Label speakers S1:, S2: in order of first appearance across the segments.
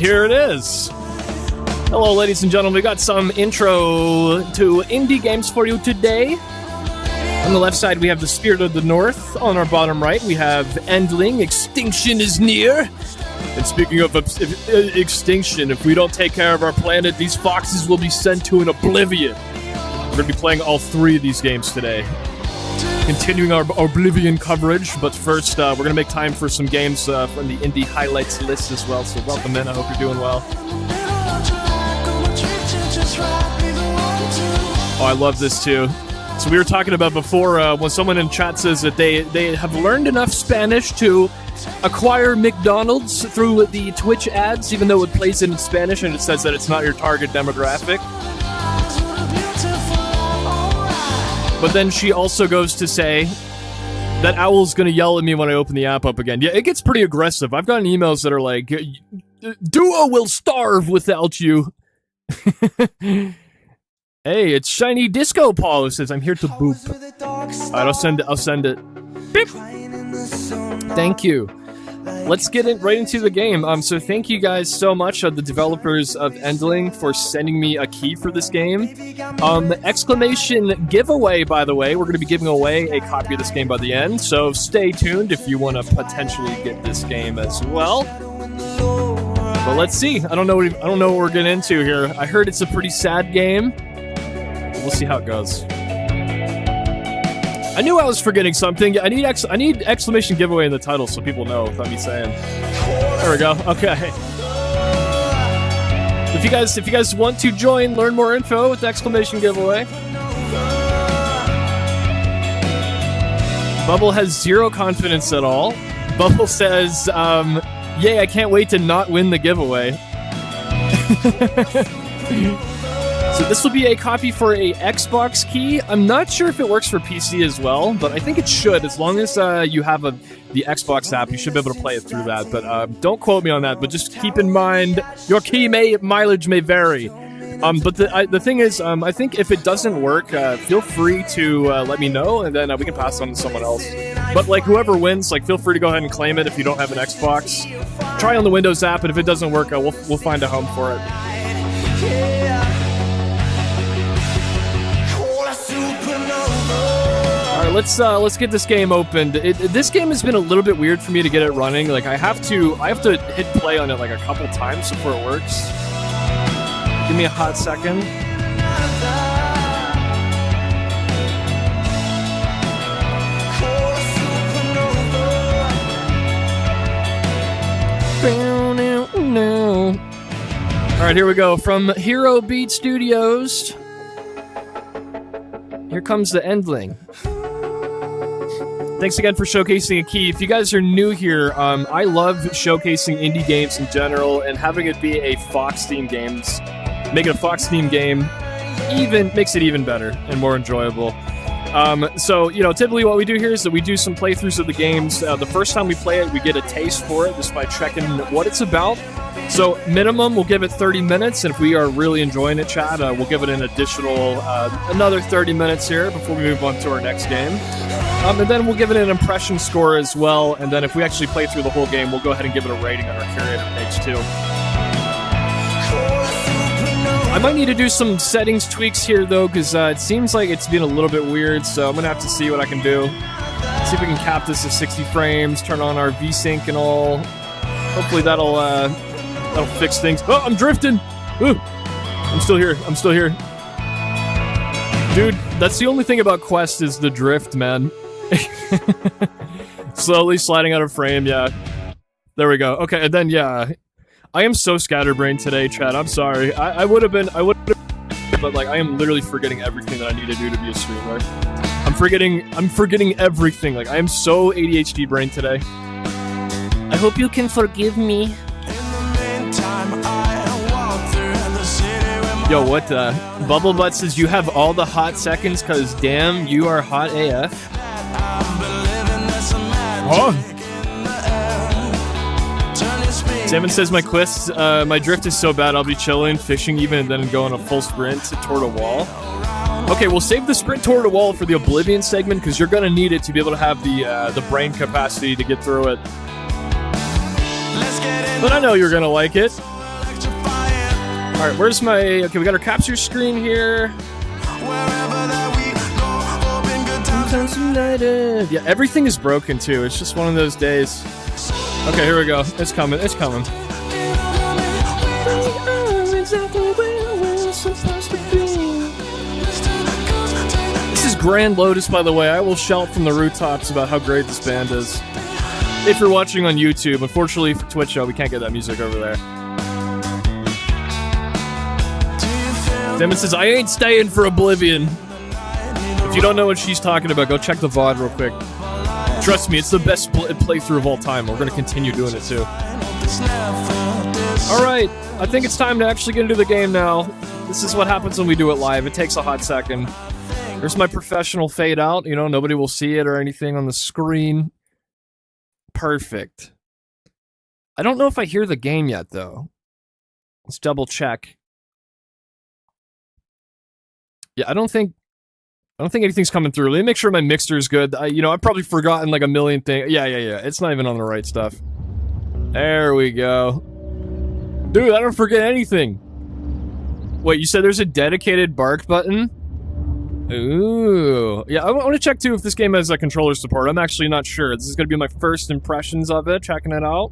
S1: here it is. Hello, ladies and gentlemen. We got some intro to indie games for you today. On the left side, we have The Spirit of the North. On our bottom right, we have Endling, Extinction is Near. And speaking of extinction, if we don't take care of our planet, these foxes will be sent to an oblivion. We're going to be playing all three of these games today. Continuing our Oblivion coverage, but first, we're going to make time for some games from the Indie Highlights list as well, so welcome in. I hope you're doing well. Oh, I love this too. So we were talking about before, when someone in chat says that they have learned enough Spanish to acquire McDonald's through the Twitch ads, even though it plays in Spanish and it says that it's not your target demographic. But then she also goes to say that Owl's gonna yell at me when I open the app up again. Yeah, it gets pretty aggressive. I've gotten emails that are like, Duo will starve without you. Hey, it's Shiny Disco Paul who says, I'm here to boop. Alright, I'll send it. Beep. Thank you. Let's get right into the game. So thank you guys so much, the developers of Endling, for sending me a key for this game. Exclamation giveaway, by the way. We're going to be giving away a copy of this game by the end, so stay tuned if you want to potentially get this game as well. But let's see. I don't know what we're getting into here. I heard it's a pretty sad game. We'll see how it goes. I knew I was forgetting something. I need exclamation giveaway in the title so people know without me saying. There we go. Okay. If you guys want to join, learn more info with the exclamation giveaway. Bubble has zero confidence at all. Bubble says, yay, I can't wait to not win the giveaway. So this will be a copy for a Xbox key. I'm not sure if it works for PC as well, but I think it should. As long as you have the Xbox app, you should be able to play it through that. But don't quote me on that, but just keep in mind, your key mileage may vary. But the thing is, I think if it doesn't work, feel free to let me know, and then we can pass it on to someone else. But like whoever wins, like feel free to go ahead and claim it if you don't have an Xbox. Try on the Windows app, and if it doesn't work, we'll find a home for it. Let's get this game opened. This game has been a little bit weird for me to get it running. Like I have to hit play on it like a couple times before it works. Give me a hot second. All right, here we go. From Hero Beat Studios. Here comes the Endling. Thanks again for showcasing a key. If you guys are new here, I love showcasing indie games in general, and having it be a Fox-themed games, making a Fox-themed game makes it even better and more enjoyable. So, typically what we do here is that we do some playthroughs of the games. The first time we play it, we get a taste for it just by checking what it's about. So, minimum, we'll give it 30 minutes, and if we are really enjoying it, chat, we'll give it an additional, another 30 minutes here before we move on to our next game. And then we'll give it an impression score as well, and then if we actually play through the whole game, we'll go ahead and give it a rating on our curator page too. I might need to do some settings tweaks here though, because it seems like it's been a little bit weird, so I'm going to have to see what I can do. See if we can cap this to 60 frames, turn on our VSync and all. Hopefully that'll fix things. Oh, I'm drifting! Ooh. I'm still here. Dude, that's the only thing about Quest is the drift, man. Slowly sliding out of frame, yeah. There we go. Okay, and then, yeah. I am so scatterbrained today, Chad. I'm sorry. I would have been, but like, I am literally forgetting everything that I need to do to be a streamer. I'm forgetting everything. Like, I am so ADHD brained today. I hope you can forgive me. Yo, what the? Bubblebutt says you have all the hot seconds, cause damn, you are hot AF. Oh. Salmon says my drift is so bad I'll be chilling, fishing even, and then go on a full sprint toward a wall. Okay, we'll save the sprint toward a wall for the Oblivion segment, because you're gonna need it to be able to have the brain capacity to get through it. But I know you're gonna like it. Alright, where's my... Okay, we got our capture screen here. Yeah, everything is broken too. It's just one of those days. Okay, here we go. It's coming. It's coming. This is Grand Lotus, by the way. I will shout from the rooftops about how great this band is. If you're watching on YouTube, unfortunately for Twitch show, we can't get that music over there. Demon says, I ain't staying for Oblivion. If you don't know what she's talking about, go check the VOD real quick. Trust me, it's the best playthrough of all time. We're going to continue doing it too. Alright, I think it's time to actually get into the game now. This is what happens when we do it live. It takes a hot second. There's my professional fade out. You know, nobody will see it or anything on the screen. Perfect. I don't know if I hear the game yet, though. Let's double check. Yeah, I don't think anything's coming through. Let me make sure my mixer is good. I've probably forgotten like a million things. Yeah. It's not even on the right stuff. There we go. Dude, I don't forget anything. Wait, you said there's a dedicated bark button? Ooh. Yeah, I want to check too if this game has controller support. I'm actually not sure. This is going to be my first impressions of it, checking it out.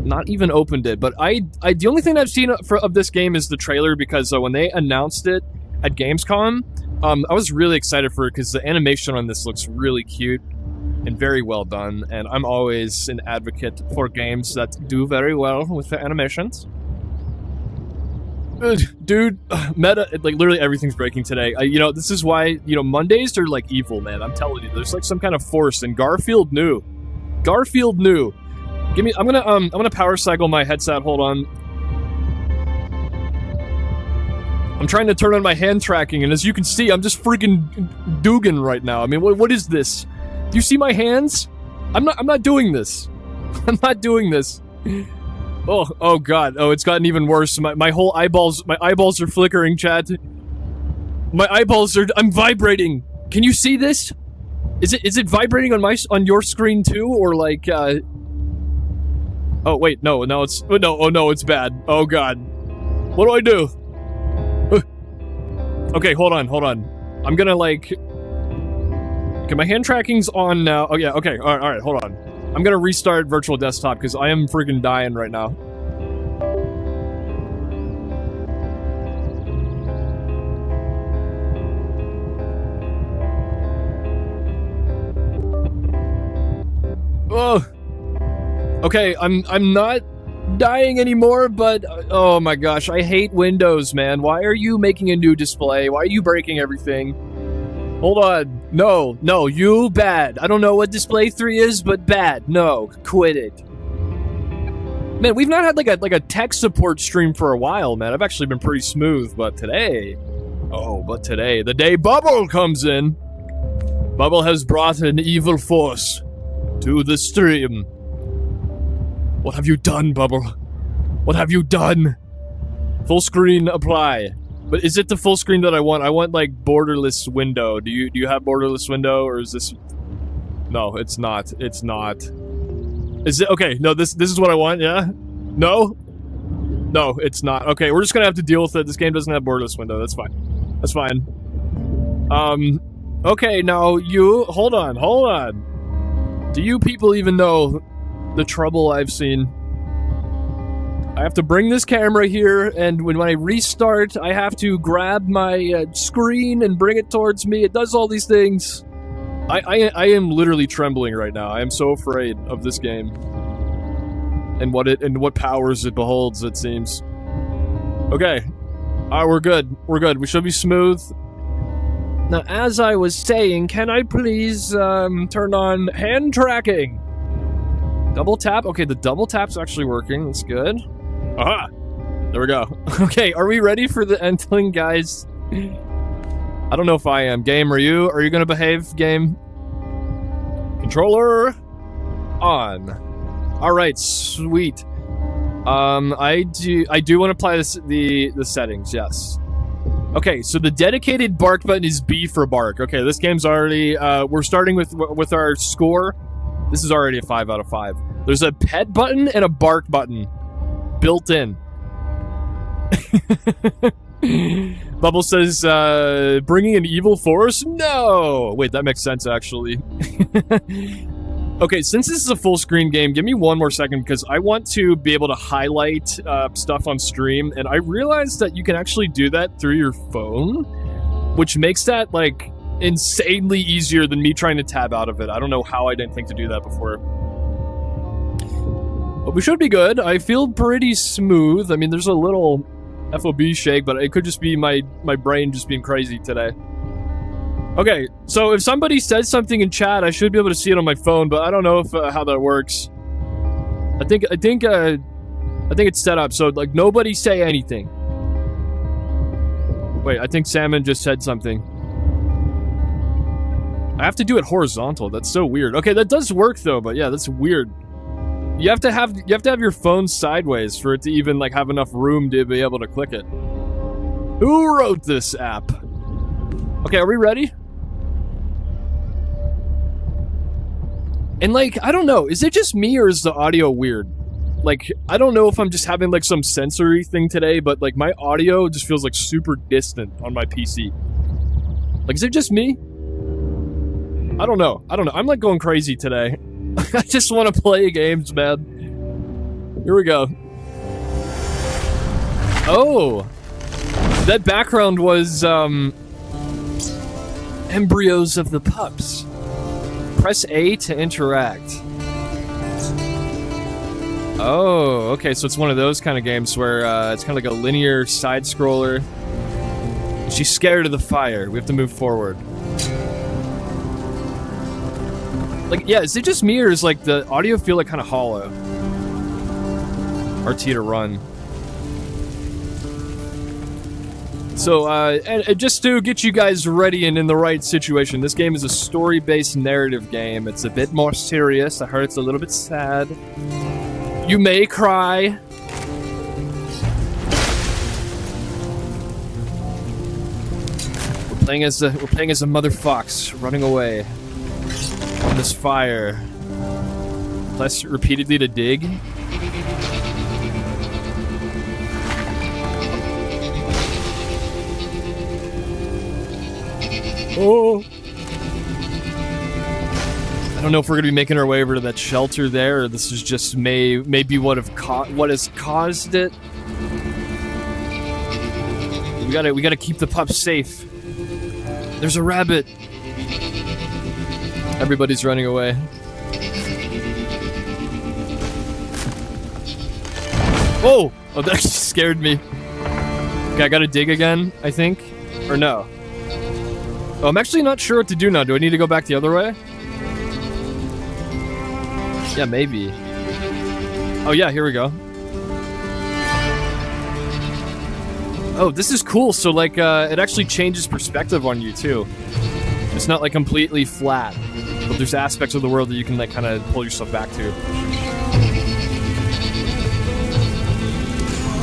S1: Not even opened it, but the only thing I've seen of this game is the trailer, because when they announced it at Gamescom, I was really excited for it because the animation on this looks really cute and very well done, and I'm always an advocate for games that do very well with the animations. Dude, meta, literally everything's breaking today. This is why, Mondays are evil, man. I'm telling you, there's some kind of force, and Garfield knew. Garfield knew. I'm gonna power cycle my headset, hold on. I'm trying to turn on my hand tracking, and as you can see, I'm just freaking Dugan right now. I mean, what is this? Do you see my hands? I'm not doing this. I'm not doing this. Oh god. Oh, it's gotten even worse. My whole eyeballs are flickering, chat. I'm vibrating. Can you see this? Is it vibrating on your screen too, or Oh wait, no, it's it's bad. Oh god. What do I do? Okay, hold on. I'm gonna okay, my hand tracking's on now. Oh yeah, okay, alright, hold on. I'm gonna restart virtual desktop because I am freaking dying right now. Oh. Okay, I'm not dying anymore, but oh my gosh, I hate Windows, man. Why are you making a new display? Why are you breaking everything? Hold on. No, you bad. I don't know what display 3 is, but bad. No, quit it. Man, we've not had like a tech support stream for a while, man. I've actually been pretty smooth, but today, the day Bubble comes in, Bubble has brought an evil force to the stream. What have you done, Bubble? What have you done? Full screen apply. But is it the full screen that I want? I want borderless window. Do you have borderless window, or is this? No, it's not. It's not. Is it okay? No, this is what I want. Yeah. No. No, it's not. Okay, we're just gonna have to deal with it. This game doesn't have borderless window. That's fine. That's fine. Okay, now you hold on. Do you people even know the trouble I've seen? I have to bring this camera here, and when I restart, I have to grab my screen and bring it towards me. It does all these things. I am literally trembling right now. I am so afraid of this game and what powers it beholds. It seems. Okay, we're good. We're good. We should be smooth. Now, as I was saying, can I please turn on hand tracking? Double tap. Okay, the double tap's actually working. That's good. Aha! There we go. Okay, are we ready for the Endling, guys? I don't know if I am. Game, are you? Are you gonna behave, game? Controller on. Alright, sweet. I do want to apply the settings, yes. Okay, so the dedicated bark button is B for bark. Okay, this game's already, we're starting with our score. This is already a 5 out of 5. There's a pet button and a bark button built in. Bubble says, bringing an evil force? No! Wait, that makes sense, actually. Okay, since this is a full screen game, give me one more second, because I want to be able to highlight stuff on stream, and I realized that you can actually do that through your phone, which makes that, like, insanely easier than me trying to tab out of it. I don't know how I didn't think to do that before. But we should be good. I feel pretty smooth. I mean, there's a little FOB shake, but it could just be my brain just being crazy today. Okay, so if somebody says something in chat, I should be able to see it on my phone, but I don't know if how that works. I think it's set up so like nobody say anything. Wait, I think Salmon just said something. I have to do it horizontal. That's so weird. Okay, that does work though, but yeah, that's weird. You have to have your phone sideways for it to even like have enough room to be able to click it. Who wrote this app? Okay, are we ready? And like, I don't know, is it just me or is the audio weird? Like, I don't know if I'm just having like some sensory thing today, but like my audio just feels like super distant on my PC. Like, is it just me? I don't know. I'm like going crazy today. I just want to play games, man. Here we go. Oh! That background was, embryos of the pups. Press A to interact. Oh, okay, so it's one of those kind of games where it's kind of like a linear side-scroller. She's scared of the fire. We have to move forward. Like, yeah, is it just me or is like the audio feel like kind of hollow? RT to run. So, and just to get you guys ready and in the right situation, this game is a story-based narrative game. It's a bit more serious. I heard it's a little bit sad. You may cry. We're playing as a mother fox running away from this fire. Press repeatedly to dig. Oh! I don't know if we're gonna be making our way over to that shelter there, or this is just maybe what has caused it. We gotta keep the pups safe. There's a rabbit. Everybody's running away. Oh! Oh, that scared me. Okay, I gotta dig again, I think, or no? Oh, I'm actually not sure what to do now. Do I need to go back the other way? Yeah, maybe. Oh yeah, here we go. Oh, this is cool. So like, it actually changes perspective on you too. It's not like completely flat, but there's aspects of the world that you can like kind of pull yourself back to.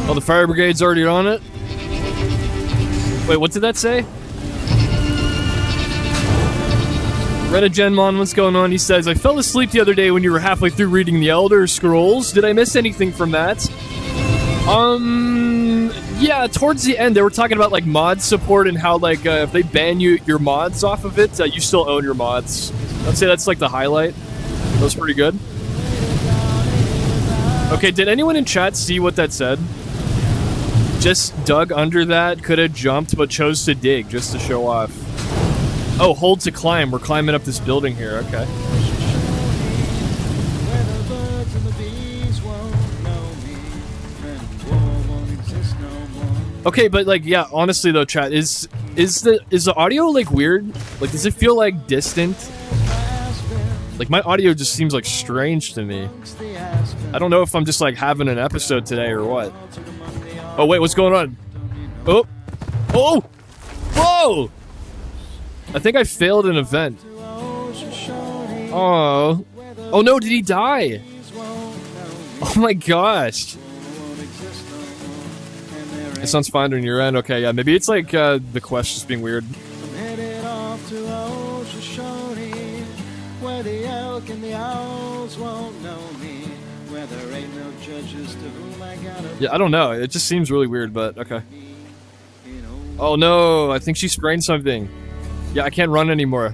S1: Oh, the fire brigade's already on it? Wait, what did that say? Renagenmon, what's going on? He says, I fell asleep the other day when you were halfway through reading the Elder Scrolls. Did I miss anything from that? Yeah, towards the end, they were talking about, like, mod support and how, like, if they ban your mods off of it, you still own your mods. I'd say that's, like, the highlight. That was pretty good. Okay, did anyone in chat see what that said? Just dug under that, could have jumped, but chose to dig just to show off. Oh, hold to climb. We're climbing up this building here. Okay. Okay, but like, yeah, honestly though, chat, is the audio like weird? Like, does it feel like distant? Like, my audio just seems like strange to me. I don't know if I'm just like having an episode today or what. Oh wait, what's going on? Oh! Oh! Whoa! I think I failed an event. Oh. Oh no, did he die? Oh my gosh. It sounds fine on your end. Okay, yeah, maybe it's like the quest just being weird. Yeah, I don't know. It just seems really weird, but okay. Oh no, I think she sprained something. Yeah, I can't run anymore.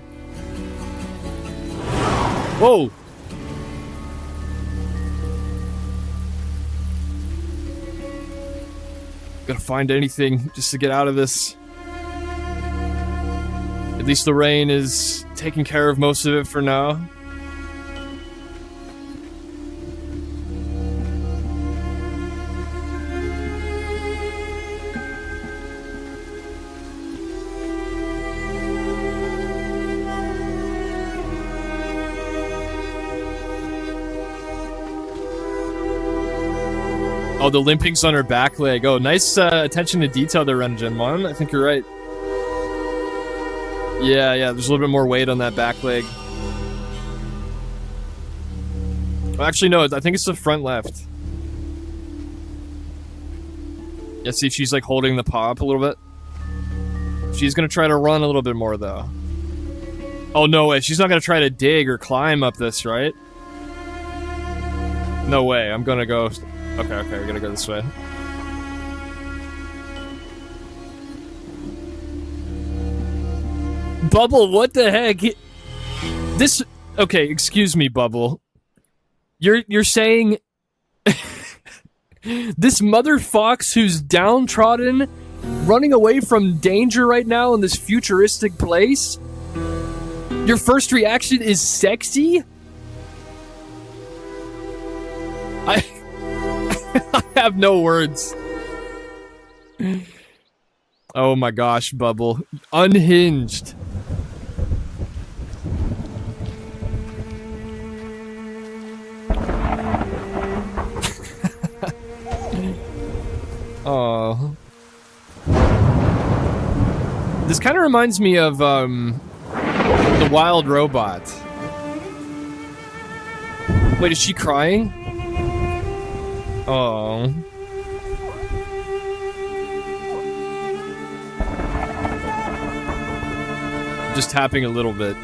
S1: Whoa! Gotta find anything just to get out of this. At least the rain is taking care of most of it for now. Oh, the limping's on her back leg. Oh, nice attention to detail there, Rengen 1. I think you're right. Yeah, there's a little bit more weight on that back leg. Well, actually, no, I think it's the front left. Yeah, see, she's like holding the paw up a little bit. She's gonna try to run a little bit more, though. Oh, no way. She's not gonna try to dig or climb up this, right? No way. I'm gonna go... Okay, we're gonna go this way. Bubble, what the heck? This... Okay, excuse me, Bubble. You're saying... This mother fox who's downtrodden, running away from danger right now in this futuristic place? Your first reaction is sexy? I have no words. Oh my gosh, Bubble. Unhinged. Oh. This kind of reminds me of, the wild robot. Wait, is she crying? Oh. Just tapping a little bit.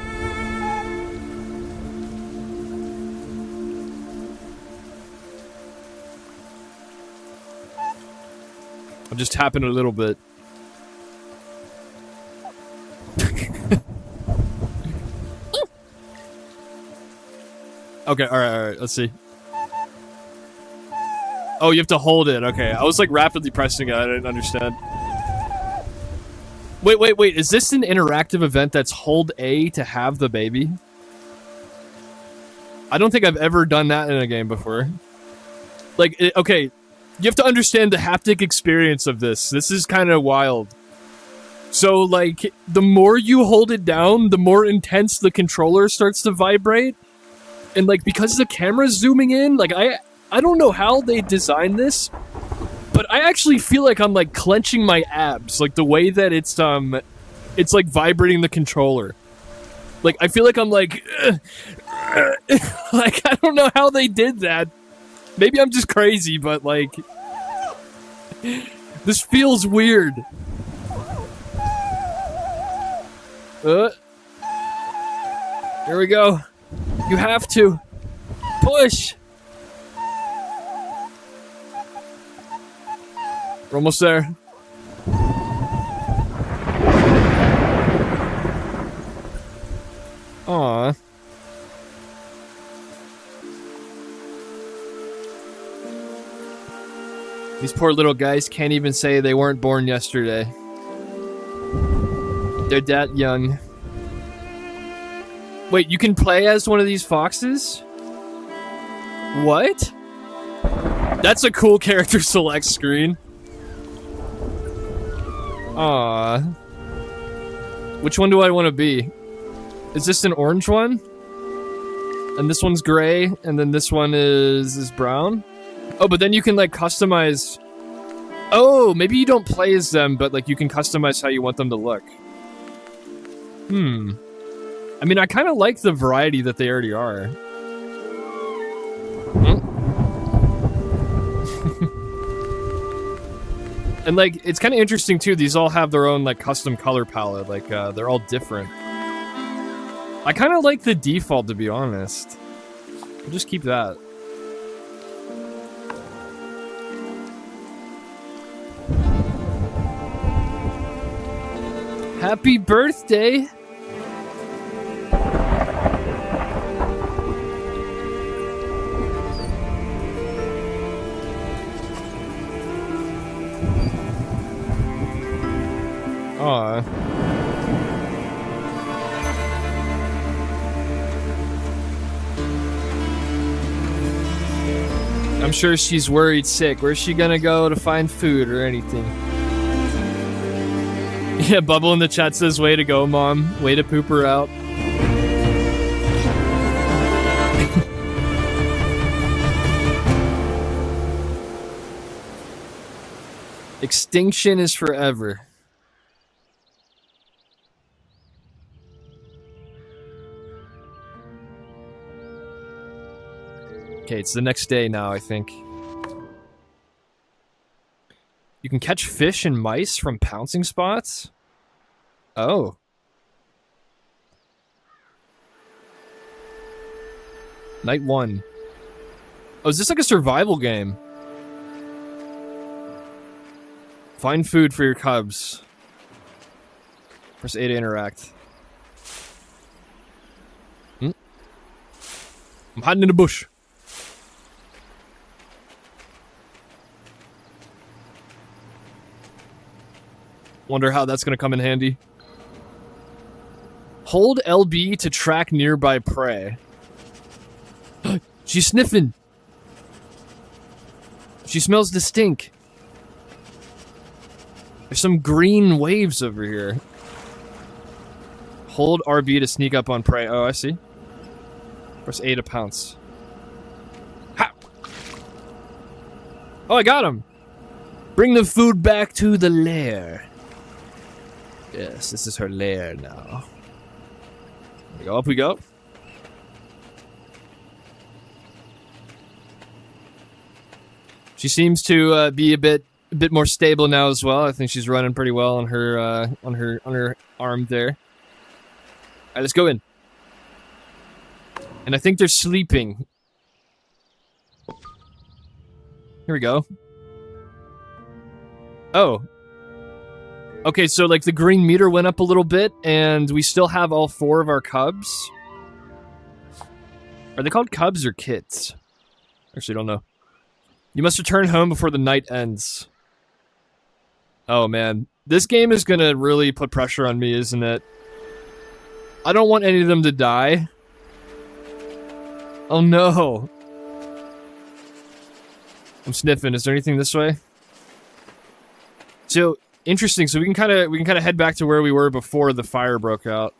S1: I'm just tapping a little bit. Okay, alright, let's see. Oh, you have to hold it. Okay, I was like rapidly pressing it. I didn't understand. Wait. Is this an interactive event that's hold A to have the baby? I don't think I've ever done that in a game before. Like, okay, you have to understand the haptic experience of this. This is kind of wild. So, like, the more you hold it down, the more intense the controller starts to vibrate. And, like, because the camera's zooming in, like, I don't know how they designed this, but I actually feel like I'm, like, clenching my abs, like, the way that it's like, vibrating the controller. Like, I feel like I'm, like, like, I don't know how they did that. Maybe I'm just crazy, but, like, this feels weird. Here we go. You have to. Push! We're almost there. Aww. These poor little guys can't even say they weren't born yesterday. They're that young. Wait, you can play as one of these foxes? What? That's a cool character select screen. Aww. Which one do I want to be? Is this an orange one? And this one's gray, and then this one is brown? Oh, but then you can, like, customize... Oh, maybe you don't play as them, but, like, you can customize how you want them to look. I mean, I kind of like the variety that they already are. And, like, it's kind of interesting, too. These all have their own, like, custom color palette. Like, they're all different. I kind of like the default, to be honest. We'll just keep that. Happy birthday! Aw. I'm sure she's worried sick. Where's she gonna go to find food or anything? Yeah, Bubble in the chat says, way to go, Mom. Way to poop her out. Extinction is forever. Okay, it's the next day now, I think. You can catch fish and mice from pouncing spots? Oh. Night 1. Oh, is this like a survival game? Find food for your cubs. Press A to interact. I'm hiding in the bush. Wonder how that's gonna come in handy. Hold LB to track nearby prey. She's sniffing. She smells the stink. There's some green waves over here. Hold RB to sneak up on prey. Oh, I see. Press A to pounce. Ha! Oh, I got him! Bring the food back to the lair. Yes, this is her lair now. There we go, up we go. She seems to be a bit more stable now as well. I think she's running pretty well on her arm there. All right, let's go in. And I think they're sleeping. Here we go. Oh. Okay, so like the green meter went up a little bit, and we still have all 4 of our cubs. Are they called cubs or kits? Actually, don't know. You must return home before the night ends. Oh man, this game is gonna really put pressure on me, isn't it? I don't want any of them to die. Oh no. I'm sniffing. Is there anything this way? So interesting. So we can kind of head back to where we were before the fire broke out.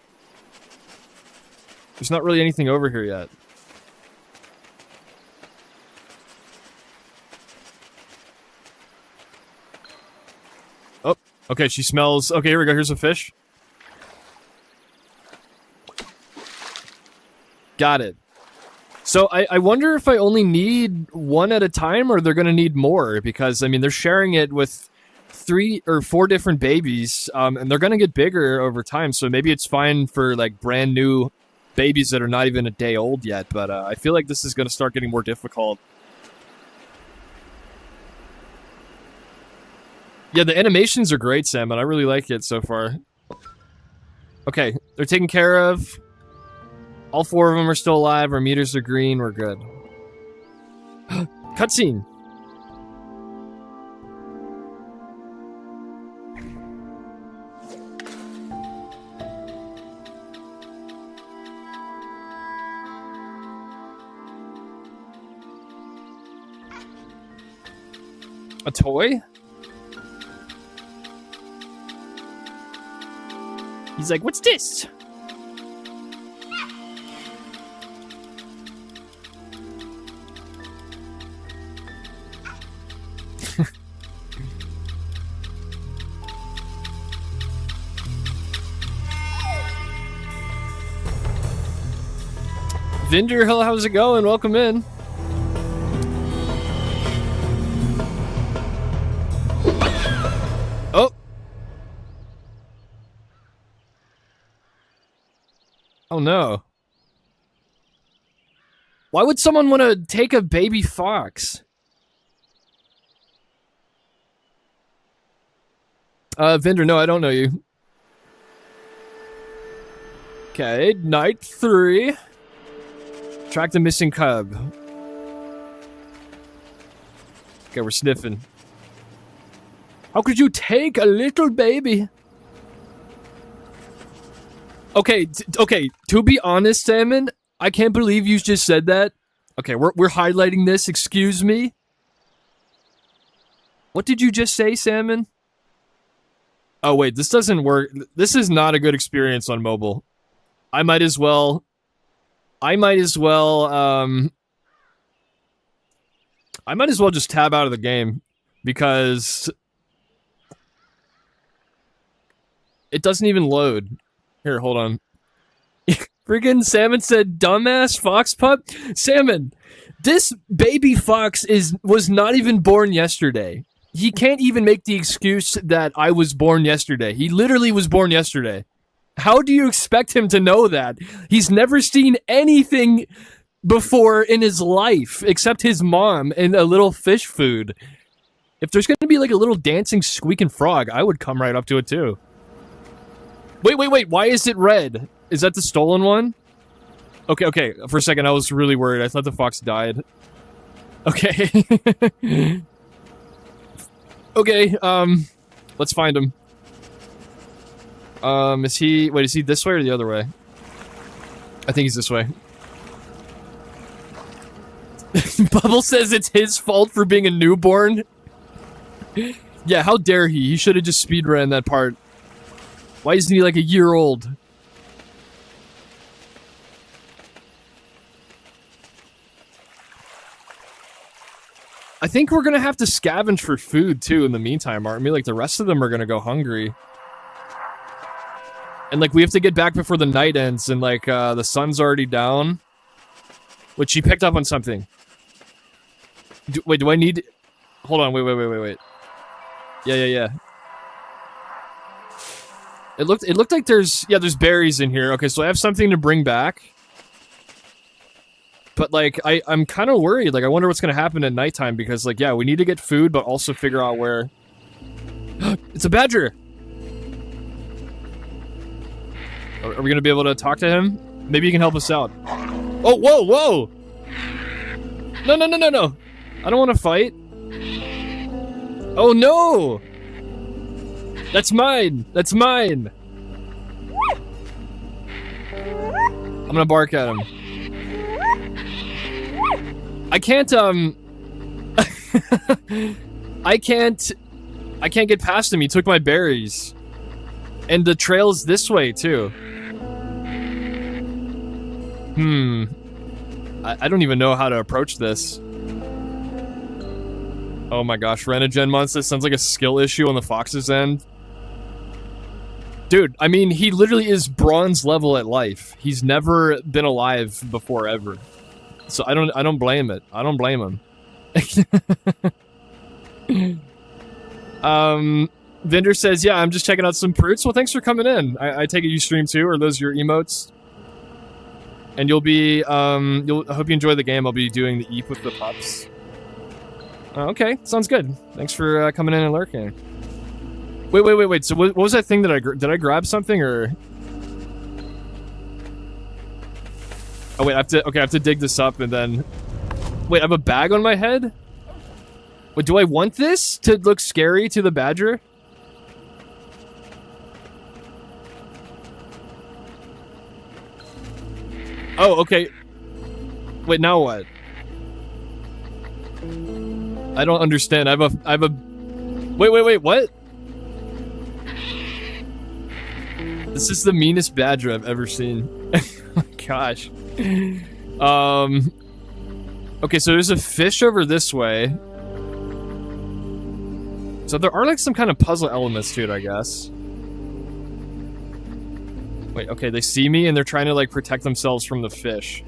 S1: There's not really anything over here yet. Oh, okay. She smells. Okay, here we go. Here's a fish. Got it. So I wonder if I only need 1 at a time, or they're going to need more, because I mean they're sharing it with 3 or 4 different babies, and they're going to get bigger over time. So maybe it's fine for like brand new babies that are not even a day old yet. But I feel like this is going to start getting more difficult. Yeah, the animations are great, Sam, and I really like it so far. Okay, they're taken care of. All 4 of them are still alive. Our meters are green. We're good. Cutscene. A toy? He's like, what's this? Vinder, hello, how's it going? Welcome in. Oh. Oh no. Why would someone want to take a baby fox? Vinder, no, I don't know you. Okay, night 3. Track the missing cub. Okay, we're sniffing. How could you take a little baby? Okay, okay, to be honest, Salmon, I can't believe you just said that. Okay, we're highlighting this, excuse me. What did you just say, Salmon? Oh wait, this doesn't work. This is not a good experience on mobile. I might as well just tab out of the game because it doesn't even load. Here, hold on. Friggin' Salmon said, dumbass fox pup? Salmon, this baby fox was not even born yesterday. He can't even make the excuse that I was born yesterday. He literally was born yesterday. How do you expect him to know that? He's never seen anything before in his life except his mom and a little fish food. If there's going to be like a little dancing squeaking frog, I would come right up to it too. Wait, why is it red? Is that the stolen one? Okay, for a second I was really worried. I thought the fox died. Okay. Okay, let's find him. Is he this way or the other way? I think he's this way. Bubble says it's his fault for being a newborn. Yeah, how dare he? He should have just speedrun that part. Why isn't he like a year old? I think we're gonna have to scavenge for food too in the meantime, aren't we? Like the rest of them are gonna go hungry. And like we have to get back before the night ends and like the sun's already down. Which she picked up on something. Wait, do I need... Hold on, wait. Yeah. It looked like there's berries in here. Okay, so I have something to bring back. But like I'm kind of worried. Like I wonder what's gonna happen at nighttime because like yeah, we need to get food, but also figure out where. It's a badger. Are we gonna be able to talk to him? Maybe you can help us out. Oh, whoa! No! I don't want to fight. Oh no! That's mine! I'm gonna bark at him. I can't get past him. He took my berries. And the trail's this way, too. I don't even know how to approach this. Oh my gosh, Renogen Monster sounds like a skill issue on the fox's end. Dude, I mean, he literally is bronze level at life. He's never been alive before, ever. So I don't blame it. I don't blame him. Vendor says, yeah, I'm just checking out some fruits. Well, thanks for coming in. I take it you stream too, or those your emotes? And you'll be, I hope you enjoy the game. I'll be doing the eep with the pups. Okay, sounds good. Thanks for coming in and lurking. Wait. So what was that thing that did I grab something or? Oh wait, I have to dig this up and then... Wait, I have a bag on my head? Wait, do I want this to look scary to the badger? Oh, okay. Wait, now what? I don't understand. I have a... Wait, what? This is the meanest badger I've ever seen. Oh my gosh. Okay, so there's a fish over this way. So there are like some kind of puzzle elements to it, I guess. Wait, okay, they see me and they're trying to like protect themselves from the fish.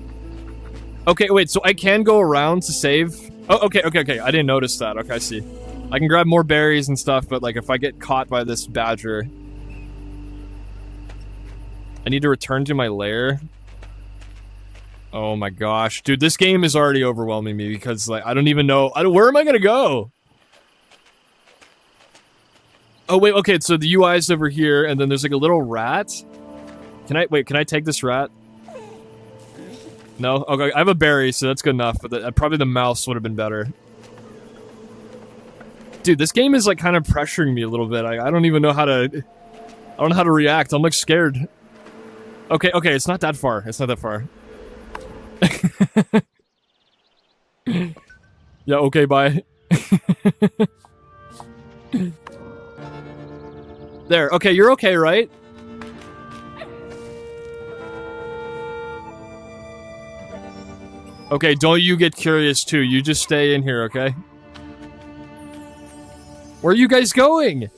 S1: Okay, wait, so I can go around to save... Oh, okay, I didn't notice that. Okay, I see. I can grab more berries and stuff, but like if I get caught by this badger... I need to return to my lair. Oh my gosh. Dude, this game is already overwhelming me because like, I don't even know... where am I gonna go? Oh wait, okay, so the UI's over here and then there's like a little rat. Can I take this rat? No? Okay, I have a berry, so that's good enough, but probably the mouse would have been better. Dude, this game is, like, kind of pressuring me a little bit. I don't even know how to... I don't know how to react. I'm, like, scared. Okay, it's not that far. It's not that far. Yeah, okay, bye. There, okay, you're okay, right? Okay, don't you get curious too. You just stay in here, okay? Where are you guys going?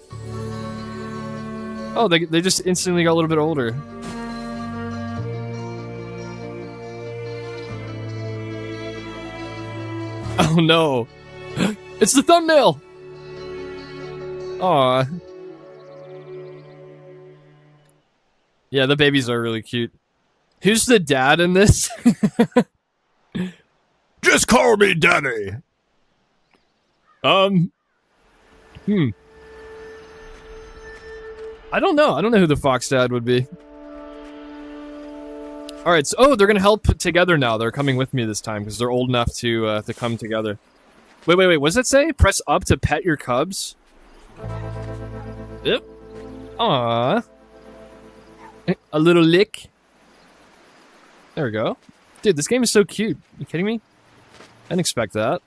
S1: Oh, they just instantly got a little bit older. Oh no. It's the thumbnail! Aw. Yeah, the babies are really cute. Who's the dad in this? Just call me Daddy! I don't know. I don't know who the fox dad would be. Alright, so... Oh, they're gonna help together now. They're coming with me this time, because they're old enough to come together. Wait. What does it say? Press up to pet your cubs? Yep. Aww. A little lick. There we go. Dude, this game is so cute. Are you kidding me? I didn't expect that.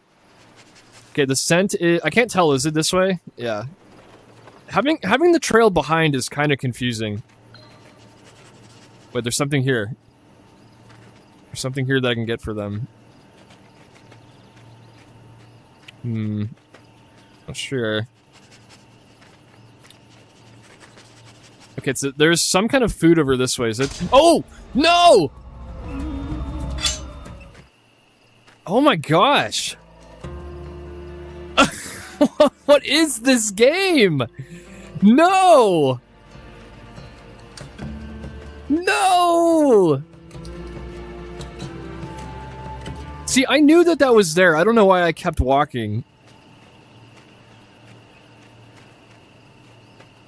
S1: Okay, the scent is... I can't tell. Is it this way? Yeah. Having the trail behind is kind of confusing. Wait, there's something here. There's something here that I can get for them. Not sure. Okay, so there's some kind of food over this way. Is it? Oh! No! Oh my gosh! What is this game? No! No! See, I knew that was there. I don't know why I kept walking.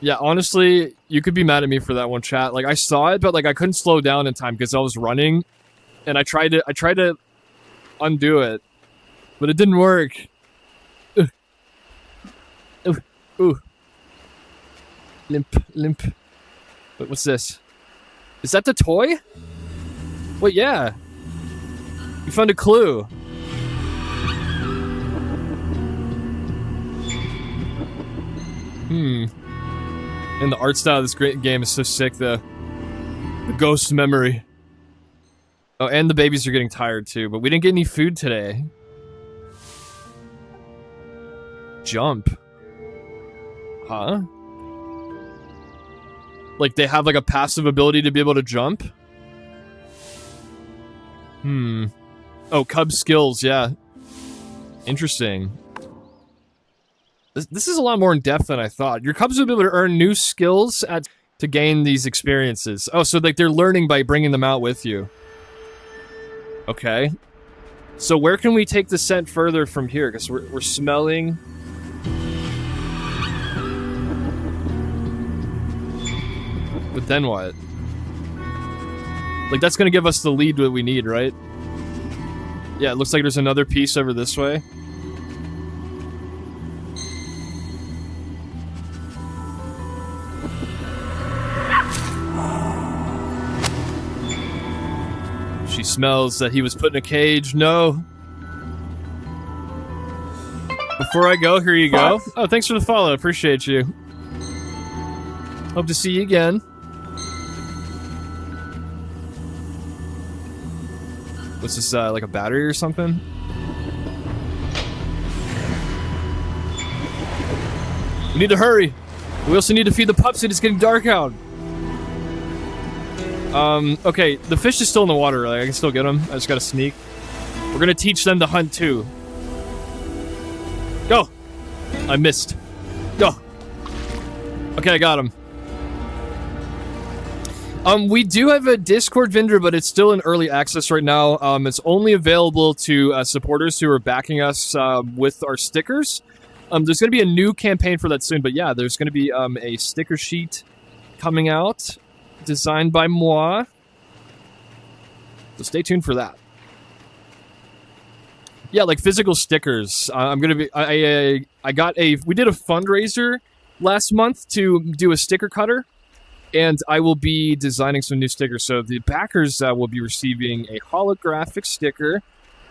S1: Yeah, honestly, you could be mad at me for that one, chat. Like, I saw it, but, like, I couldn't slow down in time because I was running. And I tried to undo it. But it didn't work. Ooh. Limp. Wait, what's this? Is that the toy? Wait, yeah. You found a clue. And the art style of this great game is so sick, the ghost memory. Oh, and the babies are getting tired too, but we didn't get any food today. Jump. Huh? Like, they have, like, a passive ability to be able to jump? Oh, cub skills, yeah. Interesting. This is a lot more in-depth than I thought. Your cubs will be able to earn new skills to gain these experiences. Oh, so, like, they're learning by bringing them out with you. Okay. So where can we take the scent further from here? Because we're smelling... But then what? Like, that's gonna give us the lead that we need, right? Yeah, it looks like there's another piece over this way. She smells that he was put in a cage. No. Before I go, here you go. Oh, thanks for the follow. Appreciate you. Hope to see you again. What's this, like a battery or something? We need to hurry. We also need to feed the pups. It's getting dark out. Okay, the fish is still in the water. Like, I can still get them. I just gotta sneak. We're gonna teach them to hunt too. Go! I missed. Go! Okay, I got him. We do have a Discord vendor, but it's still in early access right now. It's only available to supporters who are backing us with our stickers. There's going to be a new campaign for that soon, but yeah, there's going to be a sticker sheet coming out designed by moi. So stay tuned for that. Yeah, like physical stickers. I'm gonna be. I got a. We did a fundraiser last month to do a sticker cutter, and I will be designing some new stickers. So the backers will be receiving a holographic sticker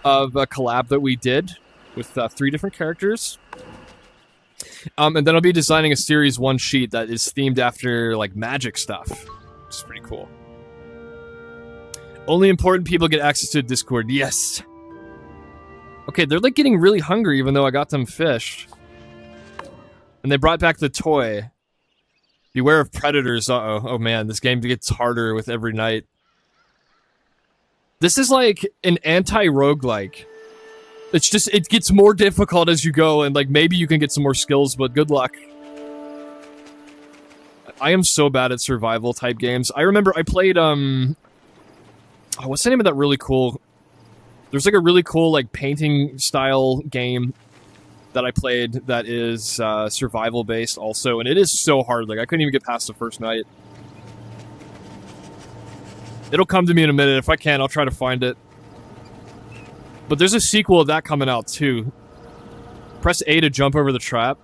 S1: of a collab that we did with 3 different characters. And then I'll be designing a Series 1 sheet that is themed after, like, magic stuff. Which is pretty cool. Only important people get access to Discord. Yes! Okay, they're, like, getting really hungry even though I got them fish. And they brought back the toy. Beware of predators. Uh-oh. Oh, man, this game gets harder with every night. This is, like, an anti-roguelike. It's just, it gets more difficult as you go, and, like, maybe you can get some more skills, but good luck. I am so bad at survival-type games. I remember I played, oh, what's the name of that really cool... There's, like, a really cool, like, painting-style game that I played that is survival-based also, and it is so hard. Like, I couldn't even get past the first night. It'll come to me in a minute. If I can, I'll try to find it. But there's a sequel of that coming out, too. Press A to jump over the trap.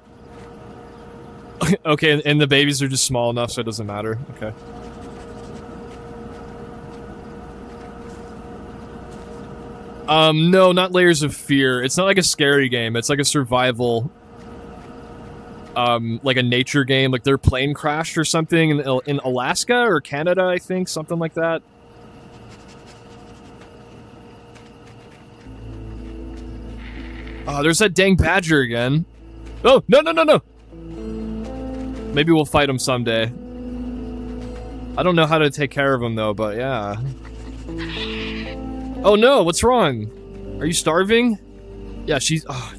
S1: Okay, and the babies are just small enough, so it doesn't matter. Okay. No, not Layers of Fear. It's not like a scary game. It's like a survival... like a nature game. Like their plane crashed or something in Alaska or Canada, I think. Something like that. Oh, there's that dang badger again. Oh, no, no, no, no! Maybe we'll fight him someday. I don't know how to take care of him, though, but yeah. Oh, no, what's wrong? Are you starving? Yeah, she's... Oh.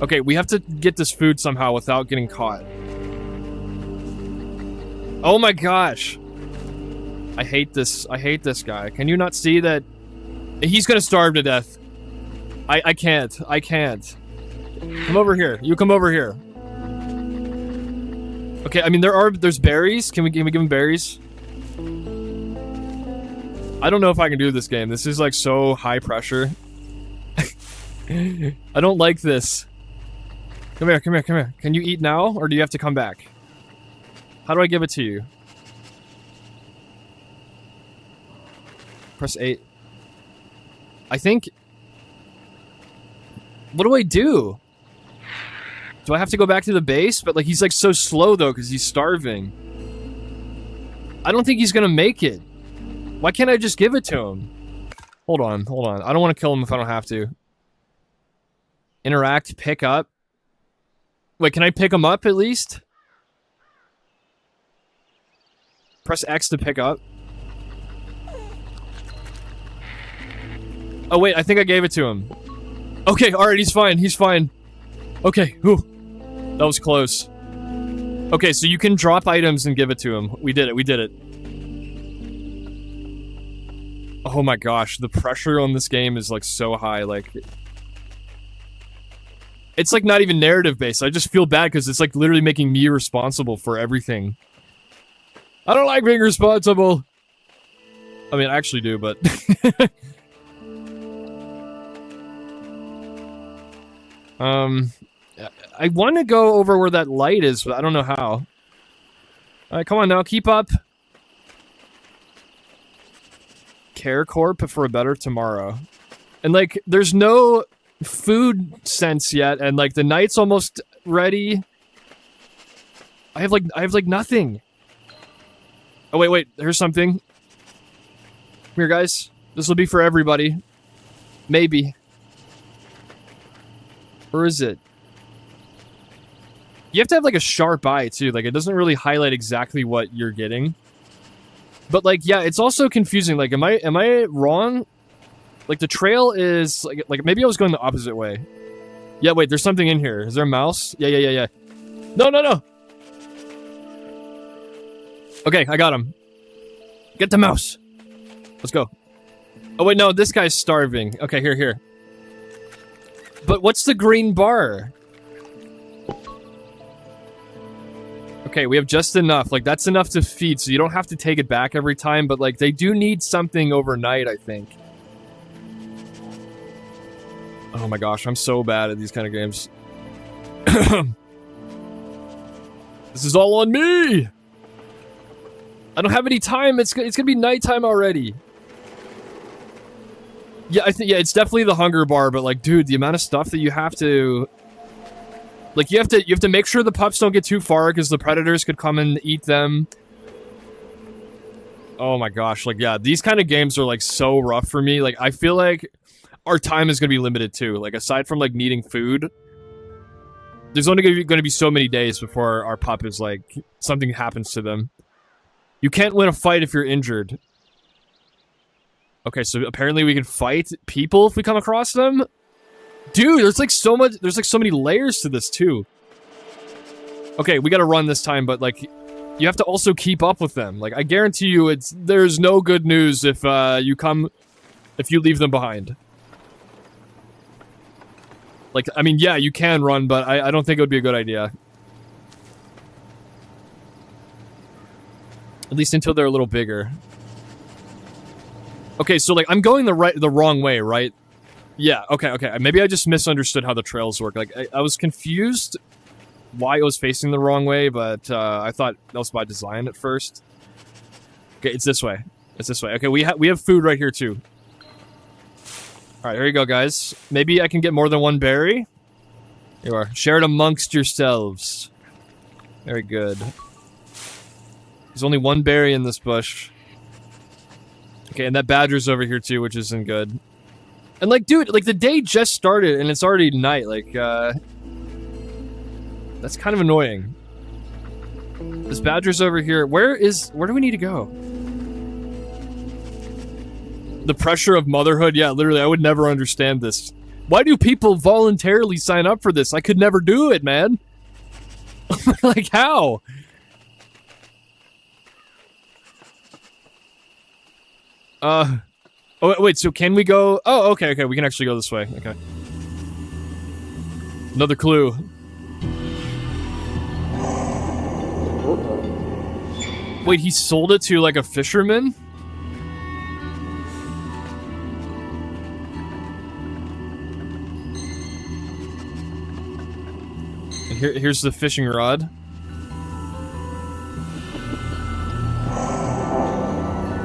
S1: Okay, we have to get this food somehow without getting caught. Oh my gosh! I hate this guy. Can you not see that? He's gonna starve to death. I can't. I can't. Come over here. You come over here. Okay, I mean, there's berries. Can we give him berries? I don't know if I can do this game. This is, like, so high pressure. I don't like this. Come here, come here, come here. Can you eat now, or do you have to come back? How do I give it to you? Press 8. I think... What do I do? Do I have to go back to the base? But, like, he's, like, so slow, though, because he's starving. I don't think he's gonna make it. Why can't I just give it to him? Hold on, hold on. I don't want to kill him if I don't have to. Interact, pick up. Wait, can I pick him up, at least? Press X to pick up. Oh, wait, I think I gave it to him. Okay, alright, he's fine, he's fine. Okay, whew. That was close. Okay, so you can drop items and give it to him. We did it, we did it. Oh my gosh, the pressure on this game is, like, so high, like... It's, like, not even narrative-based. I just feel bad because it's, like, literally making me responsible for everything. I don't like being responsible! I mean, I actually do, but... I want to go over where that light is, but I don't know how. Alright, come on now, keep up. Care Corp for a better tomorrow. And, like, there's no food sense yet, and, like, the night's almost ready. I have, like, nothing. Oh, wait, here's something. Come here, guys. This will be for everybody. Maybe. Or is it? You have to have, like, a sharp eye, too. Like, it doesn't really highlight exactly what you're getting. But, like, yeah, it's also confusing. Like, am I wrong? Like, the trail is... Like, maybe I was going the opposite way. Yeah, wait, there's something in here. Is there a mouse? Yeah. No, no, no! Okay, I got him. Get the mouse! Let's go. Oh, wait, no, this guy's starving. Okay, here. But what's the green bar? Okay, we have just enough. Like, that's enough to feed, so you don't have to take it back every time, but, like, they do need something overnight, I think. Oh my gosh, I'm so bad at these kind of games. This is all on me! I don't have any time, it's gonna be nighttime already. Yeah, I think, yeah, it's definitely the hunger bar, but, like, dude, the amount of stuff that you have to... Like, you have to make sure the pups don't get too far, because the predators could come and eat them. Oh my gosh, like, yeah, these kind of games are, like, so rough for me. Like, I feel like our time is gonna be limited, too. Like, aside from, like, needing food, there's only gonna be so many days before our pup is, like, something happens to them. You can't win a fight if you're injured. Okay, so apparently we can fight people if we come across them? Dude, there's like so many layers to this too. Okay, we gotta run this time, but like, you have to also keep up with them. Like, I guarantee you there's no good news if you leave them behind. Like, I mean, yeah, you can run, but I don't think it would be a good idea. At least until they're a little bigger. Okay, so like, I'm going the wrong way, right? Yeah, okay. Maybe I just misunderstood how the trails work. Like, I was confused why it was facing the wrong way, but I thought that was by design at first. Okay, it's this way. It's this way. Okay, we have food right here too. Alright, here you go, guys. Maybe I can get more than one berry? Here you are. Share it amongst yourselves. Very good. There's only one berry in this bush. Okay, and that badger's over here too, which isn't good. And like, dude, like the day just started and it's already night. Like, that's kind of annoying. This badger's over here. Where do we need to go? The pressure of motherhood? Yeah, literally, I would never understand this. Why do people voluntarily sign up for this? I could never do it, man. Like, how? Oh, wait, so can we go? Oh, okay, we can actually go this way. Okay. Another clue. Wait, he sold it to, like, a fisherman? And here's the fishing rod.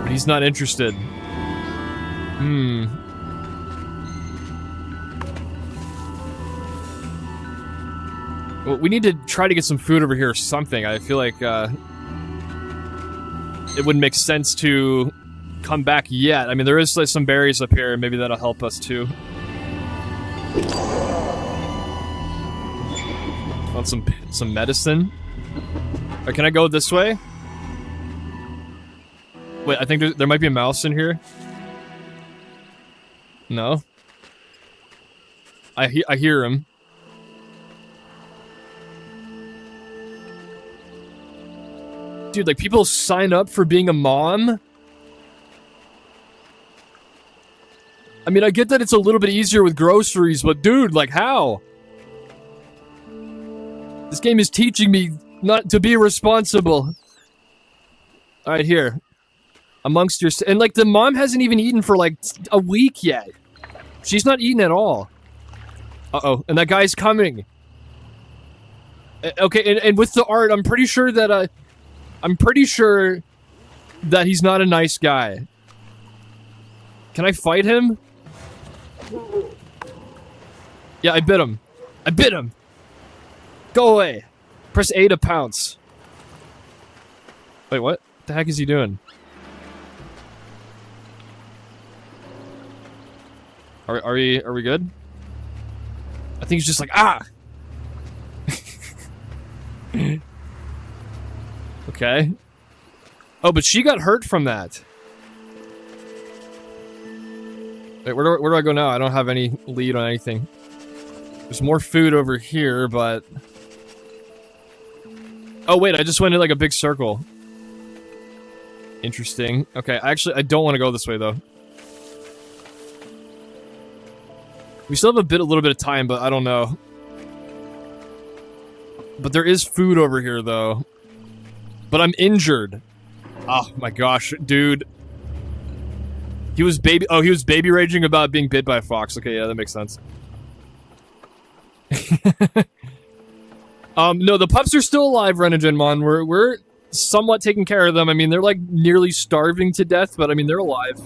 S1: But he's not interested. Well, we need to try to get some food over here or something. I feel like, it wouldn't make sense to come back yet. I mean, there is like, some berries up here. Maybe that'll help us, too. Want some medicine? Or can I go this way? Wait, I think there might be a mouse in here. No. I hear him. Dude, like, people sign up for being a mom? I mean, I get that it's a little bit easier with groceries, but dude, like, how? This game is teaching me not to be responsible. Alright, here. Amongst your... And, like, the mom hasn't even eaten for, like, a week yet. She's not eating at all. Uh-oh, and that guy's coming. Okay, and with the art, I'm pretty sure that he's not a nice guy. Can I fight him? Yeah, I bit him. I bit him! Go away! Press A to pounce. Wait, what the heck is he doing? Are we good? I think he's just like, ah! Okay. Oh, but she got hurt from that. Wait, where do I go now? I don't have any lead on anything. There's more food over here, but... Oh, wait, I just went in like a big circle. Interesting. Okay, I don't want to go this way, though. We still have a little bit of time, but I don't know. But there is food over here, though. But I'm injured. Oh my gosh, dude. He was baby raging about being bit by a fox. Okay, yeah, that makes sense. No, the pups are still alive, Renegenmon. We're somewhat taking care of them. I mean, they're like nearly starving to death, but I mean, they're alive.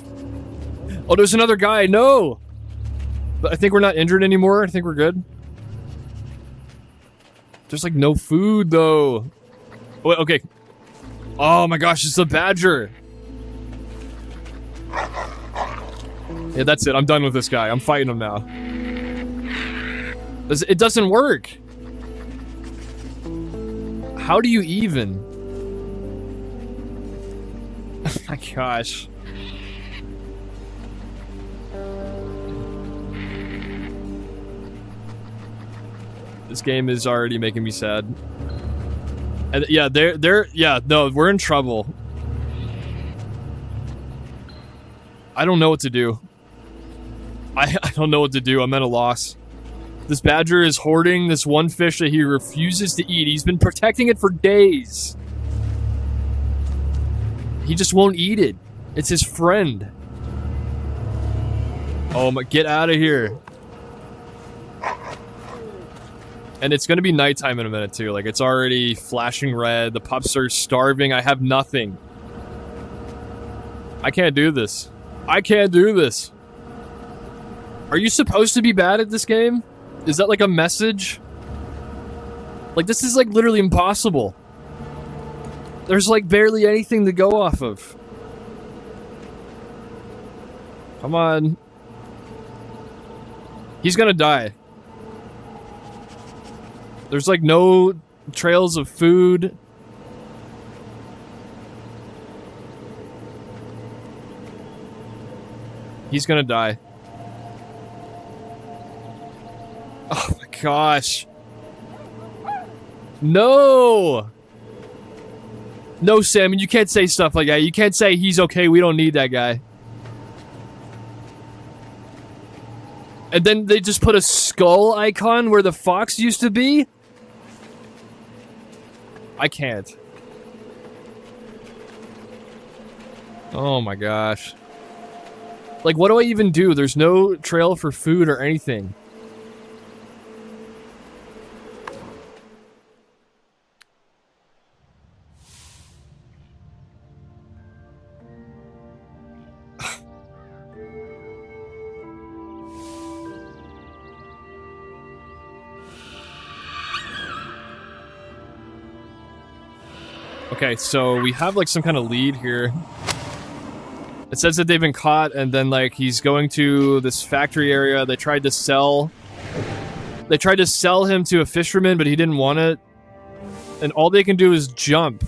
S1: Oh, there's another guy. No! But I think we're not injured anymore. I think we're good. There's like no food, though. Oh, okay. Oh my gosh, it's a badger. Yeah, that's it. I'm done with this guy. I'm fighting him now. It doesn't work. How do you even? Oh my gosh. This game is already making me sad. And yeah, no, we're in trouble. I don't know what to do. I don't know what to do. I'm at a loss. This badger is hoarding this one fish that he refuses to eat. He's been protecting it for days. He just won't eat it. It's his friend. Oh my, get out of here. And it's gonna be nighttime in a minute too. Like, it's already flashing red. The pups are starving. I have nothing. I can't do this. I can't do this. Are you supposed to be bad at this game? Is that like a message? Like, this is like literally impossible. There's like barely anything to go off of. Come on. He's gonna die. There's like no trails of food. He's gonna die. Oh my gosh. No! No, Salmon, you can't say stuff like that. You can't say he's okay, we don't need that guy. And then they just put a skull icon where the fox used to be? I can't. Oh my gosh. Like, what do I even do? There's no trail for food or anything. Okay, so we have like some kind of lead here. It says that they've been caught, and then like he's going to this factory area. They tried to sell him to a fisherman, but he didn't want it. And all they can do is jump.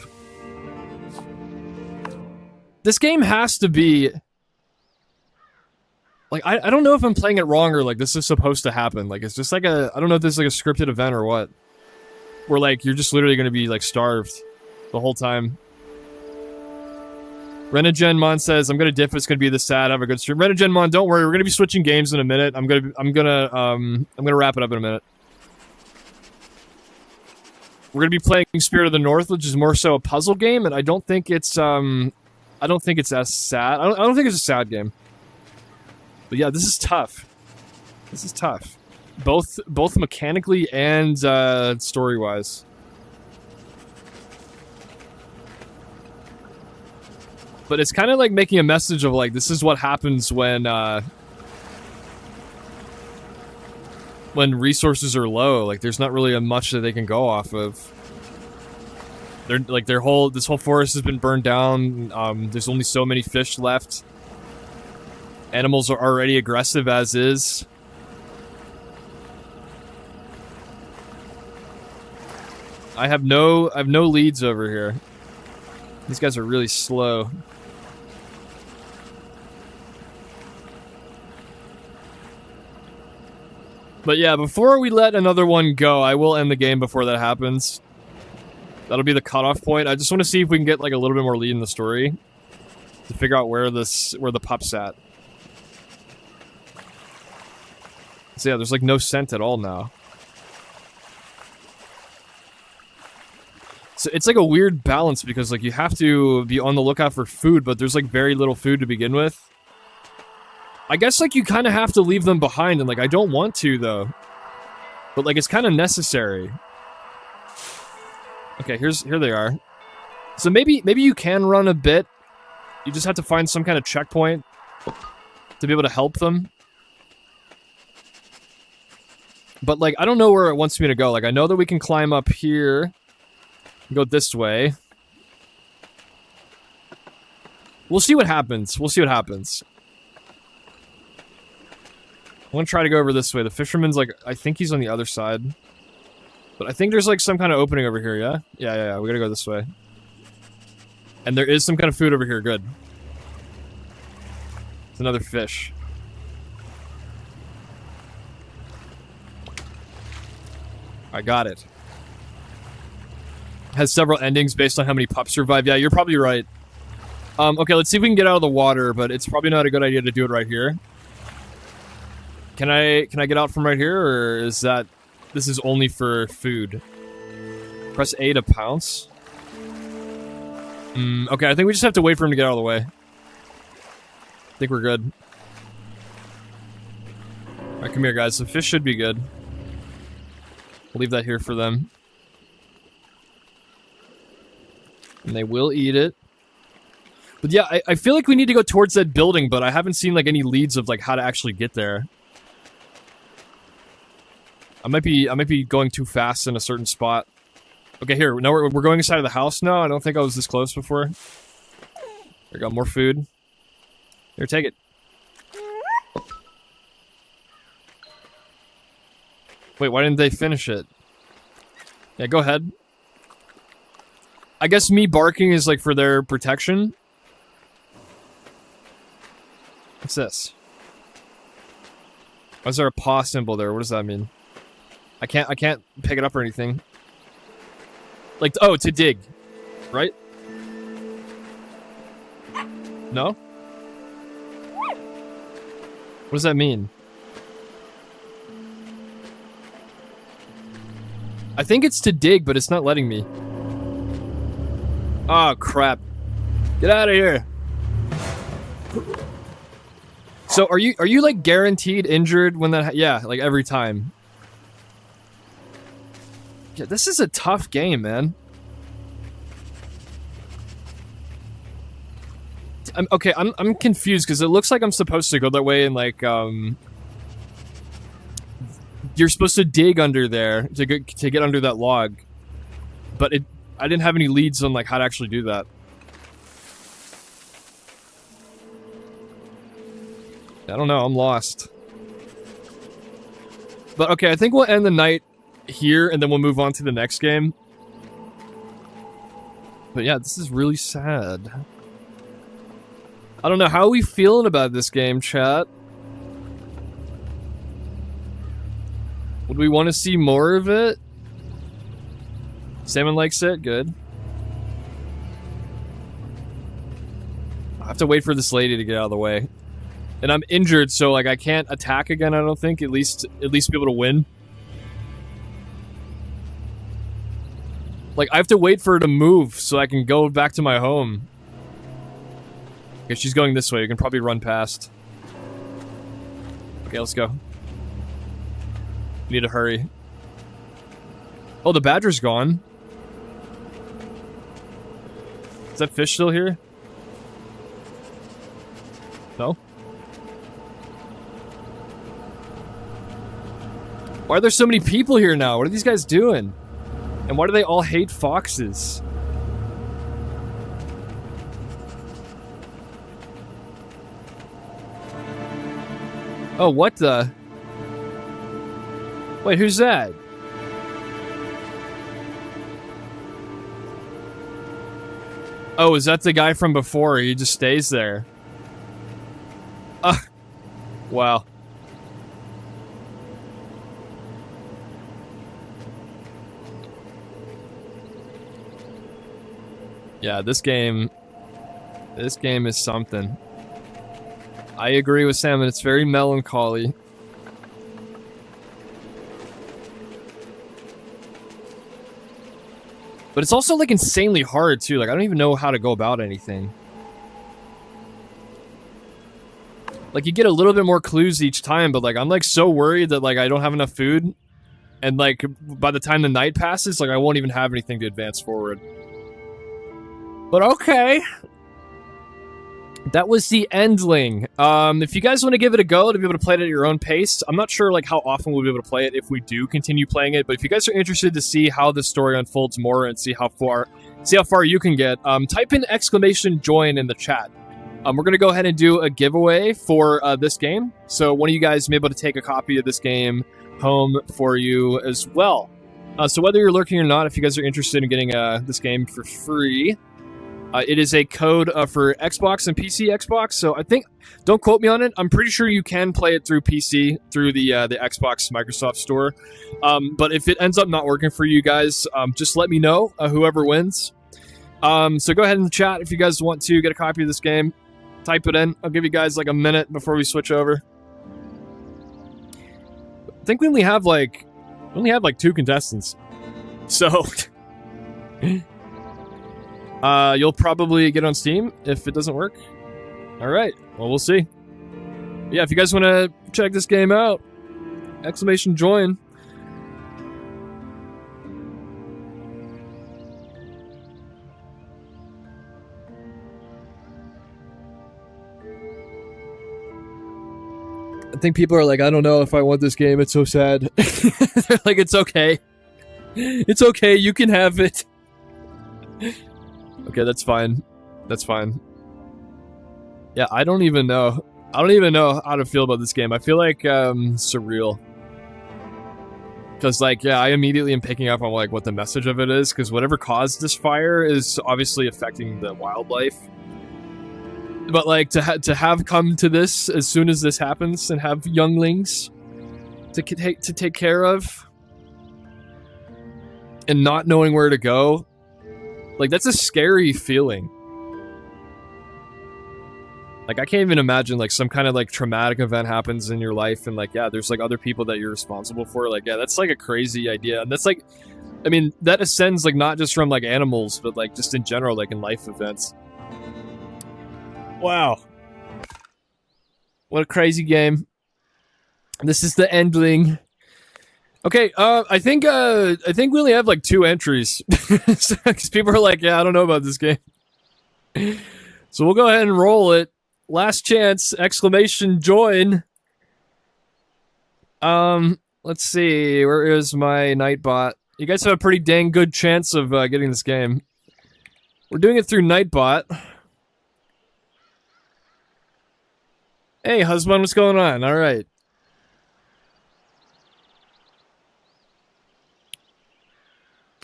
S1: This game has to be like, I don't know if I'm playing it wrong or like this is supposed to happen. Like, it's just like I don't know if this is like a scripted event or what. Where like you're just literally gonna be like starved the whole time. Renegenmon says, I'm gonna diff, it's gonna be this sad, have a good stream. Renegenmon, don't worry, we're gonna be switching games in a minute. I'm gonna wrap it up in a minute. We're gonna be playing Spirit of the North, which is more so a puzzle game, and I don't think it's as sad. I don't think it's a sad game. But yeah, this is tough. This is tough. Both mechanically and story-wise. But it's kind of like making a message of like, this is what happens when resources are low. Like, there's not really much that they can go off of. They're like this whole forest has been burned down. There's only so many fish left. Animals are already aggressive as is. I have no leads over here. These guys are really slow. But yeah, before we let another one go, I will end the game before that happens. That'll be the cutoff point. I just want to see if we can get like a little bit more lead in the story to figure out where the pup's at. So yeah, there's like no scent at all now. So it's like a weird balance because like you have to be on the lookout for food, but there's like very little food to begin with. I guess like you kind of have to leave them behind, and like I don't want to though. But like it's kind of necessary. Okay, here they are. So maybe you can run a bit. You just have to find some kind of checkpoint to be able to help them. But like I don't know where it wants me to go. Like I know that we can climb up here. Go this way. We'll see what happens. We'll see what happens. I'm gonna try to go over this way. The fisherman's like, I think he's on the other side. But I think there's like some kind of opening over here, yeah? Yeah. We gotta go this way. And there is some kind of food over here. Good. It's another fish. I got it. Has several endings based on how many pups survive. Yeah, you're probably right. Okay, let's see if we can get out of the water, but it's probably not a good idea to do it right here. Can I get out from right here, or is that... This is only for food. Press A to pounce. Okay, I think we just have to wait for him to get out of the way. I think we're good. Alright, come here, guys. The fish should be good. We'll leave that here for them. And they will eat it. But yeah, I feel like we need to go towards that building, but I haven't seen like any leads of like how to actually get there. I might be going too fast in a certain spot. Okay, here, now we're going inside of the house now. I don't think I was this close before. There we go, more food. Here, take it. Wait, why didn't they finish it? Yeah, go ahead. I guess me barking is like for their protection. What's this? Why is there a paw symbol there? What does that mean? I can't pick it up or anything. Like, oh, to dig. Right? No? What does that mean? I think it's to dig, but it's not letting me. Oh, crap. Get out of here. So, are you like guaranteed injured when that... Yeah, like every time. Yeah, this is a tough game, man. I'm confused because it looks like I'm supposed to go that way and like you're supposed to dig under there to get under that log, but I didn't have any leads on like how to actually do that. I don't know. I'm lost. But okay, I think we'll end the night here and then we'll move on to the next game. But yeah, this is really sad. I don't know, how are we feeling about this game, chat? Would we want to see more of it? Salmon likes it? Good. I have to wait for this lady to get out of the way. And I'm injured, so like I can't attack again, I don't think. At least be able to win. Like, I have to wait for her to move so I can go back to my home. Okay, she's going this way. You can probably run past. Okay, let's go. We need to hurry. Oh, the badger's gone. Is that fish still here? No? Why are there so many people here now? What are these guys doing? And why do they all hate foxes? Oh, what the? Wait, who's that? Oh, is that the guy from before? He just stays there. Wow. Yeah, this game is something. I agree with Sam, and it's very melancholy. But it's also, like, insanely hard, too. Like, I don't even know how to go about anything. Like, you get a little bit more clues each time, but, like, I'm, like, so worried that, like, I don't have enough food. And, like, by the time the night passes, like, I won't even have anything to advance forward. But okay. That was the Endling. If you guys want to give it a go to be able to play it at your own pace, I'm not sure like how often we'll be able to play it if we do continue playing it, but if you guys are interested to see how the story unfolds more and see how far you can get, type in !join in the chat. We're going to go ahead and do a giveaway for this game, so one of you guys may be able to take a copy of this game home for you as well. So whether you're lurking or not, if you guys are interested in getting this game for free, it is a code for Xbox and PC Xbox, so I think, don't quote me on it, I'm pretty sure you can play it through PC, through the Xbox Microsoft Store, but if it ends up not working for you guys, just let me know, whoever wins. So go ahead in the chat if you guys want to get a copy of this game, type it in, I'll give you guys like a minute before we switch over. I think we only have like 2 contestants, so... you'll probably get on Steam if it doesn't work. Alright, well, we'll see. Yeah, if you guys want to check this game out, !join. I think people are like, I don't know if I want this game, it's so sad. They're like, it's okay. It's okay, you can have it. Okay, that's fine. That's fine. Yeah, I don't even know how to feel about this game. I feel like, surreal. Because, like, yeah, I immediately am picking up on, like, what the message of it is, because whatever caused this fire is obviously affecting the wildlife. But, like, to have come to this as soon as this happens, and have younglings to take care of, and not knowing where to go, like, that's a scary feeling. Like, I can't even imagine, like, some kind of, like, traumatic event happens in your life, and, like, yeah, there's, like, other people that you're responsible for. Like, yeah, that's, like, a crazy idea. And that's, like, I mean, that ascends, like, not just from, like, animals, but, like, just in general, like, in life events. Wow. What a crazy game. This is the Endling. Okay, I think we only have like 2 entries. Because people are like, yeah, I don't know about this game. So we'll go ahead and roll it. Last chance, !join. Let's see, where is my Nightbot? You guys have a pretty dang good chance of getting this game. We're doing it through Nightbot. Hey, husband, what's going on? Alright.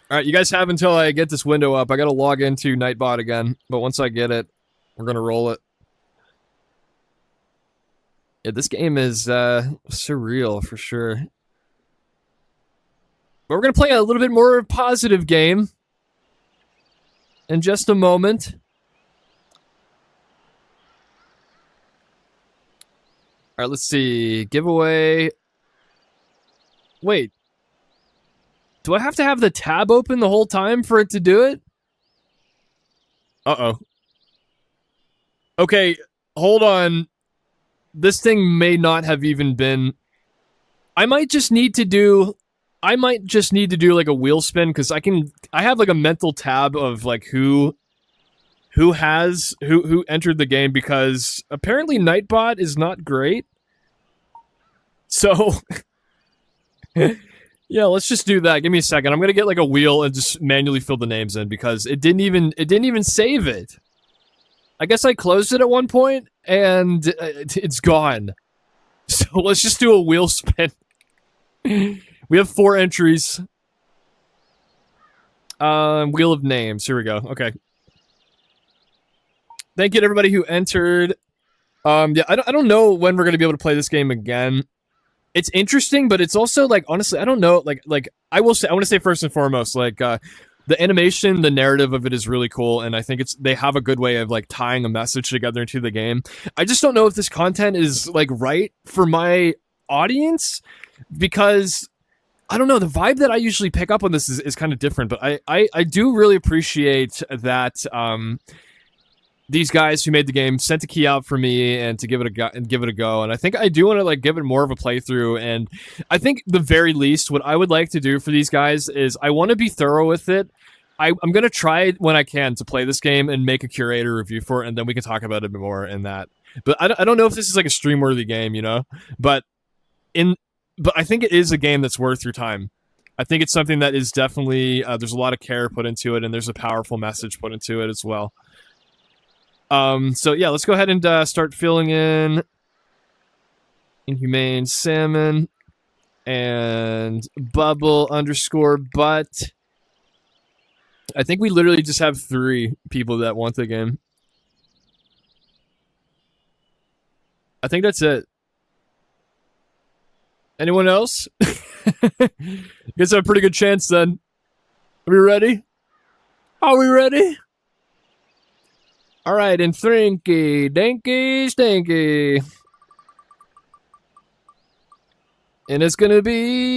S1: Alright, you guys have until I get this window up. I gotta log into Nightbot again, but once I get it, we're gonna roll it. Yeah, this game is, surreal, for sure. But we're gonna play a little bit more positive game in just a moment. Alright, let's see. Giveaway. Wait. Do I have to have the tab open the whole time for it to do it? Uh-oh. Okay, hold on. This thing may not have even been... I might just need to do like a wheel spin, because I have like a mental tab of like who entered the game, because apparently Nightbot is not great. So yeah, let's just do that. Give me a second. I'm gonna get like a wheel and just manually fill the names in, because it didn't even save it. I guess I closed it at one point and it's gone. So let's just do a wheel spin. We have 4 entries. Wheel of names. Here we go. Okay. Thank you to everybody who entered. Yeah, I don't know when we're gonna be able to play this game again. It's interesting, but it's also like, honestly, I don't know. Like I want to say first and foremost, like the animation, the narrative of it is really cool, and I think they have a good way of like tying a message together into the game. I just don't know if this content is like right for my audience, because I don't know, the vibe that I usually pick up on this is kind of different, but I do really appreciate that these guys who made the game sent a key out for me and to give it a go. And I think I do want to like give it more of a playthrough. And I think the very least, what I would like to do for these guys is I want to be thorough with it. I'm going to try when I can to play this game and make a curator review for it, and then we can talk about it more in that. But I don't know if this is like a stream-worthy game, you know? But I think it is a game that's worth your time. I think it's something that is definitely, there's a lot of care put into it, and there's a powerful message put into it as well. So yeah, let's go ahead and start filling in Inhumane Salmon and Bubble_Butt. I think we literally just have 3 people that want the game. I think that's it. Anyone else? Guess I have a pretty good chance then. Are we ready? Are we ready? Alright, and Trinky, Dinky, Stinky. And it's gonna be...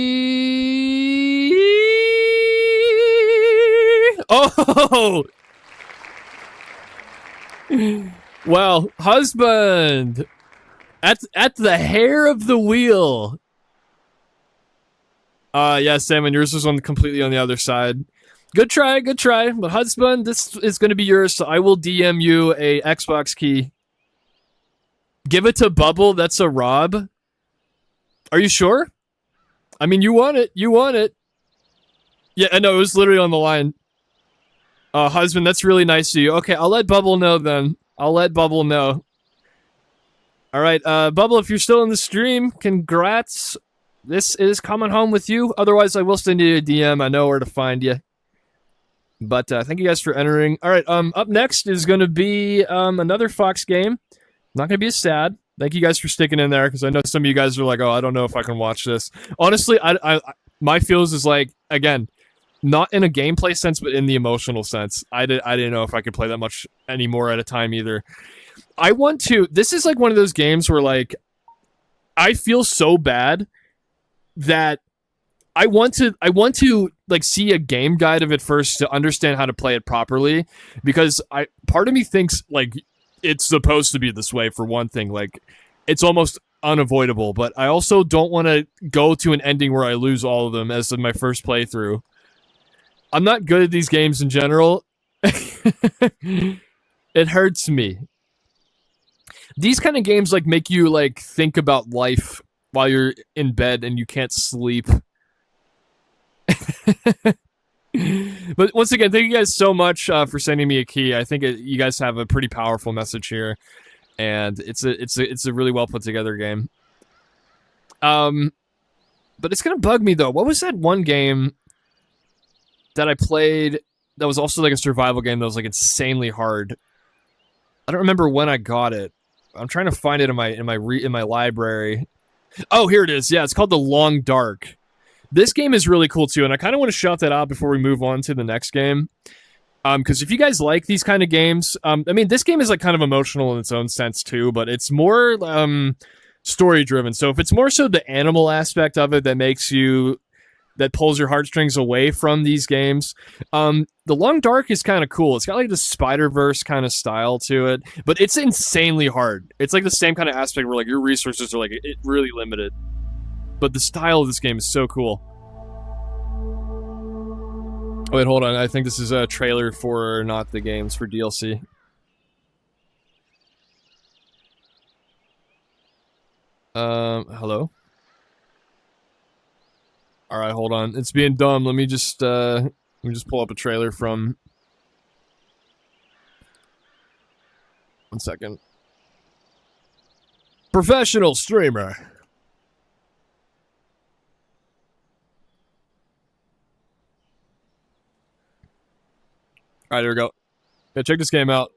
S1: Oh! Well, husband! At the hair of the wheel. Yeah, Salmon, yours was completely on the other side. Good try, good try. But husband, this is going to be yours, so I will DM you a Xbox key. Give it to Bubble, that's a Rob. Are you sure? I mean, you want it, you want it. Yeah, I know, it was literally on the line. Husband, that's really nice of you. Okay, I'll let Bubble know then. I'll let Bubble know. Alright, Bubble, if you're still in the stream, congrats. This is coming home with you. Otherwise, I will send you a DM. I know where to find you. But thank you guys for entering. Alright, up next is going to be another Fox game. Not going to be as sad. Thank you guys for sticking in there, because I know some of you guys are like, oh, I don't know if I can watch this. Honestly, my feels is like, again, not in a gameplay sense, but in the emotional sense. I didn't know if I could play that much anymore at a time either. I want to... This is like one of those games where, like, I feel so bad that I want to like see a game guide of it first to understand how to play it properly, because part of me thinks like it's supposed to be this way for one thing, like it's almost unavoidable, but I also don't want to go to an ending where I lose all of them as in my first playthrough. I'm not good at these games in general. It hurts me. These kind of games like make you like think about life while you're in bed and you can't sleep. But once again, thank you guys so much for sending me a key. I think you guys have a pretty powerful message here, and it's a really well put together game. But it's gonna bug me though. What was that one game that I played that was also like a survival game that was like insanely hard? I don't remember when I got it. I'm trying to find it in my library. Oh, here it is. Yeah, it's called The Long Dark. This game is really cool too, and I kind of want to shout that out before we move on to the next game. Because if you guys like these kind of games, I mean, this game is like kind of emotional in its own sense too, but it's more story driven. So if it's more so the animal aspect of it that pulls your heartstrings away from these games, The Long Dark is kind of cool. It's got like the Spider-Verse kind of style to it, but it's insanely hard. It's like the same kind of aspect where like your resources are like really limited. But the style of this game is so cool. Oh, wait, hold on. I think this is a trailer for not the games, for DLC. Hello? Alright, hold on. It's being dumb. Let me just pull up a trailer from... One second. Professional streamer. Alright, here we go. Yeah, check this game out.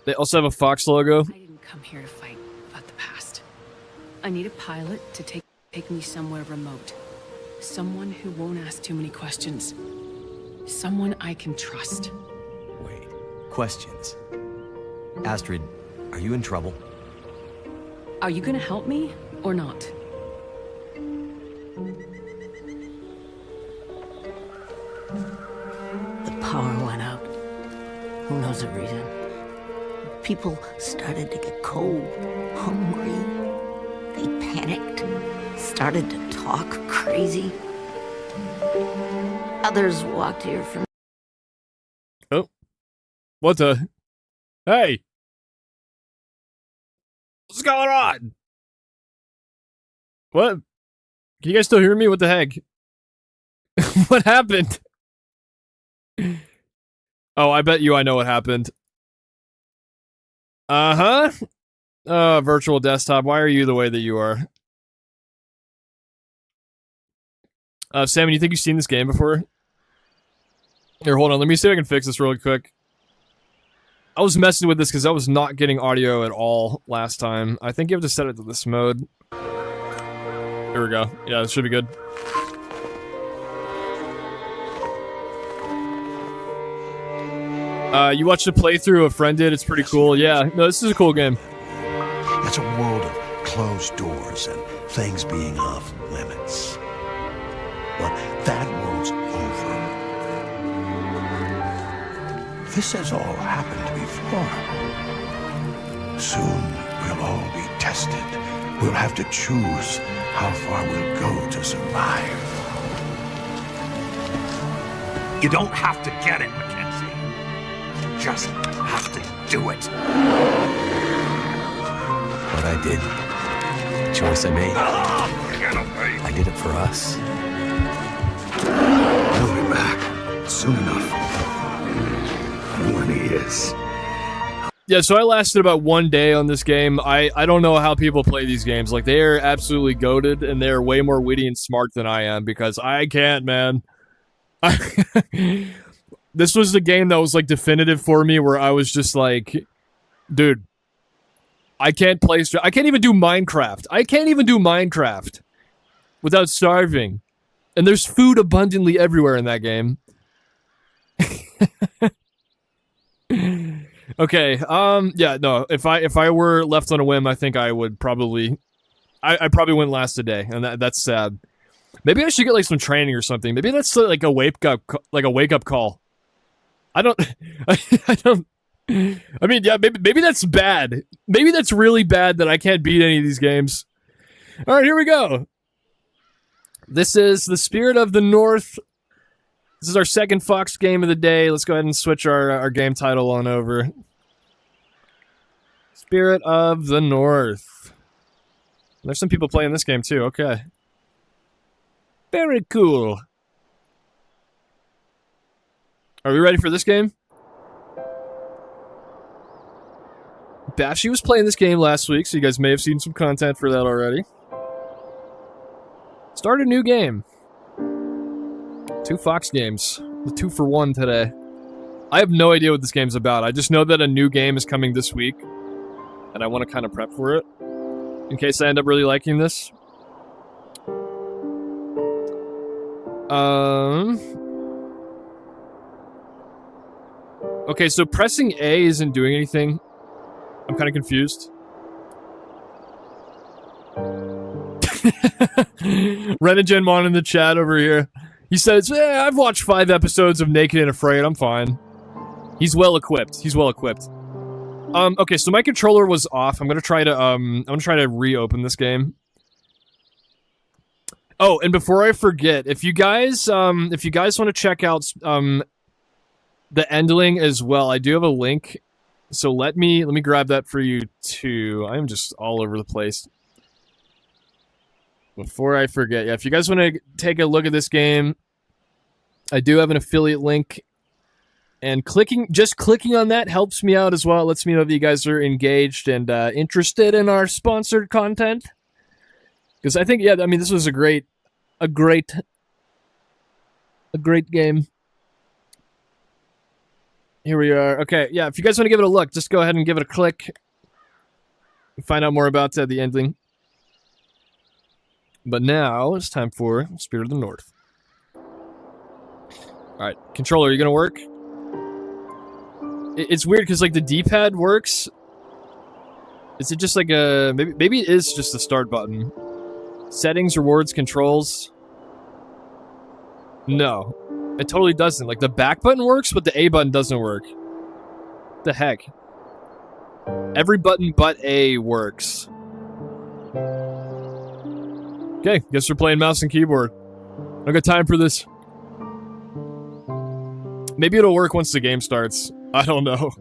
S1: They also have a Fox logo.
S2: I didn't come here to fight about the past. I need a pilot to take me somewhere remote. Someone who won't ask too many questions. Someone I can trust.
S3: Wait, questions? Astrid, are you in trouble?
S2: Are you gonna help me or not?
S4: The power went out. Who knows the reason? People started to get cold, hungry. They panicked, started to talk crazy. Others walked here from...
S1: Oh. What the? Hey! What's going on? What? Can you guys still hear me? What the heck? What happened? Oh, I bet you I know what happened. Uh-huh. Virtual desktop, why are you the way that you are? Sam, you think you've seen this game before? Here, hold on, let me see if I can fix this really quick. I was messing with this because I was not getting audio at all last time. I think you have to set it to this mode. Here we go. Yeah, this should be good. You watched a playthrough a friend did, it's pretty cool. Yeah, no, this is a cool game.
S5: It's a world of closed doors and things being off limits. But that world's over. This has all happened before. Soon we'll all be tested. We'll have to choose how far we'll go to survive. You don't have to get it, Mackenzie. You just have to do it.
S3: What I did, the choice I made,
S5: Get away.
S3: I did it for us.
S5: He'll be back soon enough. When he is.
S1: Yeah, so I lasted about 1 day on this game. I don't know how people play these games. Like, they are absolutely goated, and they're way more witty and smart than I am, because I can't, man. This was the game that was, like, definitive for me, where I was just like, dude, I can't play... I can't even do Minecraft. I can't even do Minecraft without starving. And there's food abundantly everywhere in that game. Okay, yeah, no, if I were left on a whim, I think I would probably... I probably wouldn't last a day, and that's sad. Maybe I should get, like, some training or something. Maybe that's, like, a wake-up call. I don't... I don't... I mean, yeah, maybe that's bad. Maybe that's really bad that I can't beat any of these games. Alright, here we go. This is The Spirit of the North. This is our second Fox game of the day. Let's go ahead and switch our game title on over. Spirit of the North. There's some people playing this game too, okay. Very cool. Are we ready for this game? Bashy was playing this game last week, so you guys may have seen some content for that already. Start a new game. 2 Fox games. The 2 for 1 today. I have no idea what this game's about. I just know that a new game is coming this week. And I want to kind of prep for it. In case I end up really liking this. Okay, so pressing A isn't doing anything. I'm kind of confused. Renagenmon in the chat over here. He says, "Yeah, I've watched 5 episodes of Naked and Afraid. I'm fine." He's well equipped. He's well equipped. Okay, so my controller was off. I'm gonna try to reopen this game. Oh, and before I forget, if you guys want to check out the Endling as well, I do have a link. So let me grab that for you too. I'm just all over the place. Before I forget, yeah, if you guys want to take a look at this game, I do have an affiliate link. And just clicking on that helps me out as well. It lets me know that you guys are engaged and interested in our sponsored content. Because I think, yeah, I mean, this was a great game. Here we are. Okay, yeah, if you guys want to give it a look, just go ahead and give it a click. Find out more about the Endling. But now, it's time for Spirit of the North. Alright, controller, are you gonna work? It's weird, because, like, the D-pad works. Is it just like a... Maybe it is just the start button. Settings, rewards, controls. No. It totally doesn't. Like, the back button works, but the A button doesn't work. What the heck? Every button but A works. Okay, guess we're playing mouse and keyboard. I got time for this. Maybe it'll work once the game starts. I don't know.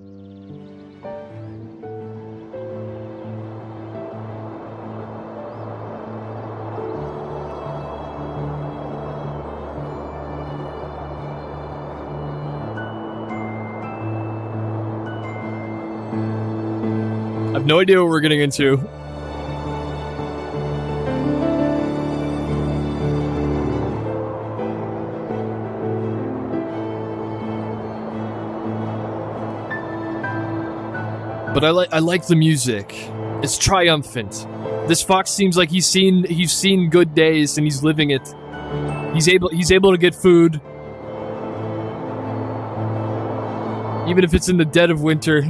S1: I have no idea what we're getting into. But I like the music. It's triumphant. This fox seems like he's seen good days and he's living it. He's able to get food. Even if it's in the dead of winter.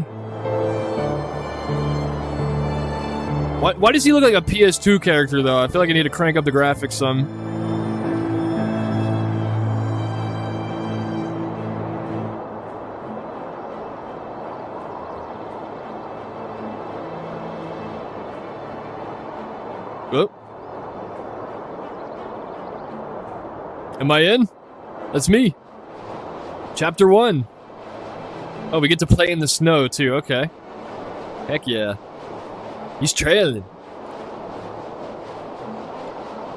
S1: Why does he look like a PS2 character, though? I feel like I need to crank up the graphics some. Oh. Am I in? That's me. Chapter 1. Oh, we get to play in the snow, too. Okay. Heck yeah. He's trailing.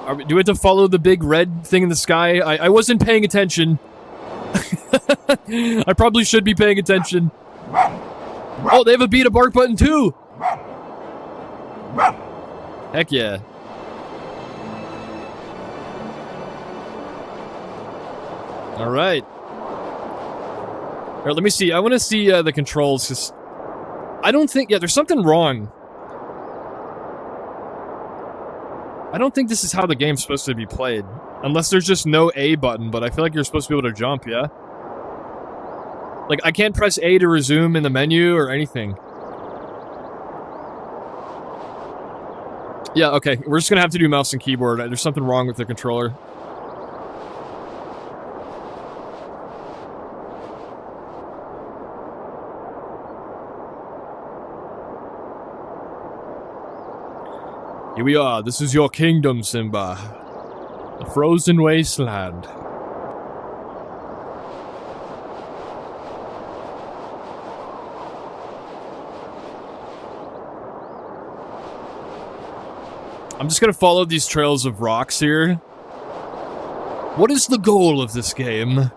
S1: Do we have to follow the big red thing in the sky? I wasn't paying attention. I probably should be paying attention. Oh, they have a beat a bark button too. Heck yeah. All right. All right, let me see. I want to see the controls. Cause I don't think... Yeah, there's something wrong. I don't think this is how the game's supposed to be played. Unless there's just no A button, but I feel like you're supposed to be able to jump, yeah? Like, I can't press A to resume in the menu or anything. Yeah, okay. We're just gonna have to do mouse and keyboard. There's something wrong with the controller. Here we are. This is your kingdom, Simba. The frozen wasteland. I'm just gonna follow these trails of rocks here. What is the goal of this game?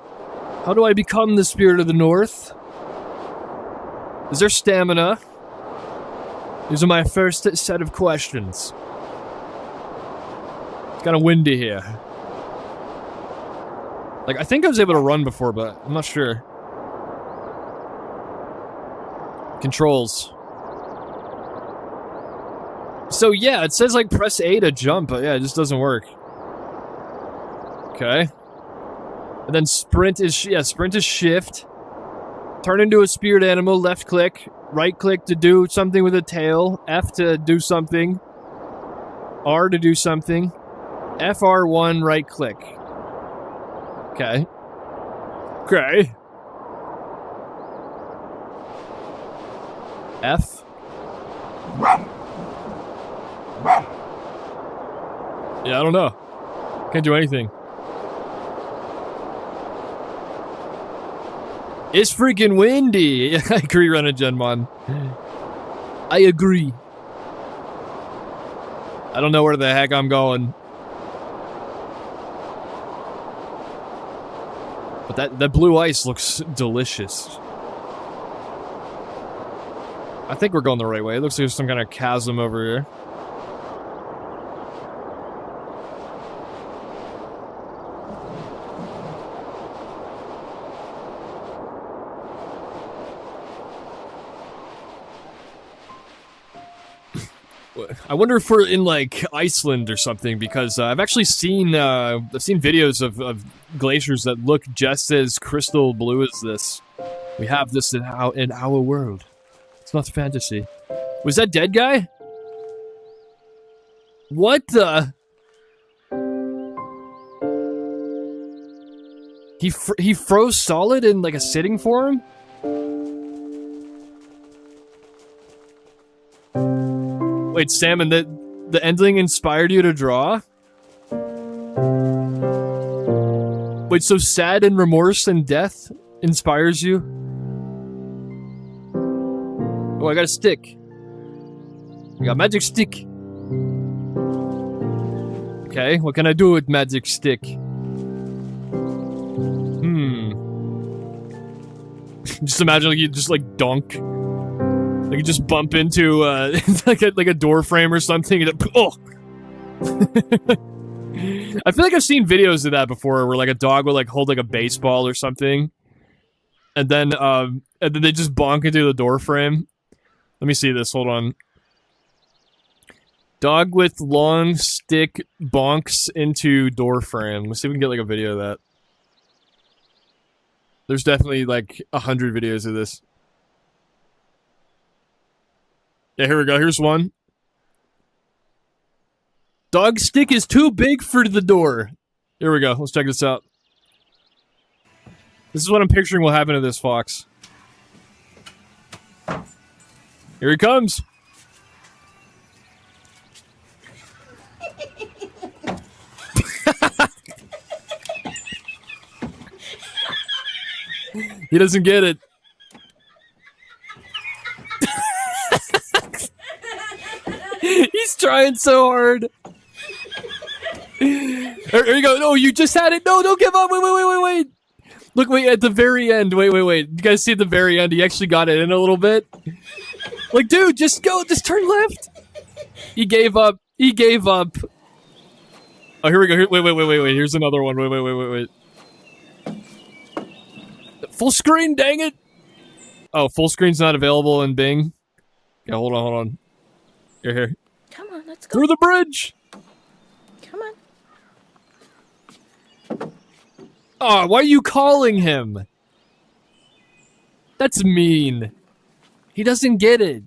S1: How do I become the spirit of the north? Is there stamina? These are my first set of questions. It's kind of windy here. Like, I think I was able to run before, but I'm not sure. Controls. So yeah, it says like press A to jump, but yeah, it just doesn't work. Okay. And then sprint is shift. Turn into a spirit animal, left click. Right click to do something with a tail. F to do something. R to do something. FR1, right click. Okay. Okay. F. Yeah, I don't know. Can't do anything. It's freaking windy. I agree, Renagenmon. I agree. I don't know where the heck I'm going. But that blue ice looks delicious. I think we're going the right way. It looks like there's some kind of chasm over here. I wonder if we're in, like, Iceland or something, because I've actually seen, videos of glaciers that look just as crystal blue as this. We have this in our world. It's not fantasy. Was that dead guy? What the? He froze solid in like a sitting form? Wait, Salmon, the Endling inspired you to draw? Wait, so sad and remorse and death inspires you? Oh, I got a stick. I got a magic stick. Okay, what can I do with magic stick? Just imagine like you just like dunk. Like you just bump into like a door frame or something and oh. I feel like I've seen videos of that before where like a dog will like hold like a baseball or something. And then they just bonk into the door frame. Let me see this, hold on. Dog with long stick bonks into door frame. Let's see if we can get like a video of that. There's definitely like 100 videos of this. Yeah, here we go. Here's one. Dog stick is too big for the door. Here we go. Let's check this out. This is what I'm picturing will happen to this fox. Here he comes. He doesn't get it. He's trying so hard. Here you go. No, you just had it. No, don't give up. Wait. Look, wait, at the very end. Wait. You guys see at the very end? He actually got it in a little bit. Like, dude, just go. Just turn left. He gave up. Oh, here we go. Wait. Here's another one. Wait. Full screen, dang it! Oh, full screen's not available in Bing. Yeah, hold on. Here.
S4: Come on, let's go.
S1: Through the bridge!
S4: Come on.
S1: Oh, why are you calling him? That's mean. He doesn't get it.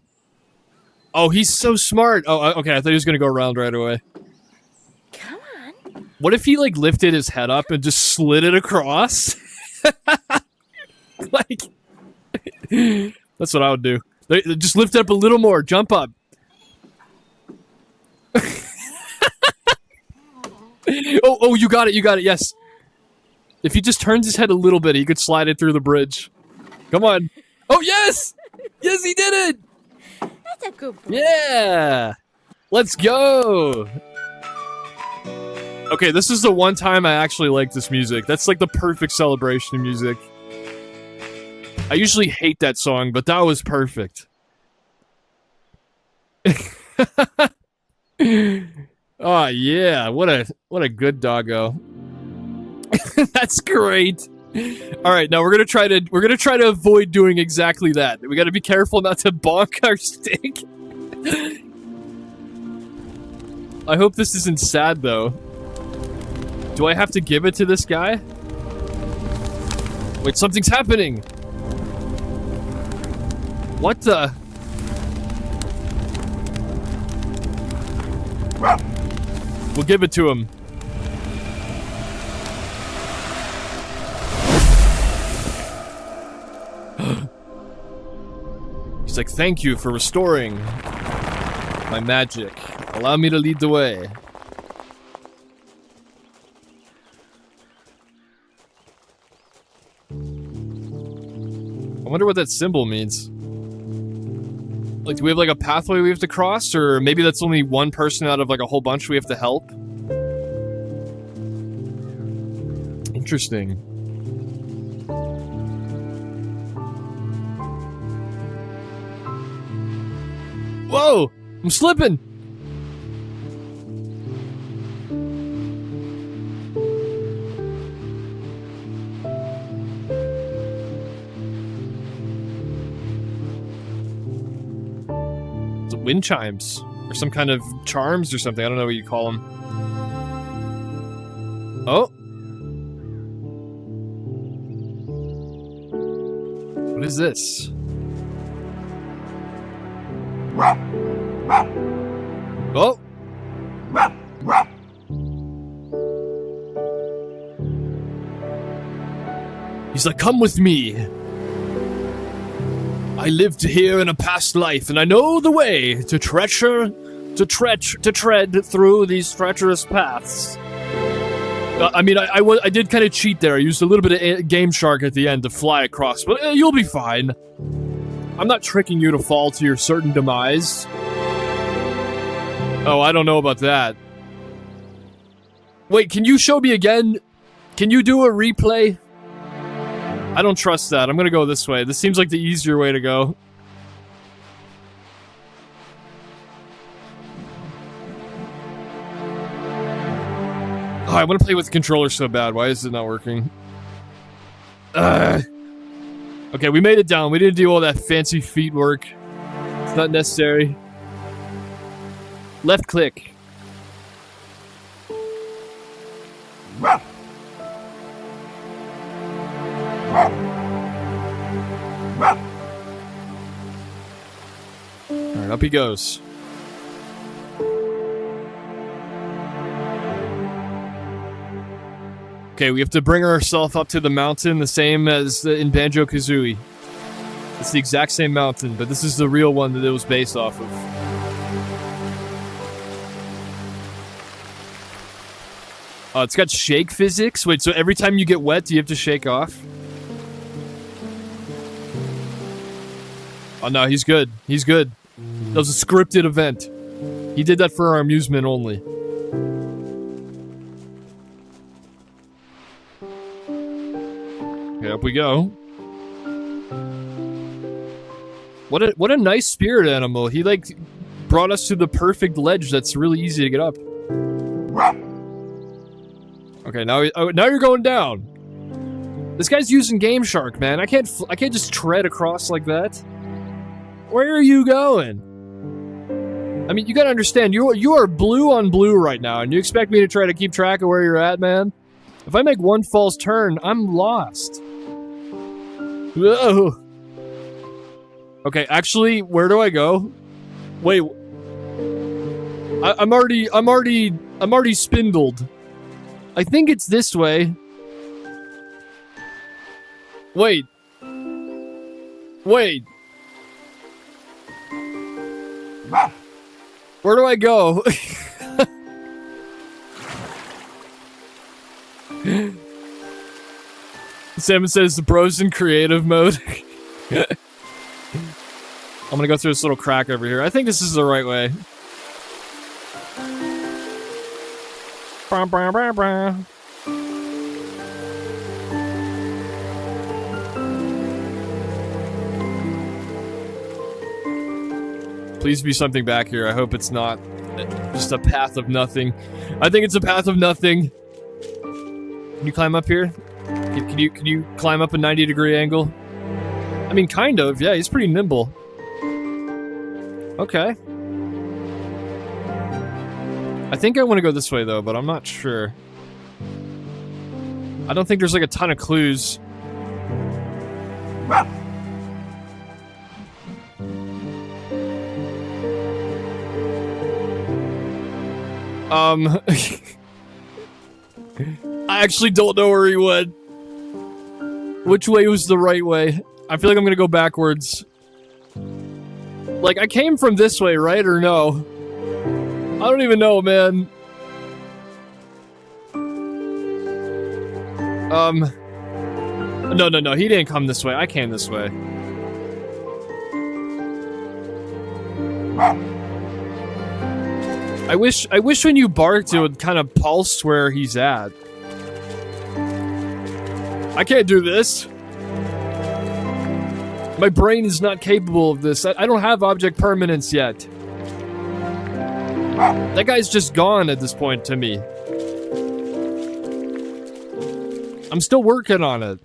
S1: Oh, he's so smart. Oh, okay, I thought he was gonna go around right away.
S4: Come on.
S1: What if he, like, lifted his head up and just slid it across? Like, that's what I would do. Just lift it up a little more. Jump up. Oh, you got it. Yes. If he just turns his head a little bit, he could slide it through the bridge. Come on. Oh, yes! Yes, he did it!
S4: That's a good boy.
S1: Yeah! Let's go! Okay, this is the one time I actually like this music. That's like the perfect celebration music. I usually hate that song, but that was perfect. Oh yeah, what a good doggo. That's great. All right, now we're gonna try to avoid doing exactly that. We got to be careful not to bonk our stick. I hope this isn't sad though. Do I have to give it to this guy? Wait, something's happening. What the? We'll give it to him. He's like, thank you for restoring my magic. Allow me to lead the way. I wonder what that symbol means. Like, do we have, like, a pathway we have to cross? Or maybe that's only one person out of, like, a whole bunch we have to help? Interesting. Whoa! I'm slipping! Wind chimes or some kind of charms or something. I don't know what you call them. Oh, what is this? Oh, Lisa, come with me. I lived here in a past life, and I know the way to tread through these treacherous paths. I mean, I did kind of cheat there. I used a little bit of Game Shark at the end to fly across, but you'll be fine. I'm not tricking you to fall to your certain demise. Oh, I don't know about that. Wait, can you show me again? Can you do a replay? I don't trust that. I'm gonna go this way. This seems like the easier way to go. Oh, I want to play with the controller so bad. Why is it not working? Okay, we made it down. We didn't do all that fancy feet work. It's not necessary. Left click. Alright, up he goes. Okay, we have to bring ourselves up to the mountain, the same as in Banjo-Kazooie. It's the exact same mountain, but this is the real one that it was based off of. It's got shake physics? Wait, so every time you get wet, do you have to shake off? Oh no, he's good. He's good. That was a scripted event. He did that for our amusement only. Okay, up we go. What a nice spirit animal. He, like, brought us to the perfect ledge that's really easy to get up. Okay, now you're going down. This guy's using Game Shark, man. I can't just tread across like that. Where are you going? I mean, you gotta understand, you are blue on blue right now, and you expect me to try to keep track of where you're at, man? If I make one false turn, I'm lost. Whoa. Okay, actually, where do I go? Wait. I'm already spindled. I think it's this way. Wait. Wait. Where do I go? Salmon says the bros in creative mode. I'm gonna go through this little crack over here. I think this is the right way. Please be something back here. I hope it's not just a path of nothing. I think it's a path of nothing. Can you climb up here? Can you climb up a 90-degree angle? I mean, kind of. Yeah, he's pretty nimble. Okay. I think I want to go this way, though, but I'm not sure. I don't think there's, like, a ton of clues. I actually don't know where he went. Which way was the right way? I feel like I'm gonna go backwards. Like, I came from this way, right? Or no? I don't even know, man. No, he didn't come this way. I came this way. I wish when you barked it would kind of pulse where he's at. I can't do this. My brain is not capable of this. I don't have object permanence yet. That guy's just gone at this point to me. I'm still working on it.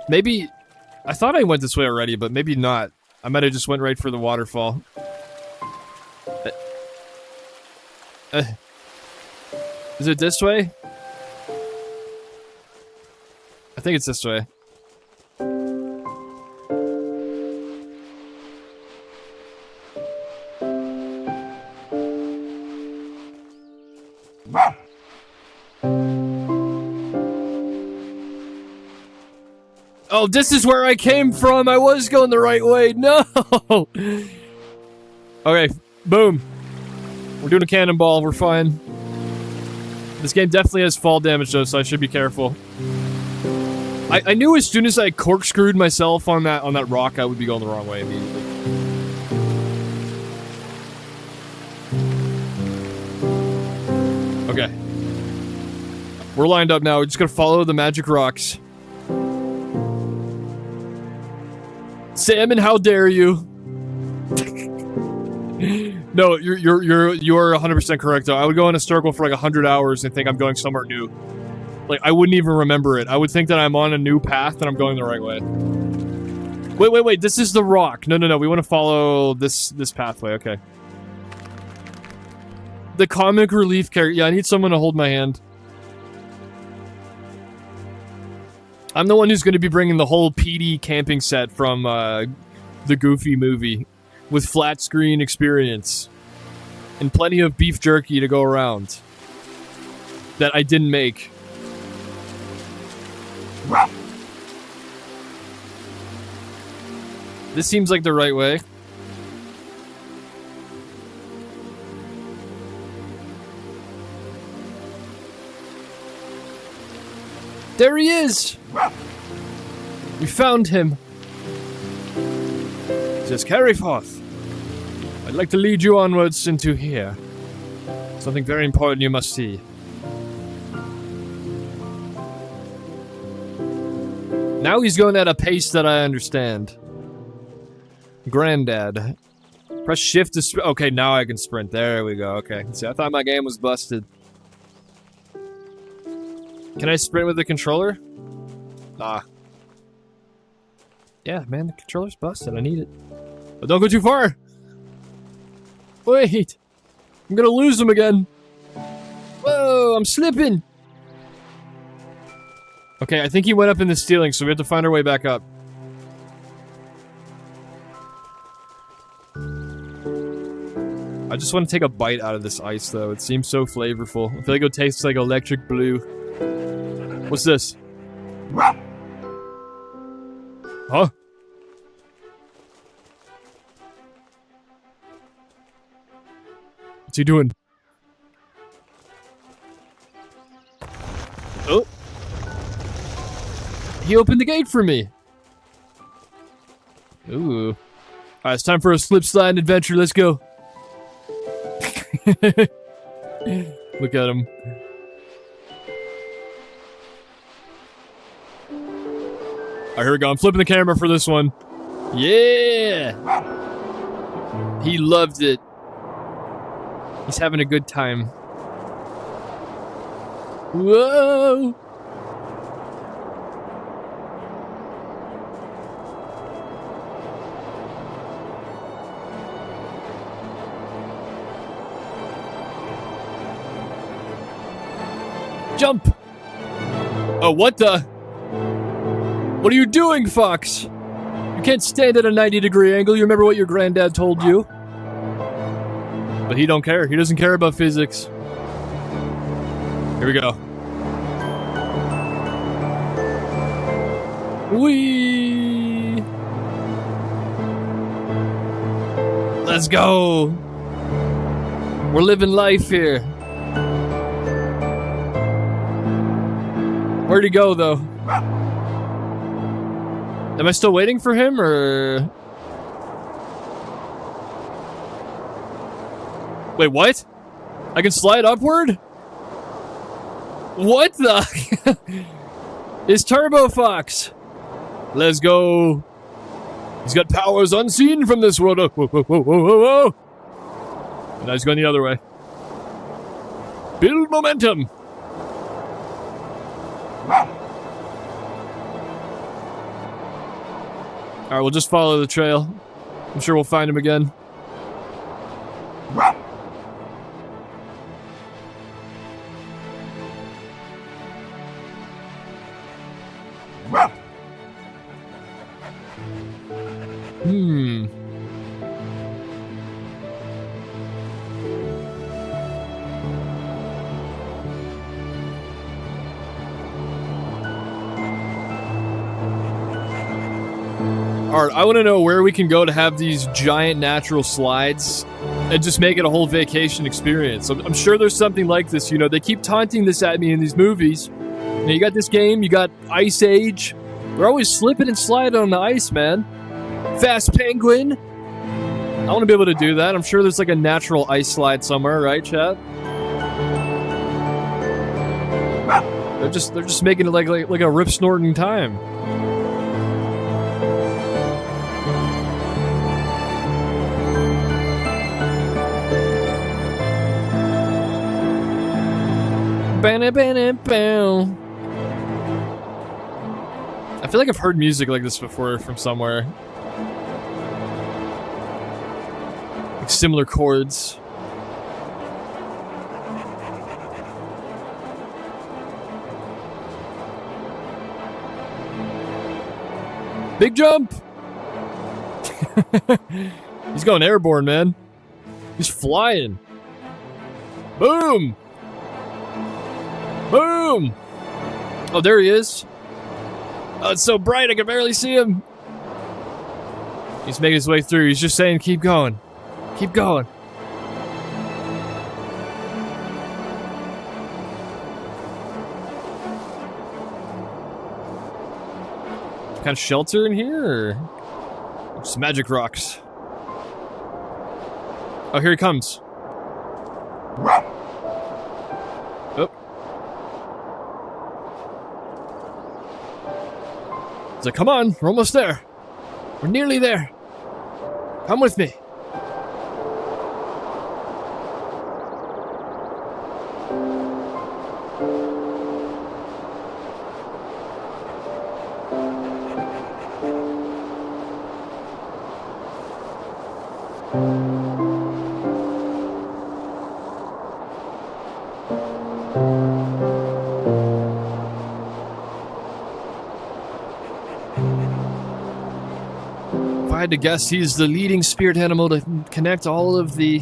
S1: Maybe... I thought I went this way already, but maybe not. I might have just went right for the waterfall. Is it this way? I think it's this way. Oh, this is where I came from. I was going the right way. No. Okay, boom. We're doing a cannonball. We're fine. This game definitely has fall damage though, so I should be careful. I knew as soon as I corkscrewed myself on that rock, I would be going the wrong way immediately. Okay. We're lined up now. We're just gonna follow the magic rocks. Salmon, how dare you? No, you're 100% correct though. I would go in a circle for like 100 hours and think I'm going somewhere new. Like, I wouldn't even remember it. I would think that I'm on a new path and I'm going the right way. Wait. This is the rock. No. We want to follow this pathway. Okay. The comic relief character. Yeah, I need someone to hold my hand. I'm the one who's going to be bringing the whole PD camping set from the Goofy movie with flat screen experience and plenty of beef jerky to go around that I didn't make. This seems like the right way. There he is! We found him. He says, carry forth. I'd like to lead you onwards into here. Something very important you must see. Now he's going at a pace that I understand. Granddad. Press shift to sprint. Okay, now I can sprint. There we go. Okay. See, I thought my game was busted. Can I sprint with the controller? Ah. Yeah, man, the controller's busted. I need it. But don't go too far! Wait! I'm gonna lose him again! Whoa, I'm slipping! Okay, I think he went up in the ceiling, so we have to find our way back up. I just want to take a bite out of this ice, though. It seems so flavorful. I feel like it tastes like electric blue. What's this? Huh? What's he doing? Oh! He opened the gate for me! Ooh. Alright, it's time for a slip slide adventure. Let's go. Look at him. Alright, here we go. I'm flipping the camera for this one. Yeah! He loved it. He's having a good time. Whoa! Jump! Oh, what the? What are you doing, Fox? You can't stand at a 90-degree angle. You remember what your granddad told you? But he don't care. He doesn't care about physics. Here we go. Whee! Let's go! We're living life here. Where'd he go, though? Am I still waiting for him, or...? Wait, what? I can slide upward? What the? It's Turbo Fox! Let's go! He's got powers unseen from this world. Whoa. And now he's going the other way. Build momentum! Alright, we'll just follow the trail. I'm sure we'll find him again. Alright, I want to know where we can go to have these giant natural slides and just make it a whole vacation experience. I'm sure there's something like this, you know. They keep taunting this at me in these movies. You know, you got this game, you got Ice Age. They're always slipping and sliding on the ice, man. Fast Penguin. I want to be able to do that. I'm sure there's like a natural ice slide somewhere, right, chat? They're just making it like a rip snorting time. I feel like I've heard music like this before from somewhere. Like similar chords. Big jump! He's going airborne, man. He's flying. Boom! Boom! Oh, there he is. Oh, it's so bright I can barely see him. He's making his way through. He's just saying, keep going. Keep going. Kind of shelter in here, or just magic rocks? Oh, here he comes. Oh. He's like, come on, we're almost there. We're nearly there. Come with me. To guess, he's the leading spirit animal to connect all of the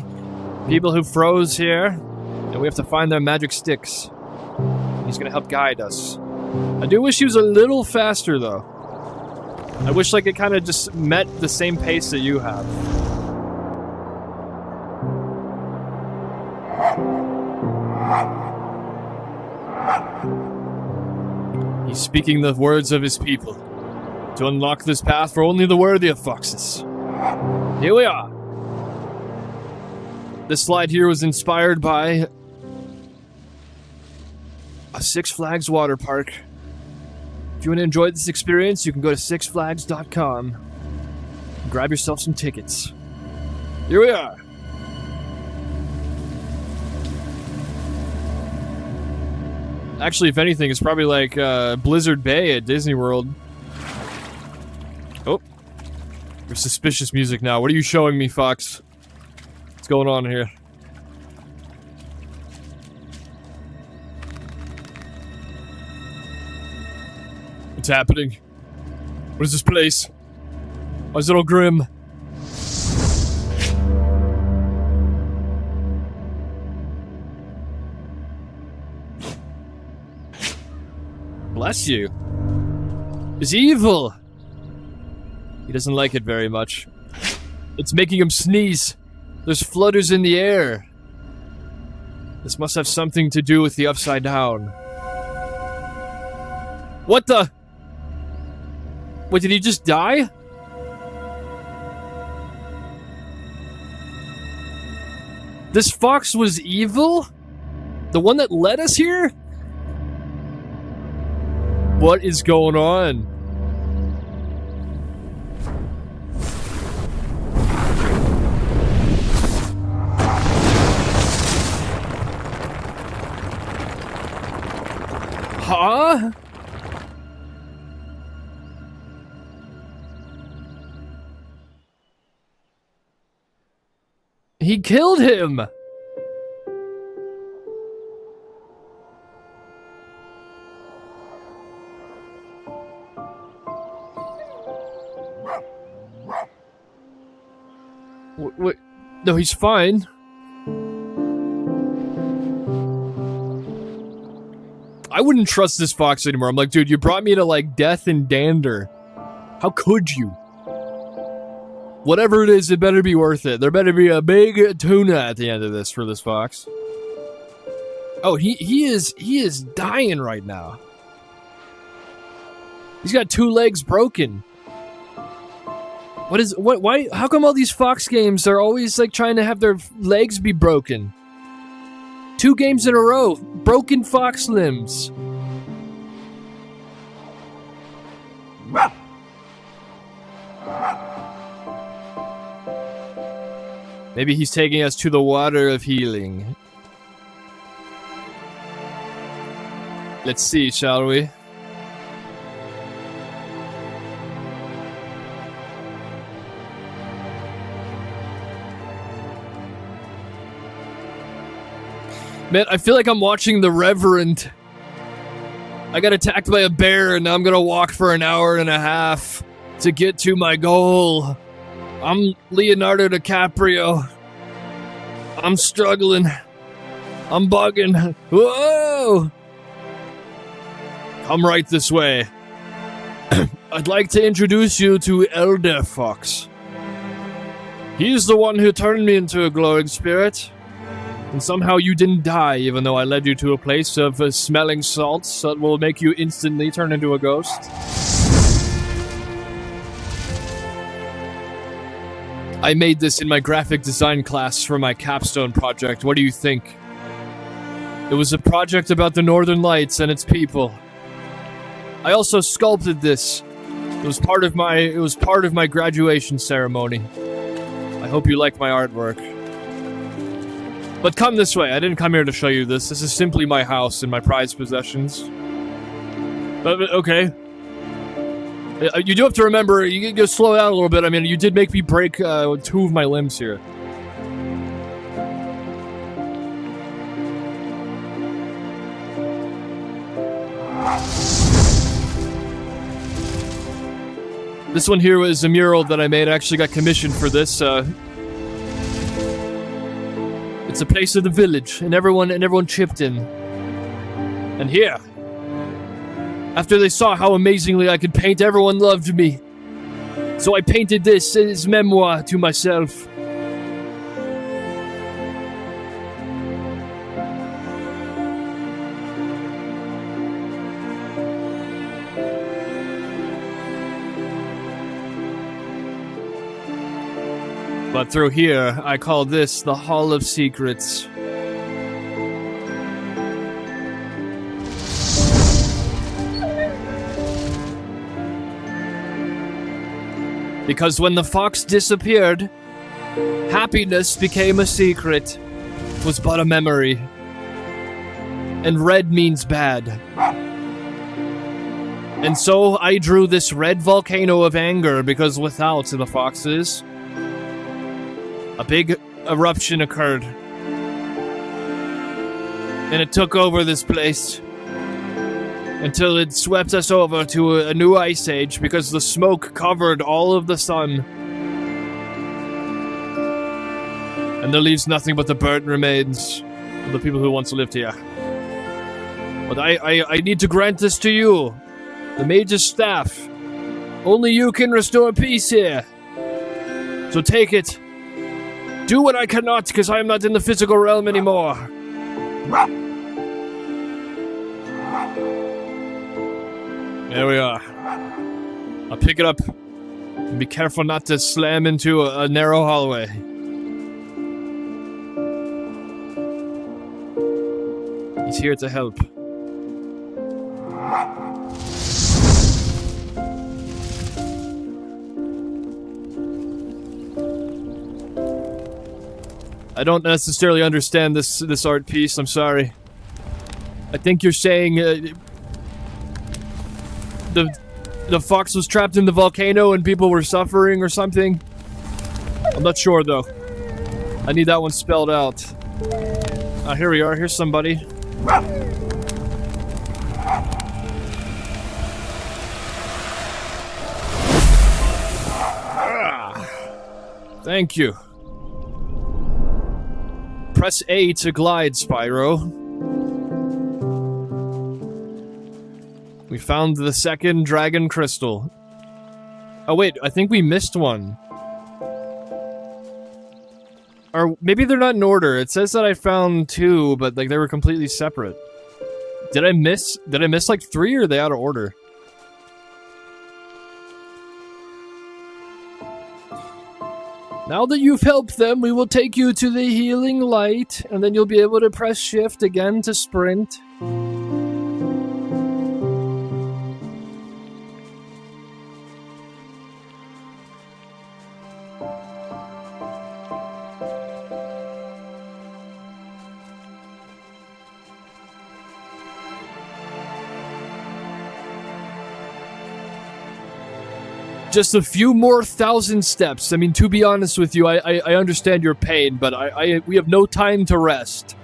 S1: people who froze here, and we have to find their magic sticks. He's gonna help guide us. I do wish he was a little faster, though. I wish like it kind of just met the same pace that you have. He's speaking the words of his people. To unlock this path for only the worthy of foxes. Here we are. This slide here was inspired by a Six Flags water park. If you want to enjoy this experience, you can go to sixflags.com and grab yourself some tickets. Here we are. Actually, if anything, it's probably like Blizzard Bay at Disney World. Oh, there's suspicious music now. What are you showing me, Fox? What's going on here? What's happening? What is this place? Why is it all grim? Bless you. It's evil. He doesn't like it very much. It's making him sneeze. There's flutters in the air. This must have something to do with the Upside Down. What the? Wait, did he just die? This fox was evil? The one that led us here? What is going on? Huh? He killed him! Wait, no, he's fine. I wouldn't trust this fox anymore. I'm like, dude, you brought me to, like, death and dander. How could you? Whatever it is, it better be worth it. There better be a big tuna at the end of this for this fox. Oh, he is dying right now. He's got 2 legs broken. Why, how come all these Fox games are always like trying to have their legs be broken? 2 games in a row, broken fox limbs. Maybe he's taking us to the water of healing. Let's see, shall we? Man, I feel like I'm watching The Reverend. I got attacked by a bear and now I'm gonna walk for an hour and a half to get to my goal. I'm Leonardo DiCaprio. I'm struggling. I'm bugging. Whoa! Come right this way. I'd like to introduce you to Elder Fox. He's the one who turned me into a glowing spirit. And somehow you didn't die, even though I led you to a place of smelling salts that will make you instantly turn into a ghost. I made this in my graphic design class for my capstone project. What do you think? It was a project about the Northern Lights and its people. I also sculpted this. It was part of my graduation ceremony. I hope you like my artwork. But come this way. I didn't come here to show you this. This is simply my house and my prized possessions. But okay. You do have to remember, you can slow down a little bit. I mean, you did make me break 2 of my limbs here. This one here was a mural that I made. I actually got commissioned for this. It's a place of the village, and everyone chipped in. And here, after they saw how amazingly I could paint, everyone loved me. So I painted this as memoir to myself. But through here, I call this the Hall of Secrets. Because when the fox disappeared, happiness became a secret. It was but a memory. And red means bad. And so I drew this red volcano of anger, because without the foxes, a big eruption occurred. And it took over this place until it swept us over to a new ice age, because the smoke covered all of the sun. And there leaves nothing but the burnt remains of the people who once lived here. But I need to grant this to you, the mage's staff. Only you can restore peace here. So take it. Do what I cannot, because I am not in the physical realm anymore. There we are. I'll pick it up. And be careful not to slam into a narrow hallway. He's here to help. I don't necessarily understand this art piece, I'm sorry. I think you're saying the fox was trapped in the volcano and people were suffering or something? I'm not sure though. I need that one spelled out. Here we are, here's somebody. Thank you. Press A to glide, Spyro. We found the second dragon crystal. Oh wait, I think we missed one. Or maybe they're not in order. It says that I found 2, but like they were completely separate. Did I miss like 3, or are they out of order? Now that you've helped them, we will take you to the healing light, and then you'll be able to press shift again to sprint. Just a few more 1,000 steps. I mean, to be honest with you, I understand your pain, but we have no time to rest.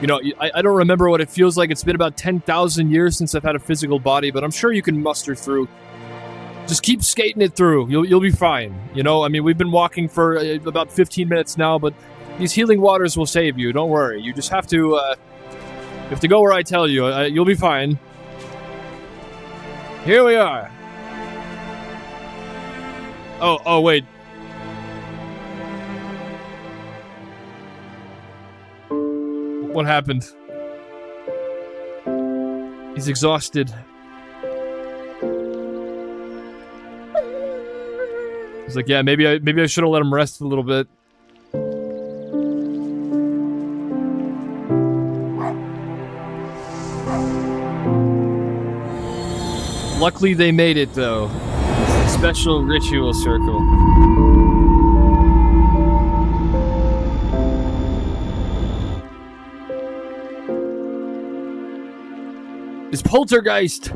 S1: You know, I don't remember what it feels like. It's been about 10,000 years since I've had a physical body, but I'm sure you can muster through. Just keep skating it through. You'll be fine. You know, I mean, we've been walking for about 15 minutes now, but these healing waters will save you. Don't worry. You just have to, you have to go where I tell you. You'll be fine. Here we are. Oh, wait. What happened? He's exhausted. He's like, yeah, maybe I should have let him rest a little bit. Luckily they made it, though. Special ritual circle. It's Poltergeist!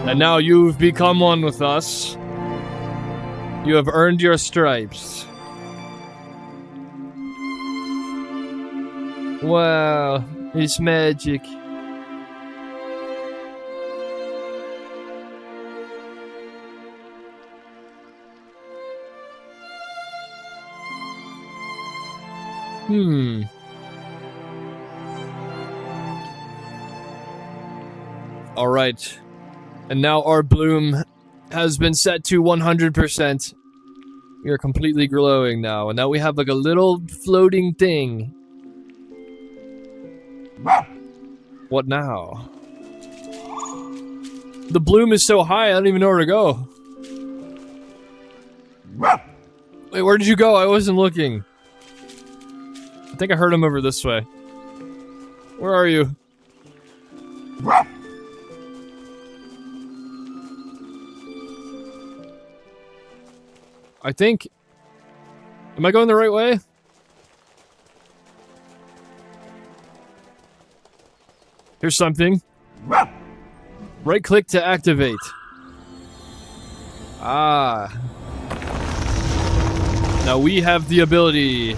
S1: And now you've become one with us. You have earned your stripes. Wow, it's magic. All right. And now our bloom has been set to 100%. We are completely glowing now. And now we have like a little floating thing. What now? The bloom is so high, I don't even know where to go. Wait, where did you go? I wasn't looking. I think I heard him over this way. Where are you? I think... Am I going the right way? Here's something. Right click to activate. Ah. Now we have the ability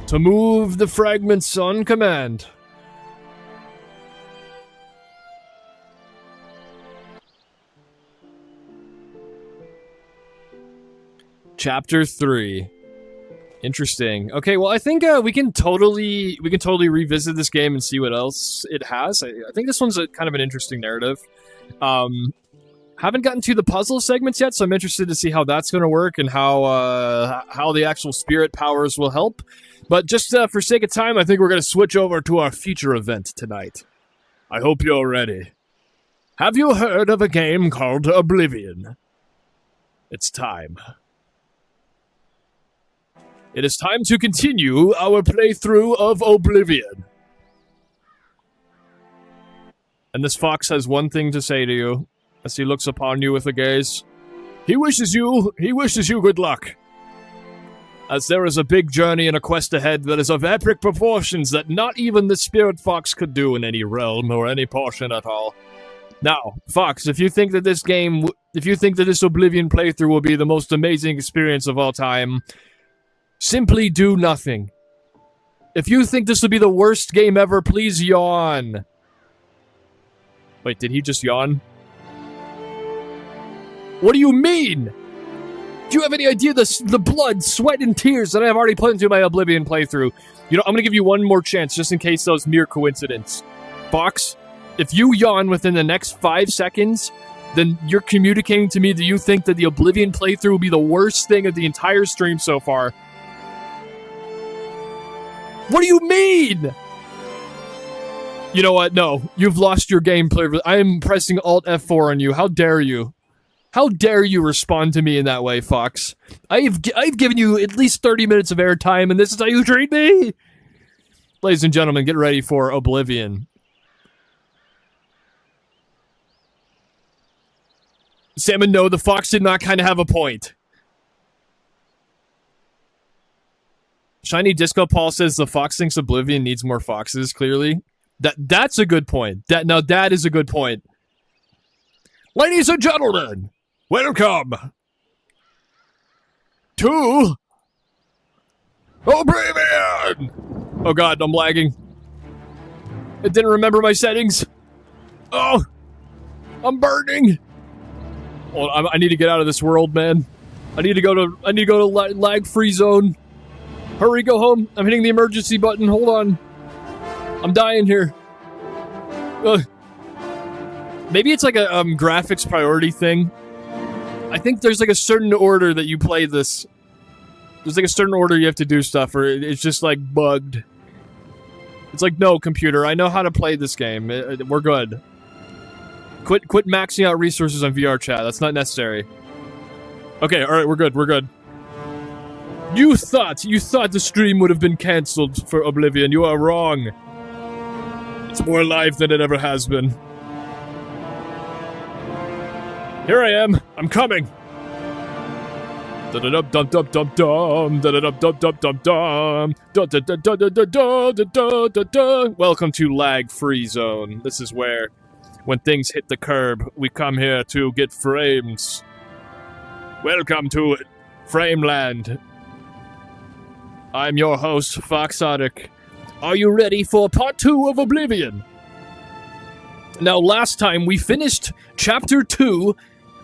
S1: to move the fragments on command. Chapter 3. Interesting. Okay, well, I think we can totally revisit this game and see what else it has. I think this one's kind of an interesting narrative. Haven't gotten to the puzzle segments yet, so I'm interested to see how that's going to work and how the actual spirit powers will help. But just for sake of time, I think we're going to switch over to our feature event tonight. I hope you're ready. Have you heard of a game called Oblivion? It's time. It is time to continue our playthrough of Oblivion. And this fox has one thing to say to you as he looks upon you with a gaze. He wishes you good luck. As there is a big journey and a quest ahead that is of epic proportions that not even the spirit fox could do in any realm or any portion at all. Now, Fox, if you think that this Oblivion playthrough will be the most amazing experience of all time, simply do nothing. If you think this will be the worst game ever, please yawn. Wait, did he just yawn? What do you mean? Do you have any idea the blood, sweat, and tears that I have already put into my Oblivion playthrough? You know, I'm gonna give you one more chance, just in case that was mere coincidence. Fox, If you yawn within the next 5 seconds, then you're communicating to me that you think that the Oblivion playthrough will be the worst thing of the entire stream so far. What do you mean? You know what? No, you've lost your gameplay. I am pressing Alt F4 on you. How dare you? How dare you respond to me in that way, Fox? I've given you at least 30 minutes of airtime, and this is how you treat me? Ladies and gentlemen, get ready for Oblivion. Salmon, no, the Fox did not kind of have a point. Shiny Disco Paul says the Fox thinks Oblivion needs more foxes, clearly. That's a good point. That is a good point. Ladies and gentlemen, welcome to Oblivion! Oh god, I'm lagging. I didn't remember my settings. Oh, I'm burning. Oh, I need to get out of this world, man. I need to go to lag-free zone. Hurry, go home. I'm hitting the emergency button. Hold on. I'm dying here. Maybe it's like a graphics priority thing. I think there's like a certain order that you play this. There's like a certain order you have to do stuff, or it's just like bugged. It's like, no, computer, I know how to play this game. We're good. Quit maxing out resources on VR chat. That's not necessary. Okay, alright, we're good. You thought the stream would have been cancelled for Oblivion. You are wrong. It's more live than it ever has been. Here I am. I'm coming. Welcome to lag-free zone. This is where, when things hit the curb, we come here to get frames. Welcome to Frameland. I'm your host, Foxotic. Are you ready for part 2 of Oblivion? Now, last time we finished chapter 2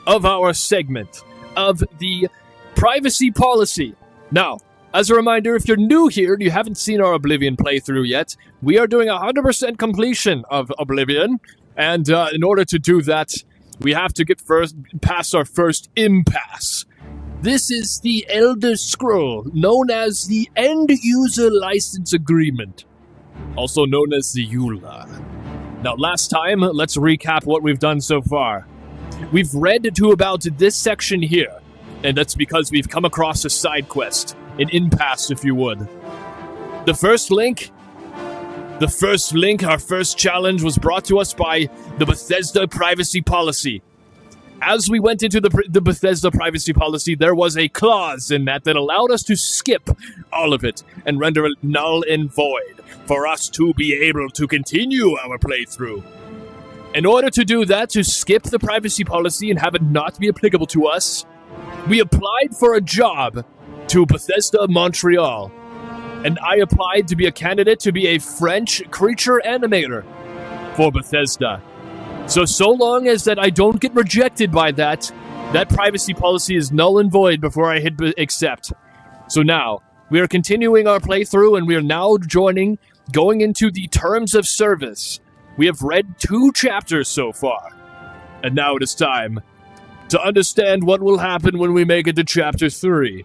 S1: of our segment of the privacy policy. Now, as a reminder, if you're new here and you haven't seen our Oblivion playthrough yet, we are doing 100% completion of Oblivion, and in order to do that, we have to get past our first impasse. This is the Elder Scroll, known as the End User License Agreement, also known as the EULA. Now, last time, let's recap what we've done so far. We've read to about this section here, and that's because we've come across a side quest, an impasse, if you would. The first link, our first challenge, was brought to us by the Bethesda privacy policy. As we went into the Bethesda privacy policy, there was a clause in that allowed us to skip all of it and render it null and void for us to be able to continue our playthrough. In order to do that, to skip the privacy policy and have it not be applicable to us, we applied for a job to Bethesda Montreal. And I applied to be a candidate to be a French creature animator for Bethesda. So long as that I don't get rejected by that privacy policy is null and void before I hit accept. So now, we are continuing our playthrough, and we are now going into the terms of service. We have read 2 chapters so far. And now it is time to understand what will happen when we make it to chapter 3.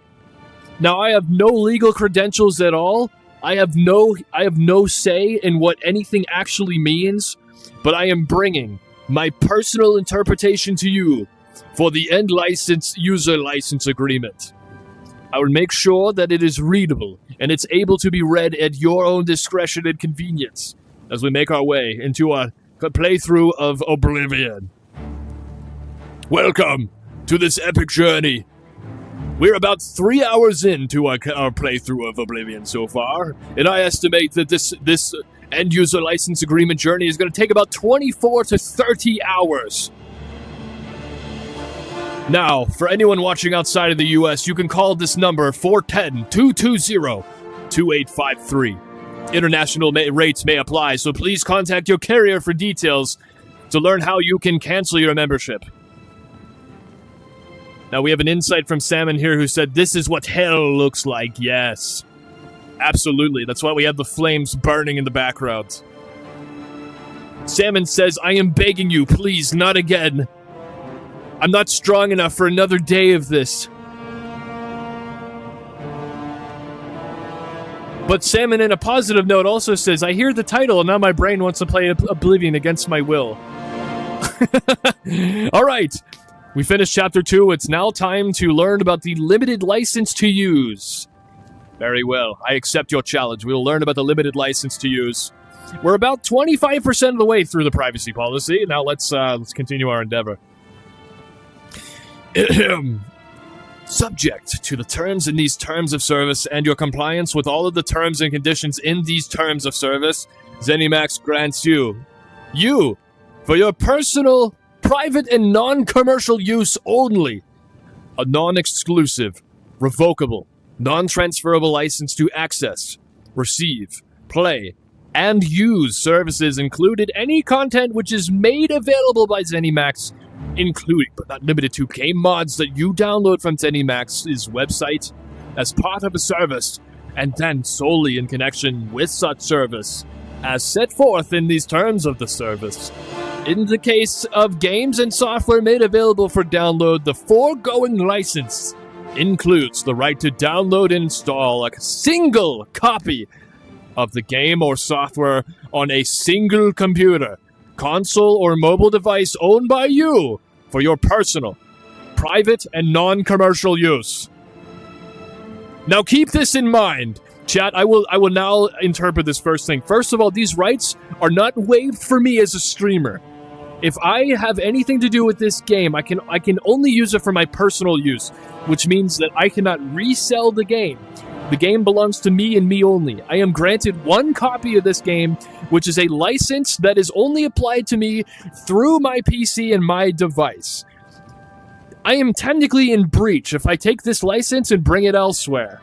S1: Now, I have no legal credentials at all. I have no say in what anything actually means, but I am bringing my personal interpretation to you for the End User License Agreement. I will make sure that it is readable and it's able to be read at your own discretion and convenience as we make our way into our playthrough of Oblivion. Welcome to this epic journey. We're about 3 hours into our playthrough of Oblivion so far, and I estimate that this End User License Agreement journey is going to take about 24 to 30 hours. Now, for anyone watching outside of the US, you can call this number 410-220-2853. International rates may apply, so please contact your carrier for details to learn how you can cancel your membership. Now, we have an insight from Salmon here who said, this is what hell looks like. Yes. Absolutely. That's why we have the flames burning in the background. Salmon says, I am begging you, please, not again. I'm not strong enough for another day of this. But Salmon, in a positive note, also says, I hear the title and now my brain wants to play Oblivion against my will. All right. We finished Chapter 2. It's now time to learn about the limited license to use. Very well. I accept your challenge. We'll learn about the limited license to use. We're about 25% of the way through the privacy policy. Now let's continue our endeavor. Subject to the terms in these terms of service and your compliance with all of the terms and conditions in these terms of service, ZeniMax grants you, for your personal, private, and non-commercial use only, a non-exclusive, revocable, non-transferable license to access, receive, play, and use services included any content which is made available by ZeniMax, including but not limited to game mods that you download from ZeniMax's website as part of a service, and then solely in connection with such service, as set forth in these terms of the service. In the case of games and software made available for download, the foregoing license includes the right to download and install a single copy of the game or software on a single computer, console, or mobile device owned by you for your personal, private, and non-commercial use. Now keep this in mind. Chat, I will now interpret this first thing. First of all, these rights are not waived for me as a streamer. If I have anything to do with this game, I can only use it for my personal use, which means that I cannot resell the game. The game belongs to me and me only. I am granted one copy of this game, which is a license that is only applied to me through my PC and my device. I am technically in breach if I take this license and bring it elsewhere,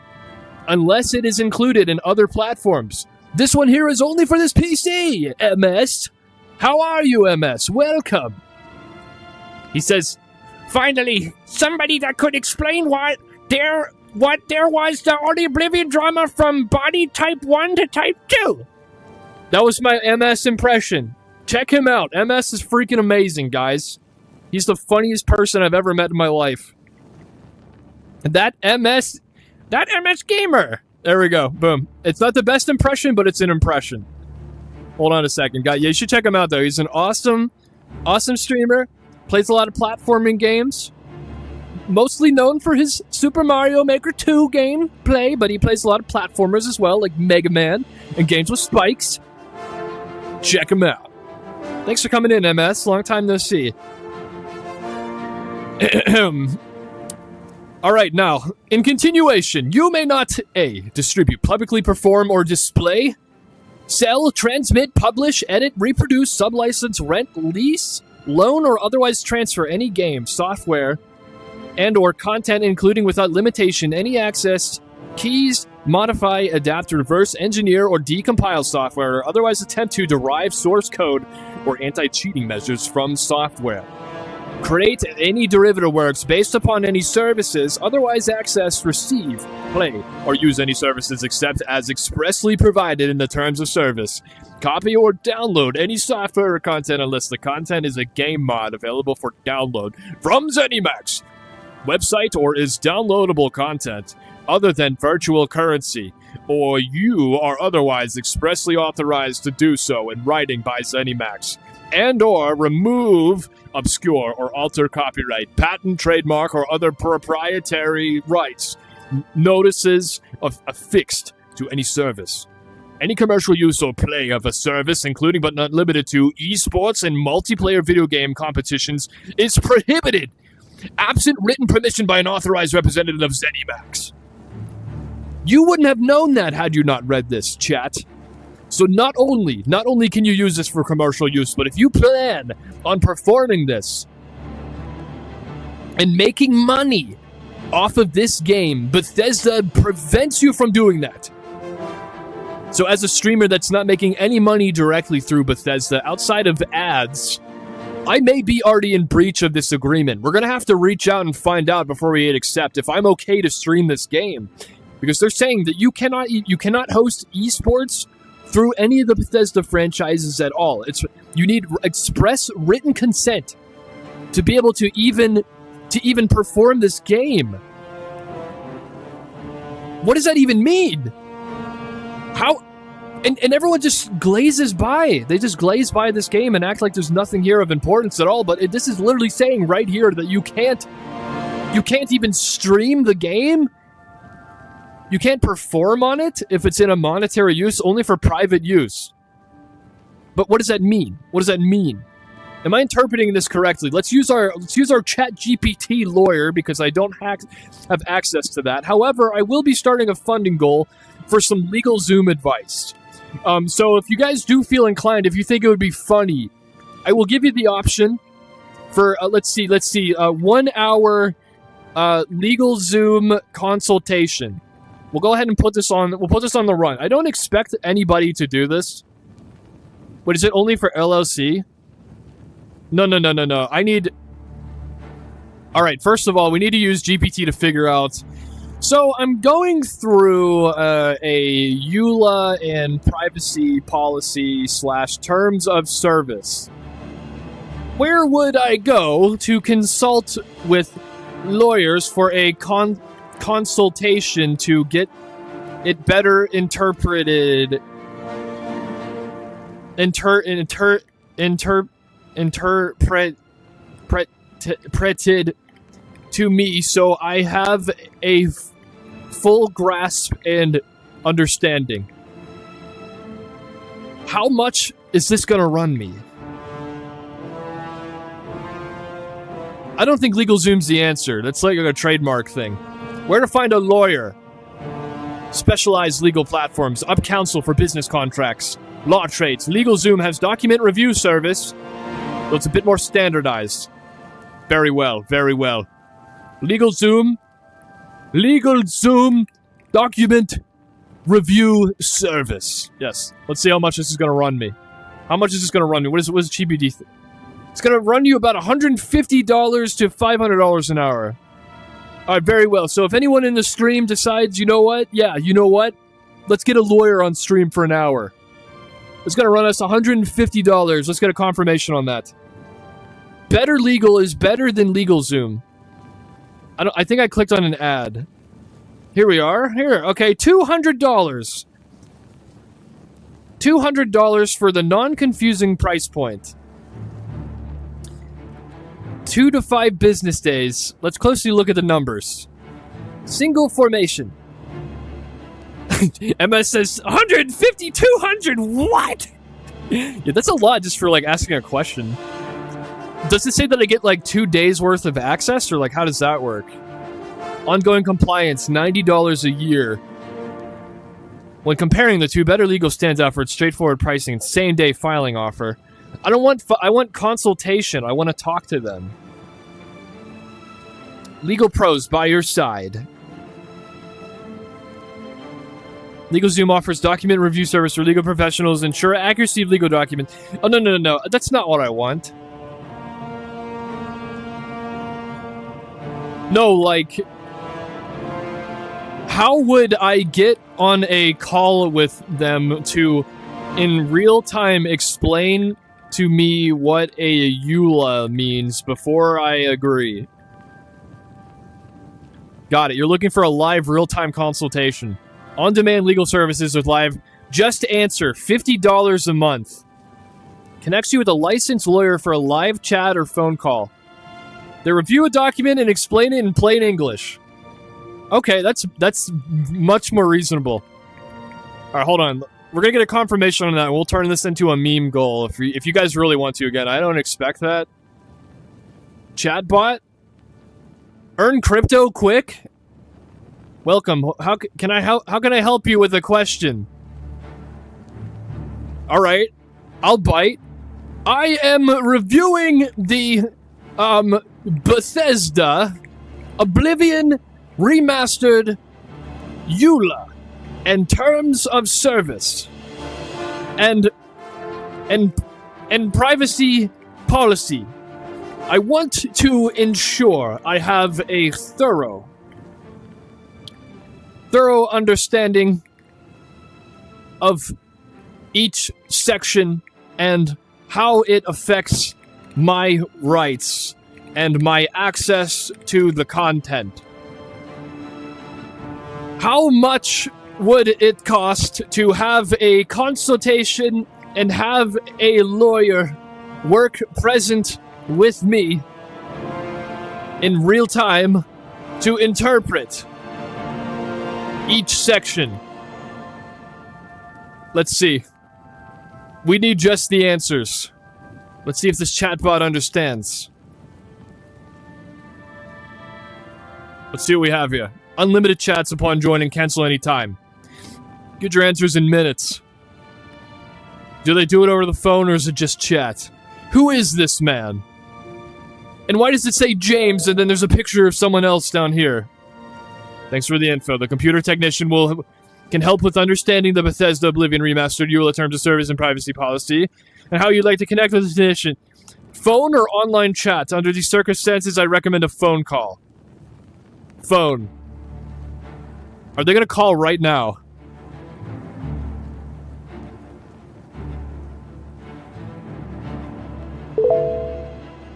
S1: unless it is included in other platforms. This one here is only for this PC, MS. How are you, MS? Welcome. He says, finally, somebody that could explain what there was on the Oblivion drama from body type 1 to type 2. That was my MS impression. Check him out. MS is freaking amazing, guys. He's the funniest person I've ever met in my life. And that MS gamer. There we go. Boom. It's not the best impression, but it's an impression. Hold on a second, guys. Yeah, you should check him out, though. He's an awesome streamer. Plays a lot of platforming games. Mostly known for his Super Mario Maker 2 gameplay, but he plays a lot of platformers as well, like Mega Man and games with spikes. Check him out. Thanks for coming in, MS. Long time no see. Alright, now, in continuation, you may not A. Distribute, publicly perform, or display, sell, transmit, publish, edit, reproduce, sublicense, rent, lease, loan, or otherwise transfer any game, software, and or content, including without limitation any access, keys, modify, adapt, reverse engineer, or decompile software, or otherwise attempt to derive source code or anti-cheating measures from software. Create any derivative works based upon any services, otherwise access, receive, play, or use any services except as expressly provided in the terms of service. Copy or download any software or content unless the content is a game mod available for download from ZeniMax website or is downloadable content other than virtual currency, or you are otherwise expressly authorized to do so in writing by ZeniMax, and or remove, obscure, or alter copyright, patent, trademark, or other proprietary rights, notices affixed to any service. Any commercial use or play of a service, including but not limited to esports and multiplayer video game competitions, is prohibited, absent written permission by an authorized representative of ZeniMax. You wouldn't have known that had you not read this, chat. So not only can you use this for commercial use, but if you plan on performing this and making money off of this game, Bethesda prevents you from doing that. So as a streamer that's not making any money directly through Bethesda outside of ads, I may be already in breach of this agreement. We're going to have to reach out and find out before we hit accept if I'm okay to stream this game. Because they're saying that you cannot host esports through any of the Bethesda franchises at all. You need express written consent to be able to even perform this game. What does that even mean? How? And everyone just glazes by. They just glaze by this game and act like there's nothing here of importance at all. But this is literally saying right here that you can't even stream the game. You can't perform on it if it's in a monetary use, only for private use. But what does that mean? What does that mean? Am I interpreting this correctly? Let's use our ChatGPT lawyer, because I don't have access to that. However, I will be starting a funding goal for some LegalZoom advice. So if you guys do feel inclined, if you think it would be funny, I will give you the option for let's see, 1 hour LegalZoom consultation. We'll go ahead and put this on. We'll put this on the run. I don't expect anybody to do this. But is it only for LLC? No. I need... Alright, first of all, we need to use GPT to figure out... So, I'm going through a EULA and privacy policy / terms of service. Where would I go to consult with lawyers for a consultation to get it better interpreted... interpreted to me, so I have a full grasp and understanding. How much is this gonna run me? I don't think LegalZoom's the answer. That's like a trademark thing. Where to find a lawyer? Specialized legal platforms. Up counsel for business contracts. Law trades. LegalZoom has document review service, so it's a bit more standardized. Very well, very well. LegalZoom document review service. Yes. Let's see how much this is going to run me. How much is this going to run me? What is GBD? It's going to run you about $150 to $500 an hour. All right, very well. So if anyone in the stream decides, you know what? Yeah, you know what? Let's get a lawyer on stream for an hour. It's going to run us $150. Let's get a confirmation on that. Better Legal is better than LegalZoom. I think I clicked on an ad. Here we are. Here. Okay, $200. $200 for the non-confusing price point. 2 to 5 business days. Let's closely look at the numbers. Single formation. MS says 150, 200, what? Yeah, that's a lot just for, like, asking a question. Does it say that I get, like, 2 days worth of access, or, like, how does that work? Ongoing compliance, $90 a year. When comparing the two, Better Legal stands out for its straightforward pricing and same-day filing offer. I want consultation. I want to talk to them. Legal pros by your side. LegalZoom offers document review service for legal professionals, ensure accuracy of legal documents. Oh, no. That's not what I want. No, like... How would I get on a call with them to, in real time, explain to me what a EULA means before I agree? Got it. You're looking for a live, real-time consultation. On-demand legal services with live Just Answer, $50 a month. Connects you with a licensed lawyer for a live chat or phone call. They review a document and explain it in plain English. Okay, that's much more reasonable. Alright, hold on. We're gonna get a confirmation on that. We'll turn this into a meme goal if you guys really want to. Again, I don't expect that. Chatbot? Earn crypto quick? Welcome. How can I help you with a question? All right, I'll bite. I am reviewing the Bethesda Oblivion Remastered EULA and terms of service and privacy policy. I want to ensure I have a thorough understanding of each section and how it affects my rights and my access to the content. How much would it cost to have a consultation and have a lawyer work present with me in real time to interpret each section? Let's see. We need just the answers. Let's see if this chatbot understands. Let's see what we have here. Unlimited chats upon joining, cancel anytime. Get your answers in minutes. Do they do it over the phone or is it just chat? Who is this man? And why does it say James and then there's a picture of someone else down here? Thanks for the info. The computer technician can help with understanding the Bethesda Oblivion Remastered EULA terms of service and privacy policy, and how you'd like to connect with the technician. Phone or online chat? Under these circumstances, I recommend a phone call. Phone. Are they going to call right now?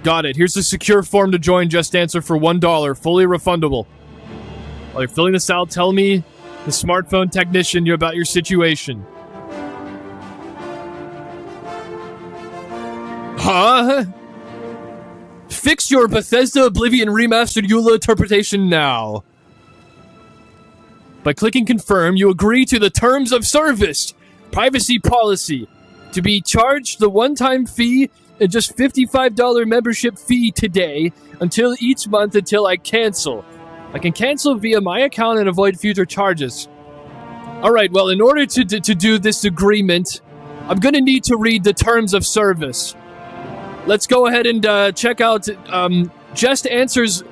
S1: Got it. Here's the secure form to join. Just answer for $1. Fully refundable. While you're filling this out, tell me, the smartphone technician, about your situation. Huh? Fix your Bethesda Oblivion Remastered EULA interpretation now. By clicking confirm, you agree to the terms of service, privacy policy, to be charged the one-time fee and just $55 membership fee today until each month until I cancel. I can cancel via my account and avoid future charges. Alright, well, in order to do this agreement, I'm gonna need to read the terms of service. Let's go ahead and check out Just Answer's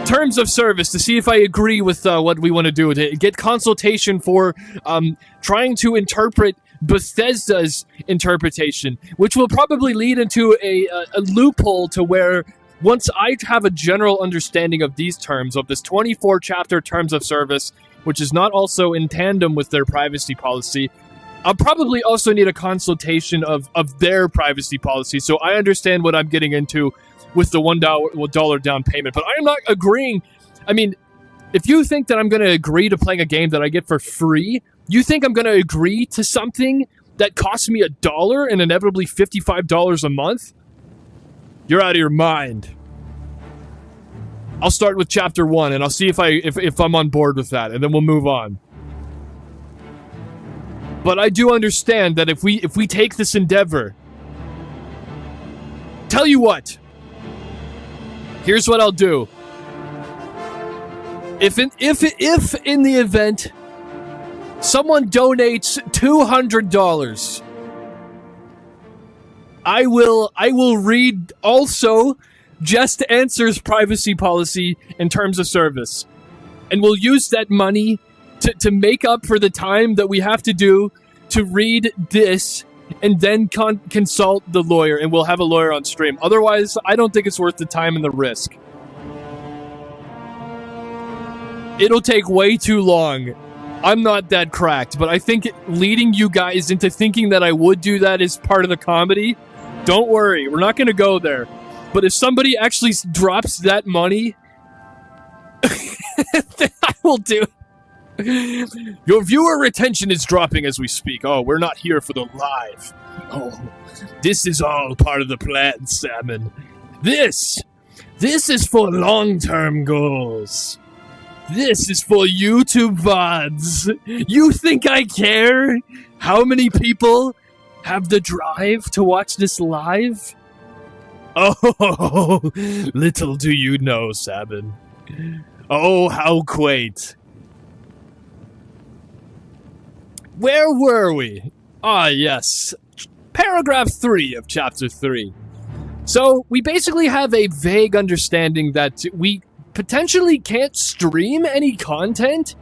S1: terms of service to see if I agree with what we want to do. To get consultation for trying to interpret Bethesda's interpretation, which will probably lead into a loophole to where once I have a general understanding of these terms, of this 24-chapter terms of service, which is not also in tandem with their privacy policy, I'll probably also need a consultation of their privacy policy, so I understand what I'm getting into with the $1 down payment. But I'm not agreeing. I mean, if you think that I'm going to agree to playing a game that I get for free, you think I'm going to agree to something that costs me $1 and inevitably $55 a month? You're out of your mind. I'll start with chapter 1 and I'll see if I'm on board with that, and then we'll move on. But I do understand that if we take this endeavor, tell you what, here's what I'll do. If in the event someone donates $200, I will read also Just Answer's privacy policy in terms of service, and we'll use that money to make up for the time that we have to do to read this and then consult the lawyer, and we'll have a lawyer on stream. Otherwise, I don't think it's worth the time and the risk. It'll take way too long. I'm not that cracked, but I think leading you guys into thinking that I would do that is part of the comedy. Don't worry, we're not going to go there. But if somebody actually drops that money, then I will do it. Your viewer retention is dropping as we speak. Oh, we're not here for the live. Oh, this is all part of the plan, Salmon. This is for long-term goals. This is for YouTube VODs. You think I care how many people have the drive to watch this live? Oh, little do you know, Salmon. Oh, how quaint. Where were we? Ah, yes. Paragraph 3 of Chapter 3. So, we basically have a vague understanding that we potentially can't stream any content,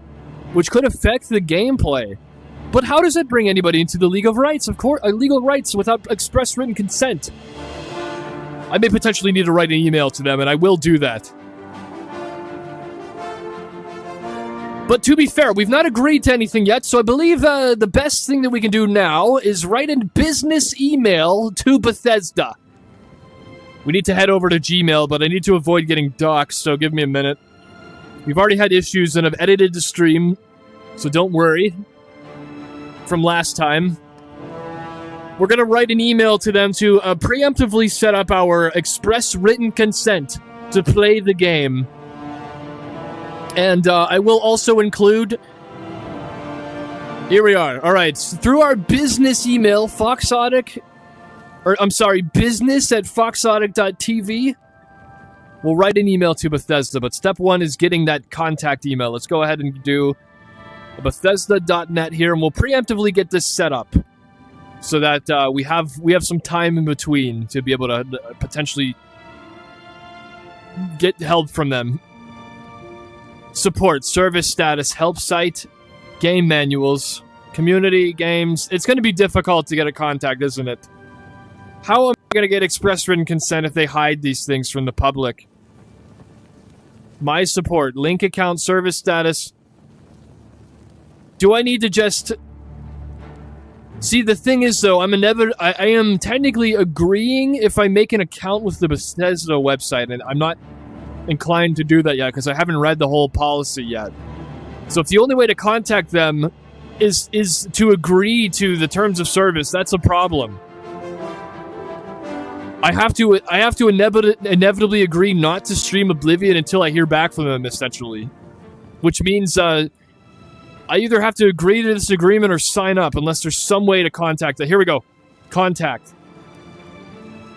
S1: which could affect the gameplay. But how does that bring anybody into the League of Rights? Of course, legal rights without express written consent. I may potentially need to write an email to them, and I will do that. But to be fair, we've not agreed to anything yet, so I believe the best thing that we can do now is write a business email to Bethesda. We need to head over to Gmail, but I need to avoid getting doxxed, so give me a minute. We've already had issues and I've edited the stream, so don't worry. From last time. We're going to write an email to them to preemptively set up our express written consent to play the game. And I will also include... Here we are. All right. So through our business email, business at foxotic.tv, we'll write an email to Bethesda. But step one is getting that contact email. Let's go ahead and do Bethesda.net here, and we'll preemptively get this set up so that we have some time in between to be able to potentially get help from them. Support, service status, help site, game manuals, community games. It's going to be difficult to get a contact, isn't it? How am I going to get express written consent if they hide these things from the public? My support, link account, service status. Do I need to just... See, the thing is, though, I am technically agreeing if I make an account with the Bethesda website, and I'm not inclined to do that yet because I haven't read the whole policy yet. So if the only way to contact them is to agree to the terms of service, that's a problem. I have to inevitably agree not to stream Oblivion until I hear back from them, essentially. Which means I either have to agree to this agreement or sign up, unless there's some way to contact them. Here we go. Contact.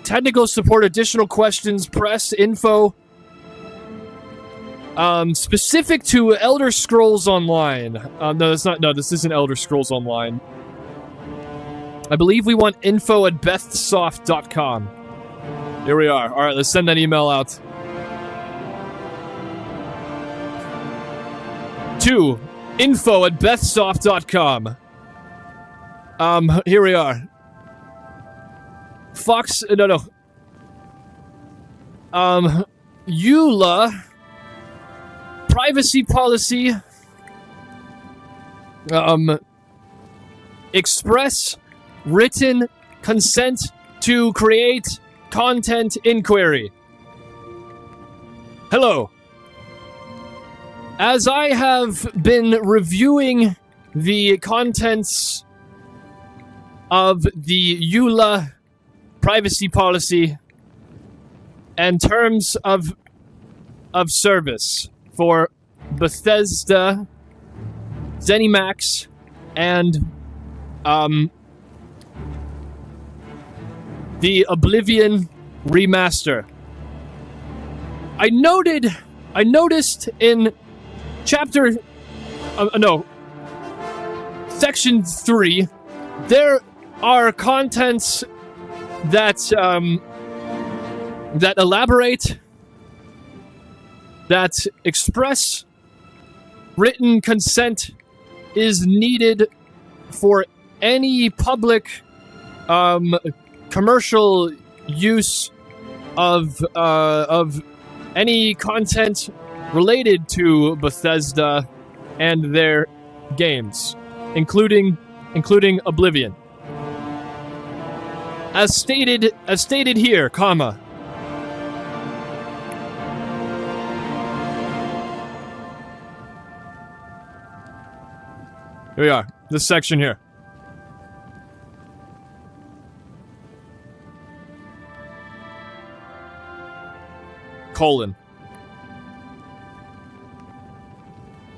S1: Technical support, additional questions, press, info. Specific to Elder Scrolls Online. No, that's not. No, this isn't Elder Scrolls Online. I believe we want info at bethsoft.com. Here we are. All right, let's send that email out. To info at bethsoft.com. Here we are. EULA. Privacy policy. Express written consent to create content inquiry. Hello. As I have been reviewing the contents of the EULA privacy policy and terms of service for Bethesda, ZeniMax, and the Oblivion remaster. I noticed in section 3, there are contents that elaborate, that express written consent is needed for any public commercial use of any content related to Bethesda and their games, including Oblivion. As stated here, comma. Here we are. This section here. Colon.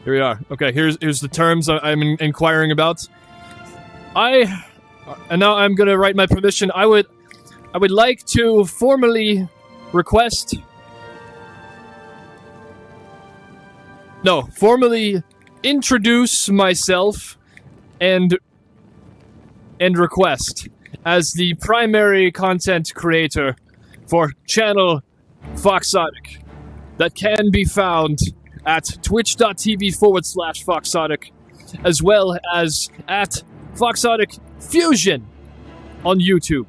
S1: Here we are. Okay, here's the terms I'm inquiring about. And now I'm gonna write my permission. I would like to formally request. No, formally introduce myself and request as the primary content creator for channel Foxotic that can be found at twitch.tv/Foxotic, as well as at Foxotic Fusion on YouTube.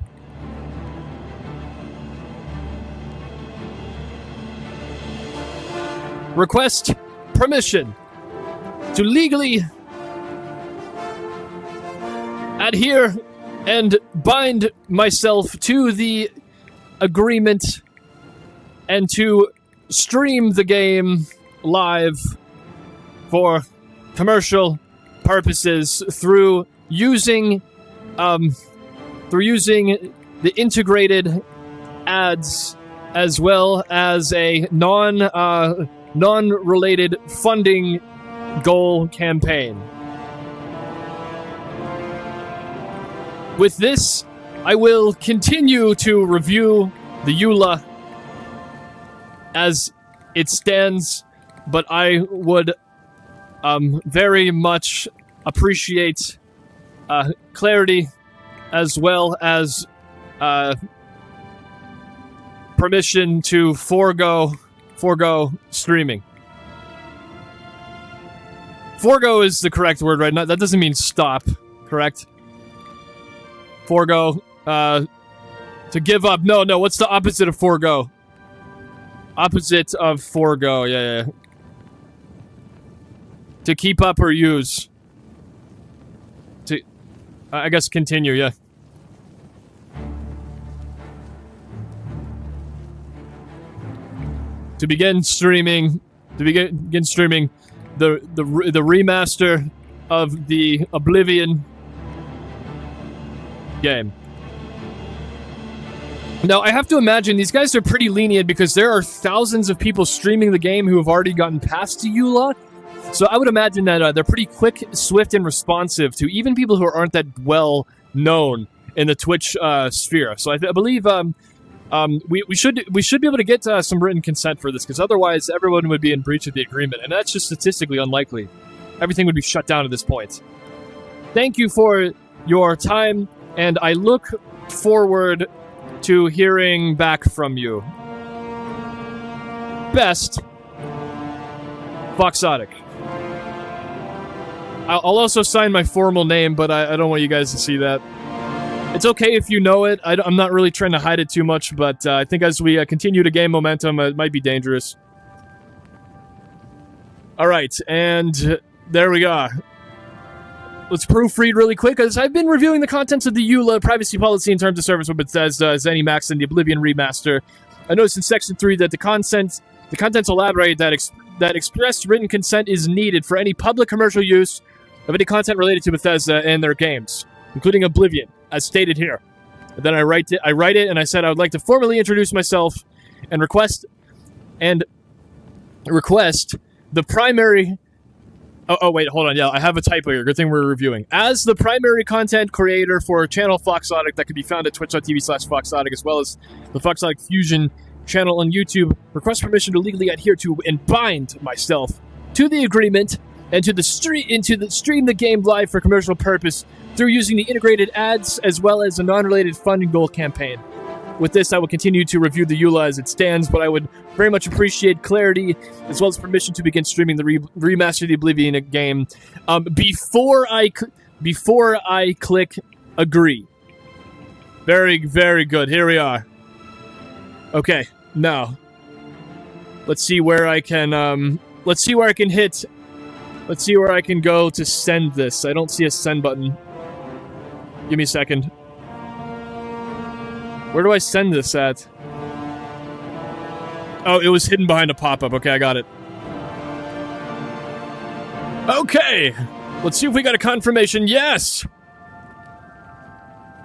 S1: Request permission. to legally adhere and bind myself to the agreement and to stream the game live for commercial purposes through using the integrated ads as well as a non-related funding goal campaign. With this, I will continue to review the EULA as it stands, but I would very much appreciate clarity as well as permission to forego streaming. Forego is the correct word, right? That doesn't mean stop, correct? Forego, to give up. No, what's the opposite of forego? Opposite of forego, yeah. To keep up or use. To, I guess continue, yeah. To begin streaming the remaster of the Oblivion game. Now, I have to imagine these guys are pretty lenient because there are thousands of people streaming the game who have already gotten past the EULA. So I would imagine that they're pretty quick, swift, and responsive to even people who aren't that well known in the Twitch sphere. So I believe we should be able to get some written consent for this, because otherwise everyone would be in breach of the agreement, and that's just statistically unlikely. Everything would be shut down at this point. Thank you for your time, and I look forward to hearing back from you. Best, Foxotic. I'll also sign my formal name, but I don't want you guys to see that. It's okay if you know it. I'm not really trying to hide it too much, but I think as we continue to gain momentum, it might be dangerous. Alright, and there we go. Let's proofread really quick, as I've been reviewing the contents of the EULA privacy policy in terms of service with Bethesda, ZeniMax, and the Oblivion Remaster. I noticed in Section 3 that the contents elaborate that express written consent is needed for any public commercial use of any content related to Bethesda and their games, including Oblivion, as stated here. And then I write it, and I said I would like to formally introduce myself and request the primary... Oh, wait, hold on. Yeah, I have a typo here. Good thing we're reviewing. As the primary content creator for channel Foxotic that can be found at twitch.tv/Foxotic, as well as the Foxotic Fusion channel on YouTube, request permission to legally adhere to and bind myself to the agreement and to stream the game live for commercial purpose through using the integrated ads as well as a non-related funding goal campaign. With this, I will continue to review the EULA as it stands, but I would very much appreciate clarity as well as permission to begin streaming the remaster of the Oblivion game before I click agree. Very, very good. Here we are. Okay, now let's see where I can hit. Let's see where I can go to send this. I don't see a send button. Give me a second. Where do I send this at? Oh, it was hidden behind a pop-up. Okay, I got it. Okay! Let's see if we got a confirmation. Yes!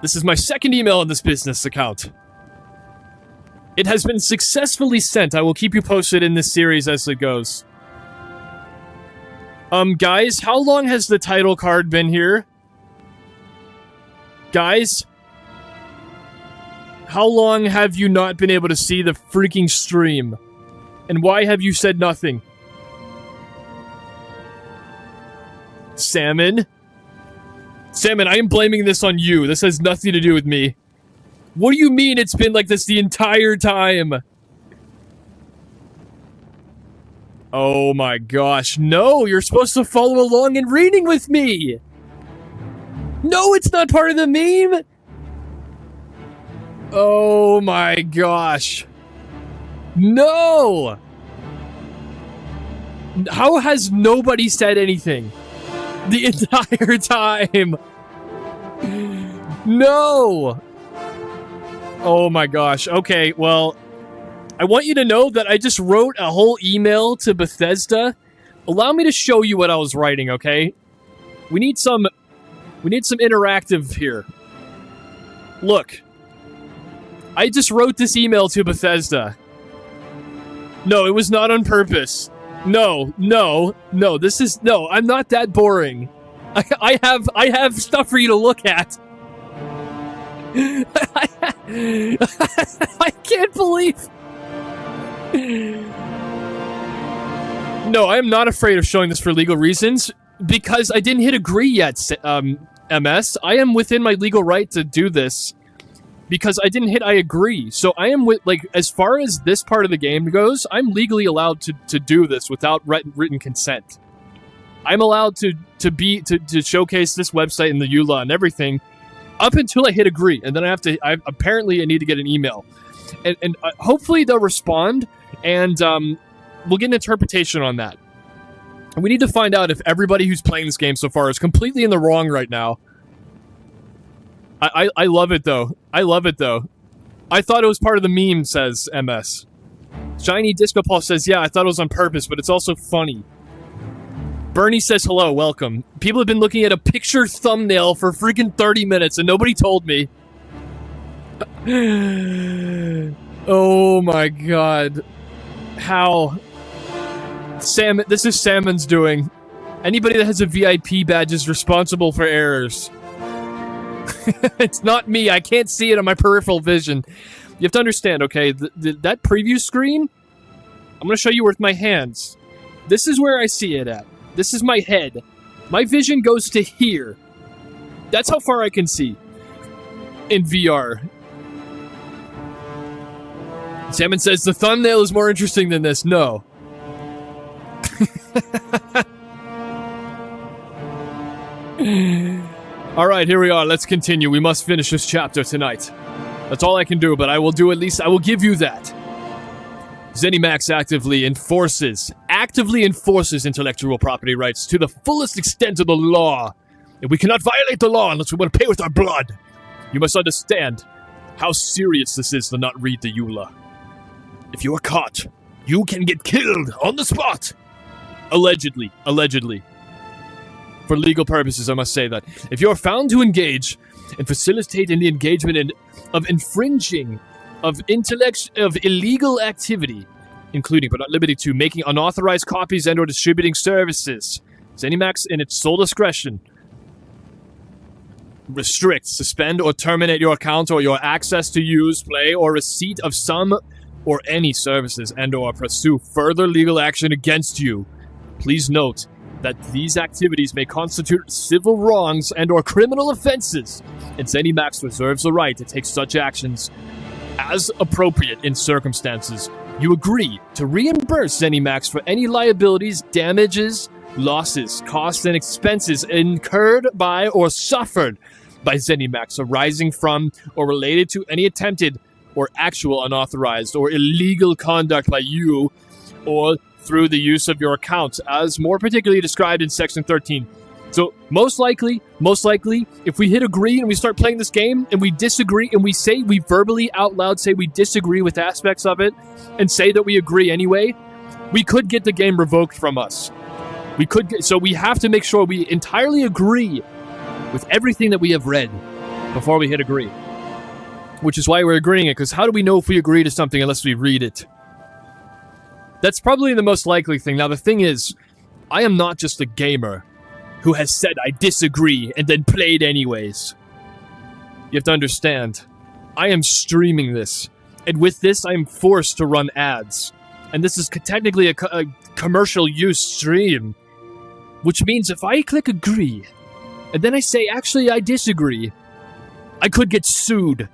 S1: This is my second email on this business account. It has been successfully sent. I will keep you posted in this series as it goes. Guys, how long has the title card been here? Guys? How long have you not been able to see the freaking stream? And why have you said nothing? Salmon? Salmon, I am blaming this on you. This has nothing to do with me. What do you mean it's been like this the entire time? Oh my gosh. No, you're supposed to follow along and reading with me. No, it's not part of the meme. Oh my gosh. No! How has nobody said anything the entire time? No! Oh my gosh. Okay, well, I want you to know that I just wrote a whole email to Bethesda. Allow me to show you what I was writing, okay? We need some interactive here. Look. I just wrote this email to Bethesda. No, it was not on purpose. No, this is... No, I'm not that boring. I have stuff for you to look at. I can't believe... No, I am not afraid of showing this for legal reasons, because I didn't hit agree yet, MS. I am within my legal right to do this, because I didn't hit I agree. So I am with, like, as far as this part of the game goes, I'm legally allowed to do this without written consent. I'm allowed to showcase this website in the EULA and everything up until I hit agree, and then apparently I need to get an email. And hopefully they'll respond, and we'll get an interpretation on that. And we need to find out if everybody who's playing this game so far is completely in the wrong right now. I love it, though. I love it, though. I thought it was part of the meme, says MS. Shiny Disco Paul says, yeah, I thought it was on purpose, but it's also funny. Bernie says, hello, welcome. People have been looking at a picture thumbnail for freaking 30 minutes, and nobody told me. Oh my god. How? Salmon, this is Salmon's doing. Anybody that has a VIP badge is responsible for errors. It's not me. I can't see it on my peripheral vision. You have to understand, okay? That preview screen, I'm going to show you with my hands. This is where I see it at. This is my head. My vision goes to here. That's how far I can see in VR. Salmon says, the thumbnail is more interesting than this. No. Alright, here we are. Let's continue. We must finish this chapter tonight. That's all I can do, but I will do at least... I will give you that. ZeniMax actively enforces intellectual property rights to the fullest extent of the law. And we cannot violate the law unless we want to pay with our blood. You must understand how serious this is to not read the EULA. If you are caught, you can get killed on the spot. Allegedly. For legal purposes, I must say that. If you are found to engage and facilitate in the engagement of infringing of illegal activity, including but not limited to making unauthorized copies and or distributing services, ZeniMax, in its sole discretion, restrict, suspend, or terminate your account or your access to use, play, or receipt of some or any services and or pursue further legal action against you. Please note that these activities may constitute civil wrongs and or criminal offenses, and ZeniMax reserves the right to take such actions as appropriate in circumstances. You agree to reimburse ZeniMax for any liabilities, damages, losses, costs, and expenses incurred by or suffered by ZeniMax arising from or related to any attempted or actual unauthorized or illegal conduct by you or through the use of your account, as more particularly described in Section 13. So, most likely, if we hit agree and we start playing this game and we disagree and we verbally out loud say we disagree with aspects of it and say that we agree anyway, we could get the game revoked from us. So we have to make sure we entirely agree with everything that we have read before we hit agree. Which is why we're agreeing it, because how do we know if we agree to something unless we read it? That's probably the most likely thing. Now, the thing is, I am not just a gamer who has said I disagree and then played anyways. You have to understand, I am streaming this, and with this, I am forced to run ads. And this is technically a commercial use stream, which means if I click agree, and then I say, actually, I disagree, I could get sued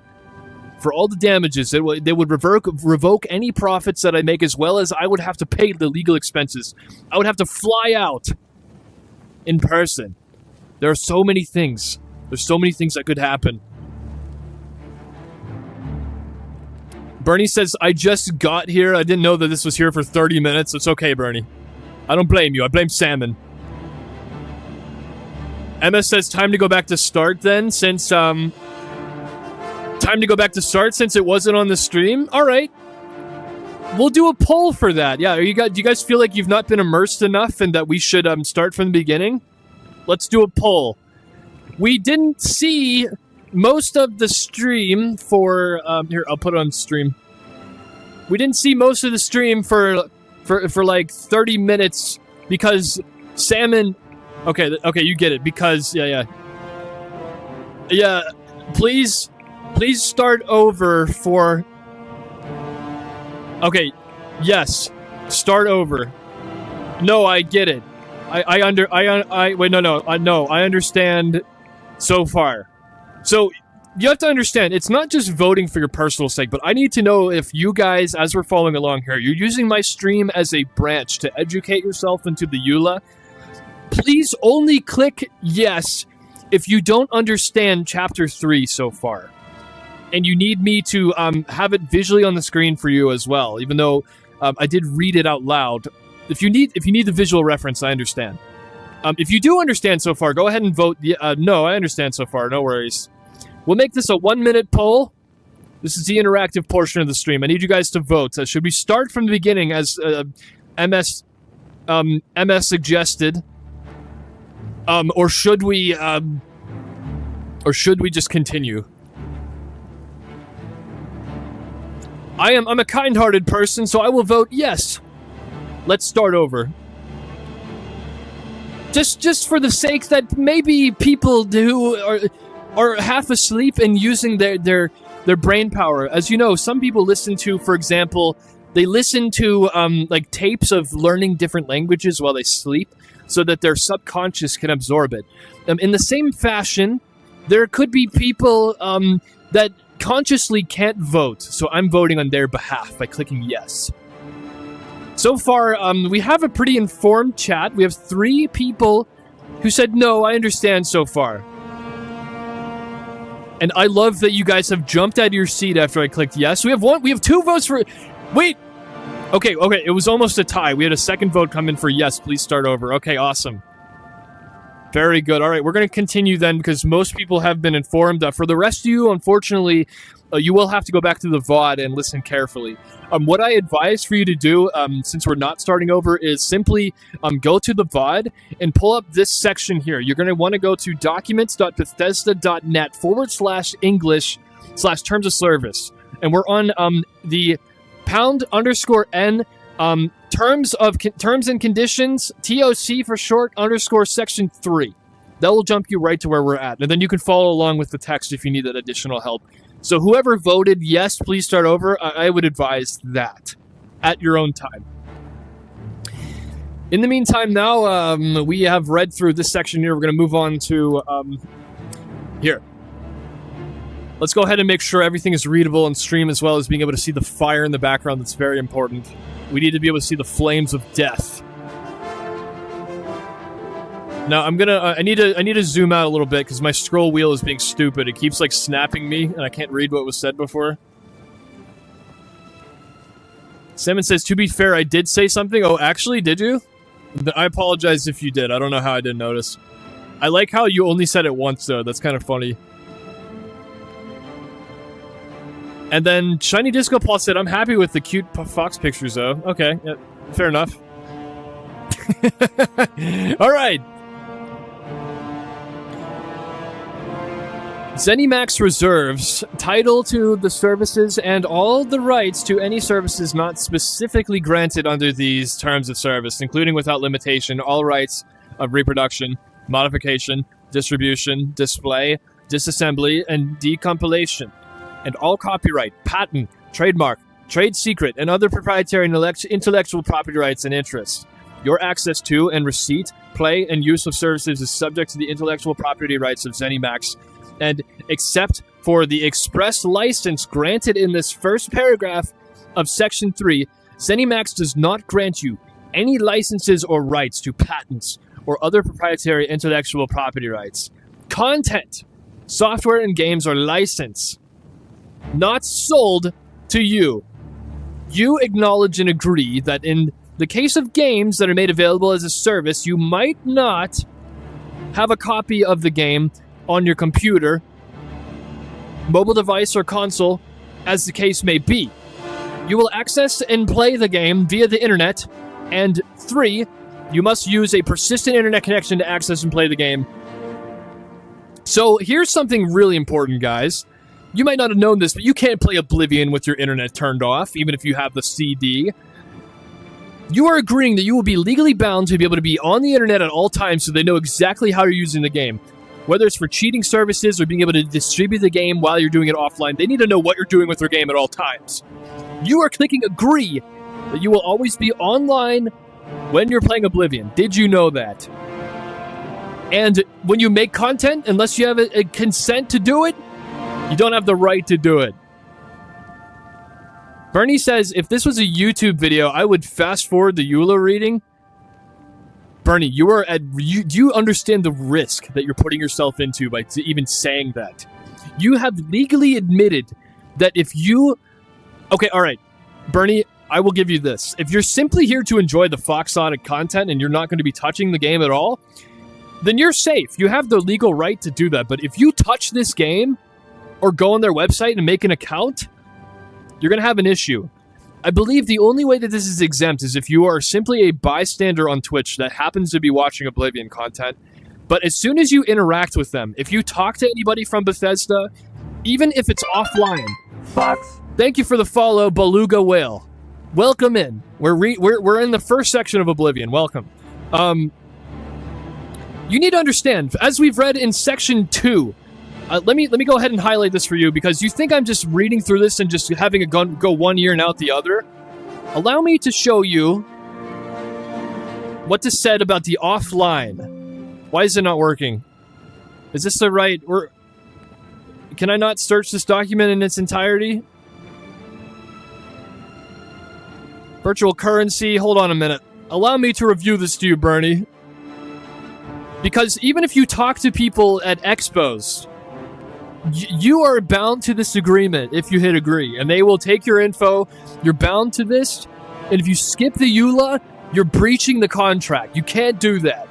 S1: for all the damages. They would revoke any profits that I make, as well as I would have to pay the legal expenses. I would have to fly out in person. There are so many things. There's so many things that could happen. Bernie says, I just got here. I didn't know that this was here for 30 minutes. It's okay, Bernie. I don't blame you. I blame Salmon. MS says time to go back to start then, since time to go back to start since it wasn't on the stream. All right. We'll do a poll for that. Yeah, do you guys feel like you've not been immersed enough and that we should start from the beginning? Let's do a poll. We didn't see most of the stream for here, I'll put it on stream. We didn't see most of the stream for like 30 minutes because Salmon. Okay, you get it. Because yeah. Please start over for. Okay, yes, start over. No, I get it. I understand so far. So you have to understand, it's not just voting for your personal sake, but I need to know if you guys, as we're following along here, you're using my stream as a branch to educate yourself into the EULA. Please only click yes if you don't understand Chapter 3 so far. And you need me to have it visually on the screen for you as well, even though I did read it out loud. If you need the visual reference, I understand. If you do understand so far, go ahead and vote. No, I understand so far. No worries. We'll make this a 1-minute poll. This is the interactive portion of the stream. I need you guys to vote. Should we start from the beginning as MS suggested, or should we just continue? I'm a kind-hearted person, so I will vote yes. Let's start over. Just for the sake that maybe people who are half asleep and using their brain power. As you know, some people listen to, for example, they listen to like tapes of learning different languages while they sleep, so that their subconscious can absorb it. In the same fashion, there could be people that consciously can't vote, so I'm voting on their behalf by clicking yes. So far, we have a pretty informed chat. We have 3 people who said, no, I understand so far. And I love that you guys have jumped out of your seat after I clicked yes. We have 2 votes for... Wait! Okay, it was almost a tie. We had a second vote come in for yes, please start over. Okay, awesome. Very good. All right, we're going to continue then because most people have been informed. For the rest of you, unfortunately, you will have to go back to the VOD and listen carefully. What I advise for you to do, since we're not starting over, is simply go to the VOD and pull up this section here. You're going to want to go to documents.bethesda.net/English/terms of service. And we're on the #N terms and conditions, TOC for short, _section 3. That will jump you right to where we're at. And then you can follow along with the text if you need that additional help. So whoever voted yes, please start over, I would advise that at your own time. In the meantime, now we have read through this section here. We're going to move on to here. Let's go ahead and make sure everything is readable on stream, as well as being able to see the fire in the background. That's very important. We need to be able to see the flames of death. Now I'm gonna. I need to zoom out a little bit because my scroll wheel is being stupid. It keeps like snapping me, and I can't read what was said before. Salmon says, "To be fair, I did say something." Oh, actually, did you? I apologize if you did. I don't know how I didn't notice. I like how you only said it once, though. That's kind of funny. And then Shiny Disco Paul said, "I'm happy with the cute fox pictures, though." Okay, yeah, fair enough. All right. ZeniMax reserves title to the services and all the rights to any services not specifically granted under these terms of service, including without limitation all rights of reproduction, modification, distribution, display, disassembly, and decompilation, and all copyright, patent, trademark, trade secret, and other proprietary intellectual property rights and interests. Your access to and receipt, play, and use of services is subject to the intellectual property rights of ZeniMax, and except for the express license granted in this first paragraph of Section 3, ZeniMax does not grant you any licenses or rights to patents or other proprietary intellectual property rights. Content, software, and games are licensed, not sold to you. You acknowledge and agree that in the case of games that are made available as a service, you might not have a copy of the game on your computer, mobile device, or console, as the case may be. You will access and play the game via the internet, and 3, you must use a persistent internet connection to access and play the game. So here's something really important, guys. You might not have known this, but you can't play Oblivion with your internet turned off, even if you have the CD. You are agreeing that you will be legally bound to be able to be on the internet at all times so they know exactly how you're using the game. Whether it's for cheating services or being able to distribute the game while you're doing it offline, they need to know what you're doing with your game at all times. You are clicking agree that you will always be online when you're playing Oblivion. Did you know that? And when you make content, unless you have a consent to do it, you don't have the right to do it. Bernie says, if this was a YouTube video, I would fast forward the EULA reading. Bernie, do you understand the risk that you're putting yourself into by even saying that? You have legally admitted that if you... Okay, alright. Bernie, I will give you this. If you're simply here to enjoy the Foxotic content and you're not going to be touching the game at all, then you're safe. You have the legal right to do that. But if you touch this game, or go on their website and make an account, you're going to have an issue. I believe the only way that this is exempt is if you are simply a bystander on Twitch that happens to be watching Oblivion content. But as soon as you interact with them, if you talk to anybody from Bethesda, even if it's offline...
S6: Fox.
S1: Thank you for the follow, Beluga Whale. Welcome in. We're in the first section of Oblivion. Welcome. You need to understand, as we've read in section 2... let me go ahead and highlight this for you, because you think I'm just reading through this and just having a gun go one ear and out the other. Allow me to show you what is said about the offline. Why is it not working? Is this the right... Can I not search this document in its entirety? Virtual currency. Hold on a minute. Allow me to review this to you, Bernie. Because even if you talk to people at expos... You are bound to this agreement if you hit agree, and they will take your info. You're bound to this, and if you skip the EULA, you're breaching the contract. You can't do that.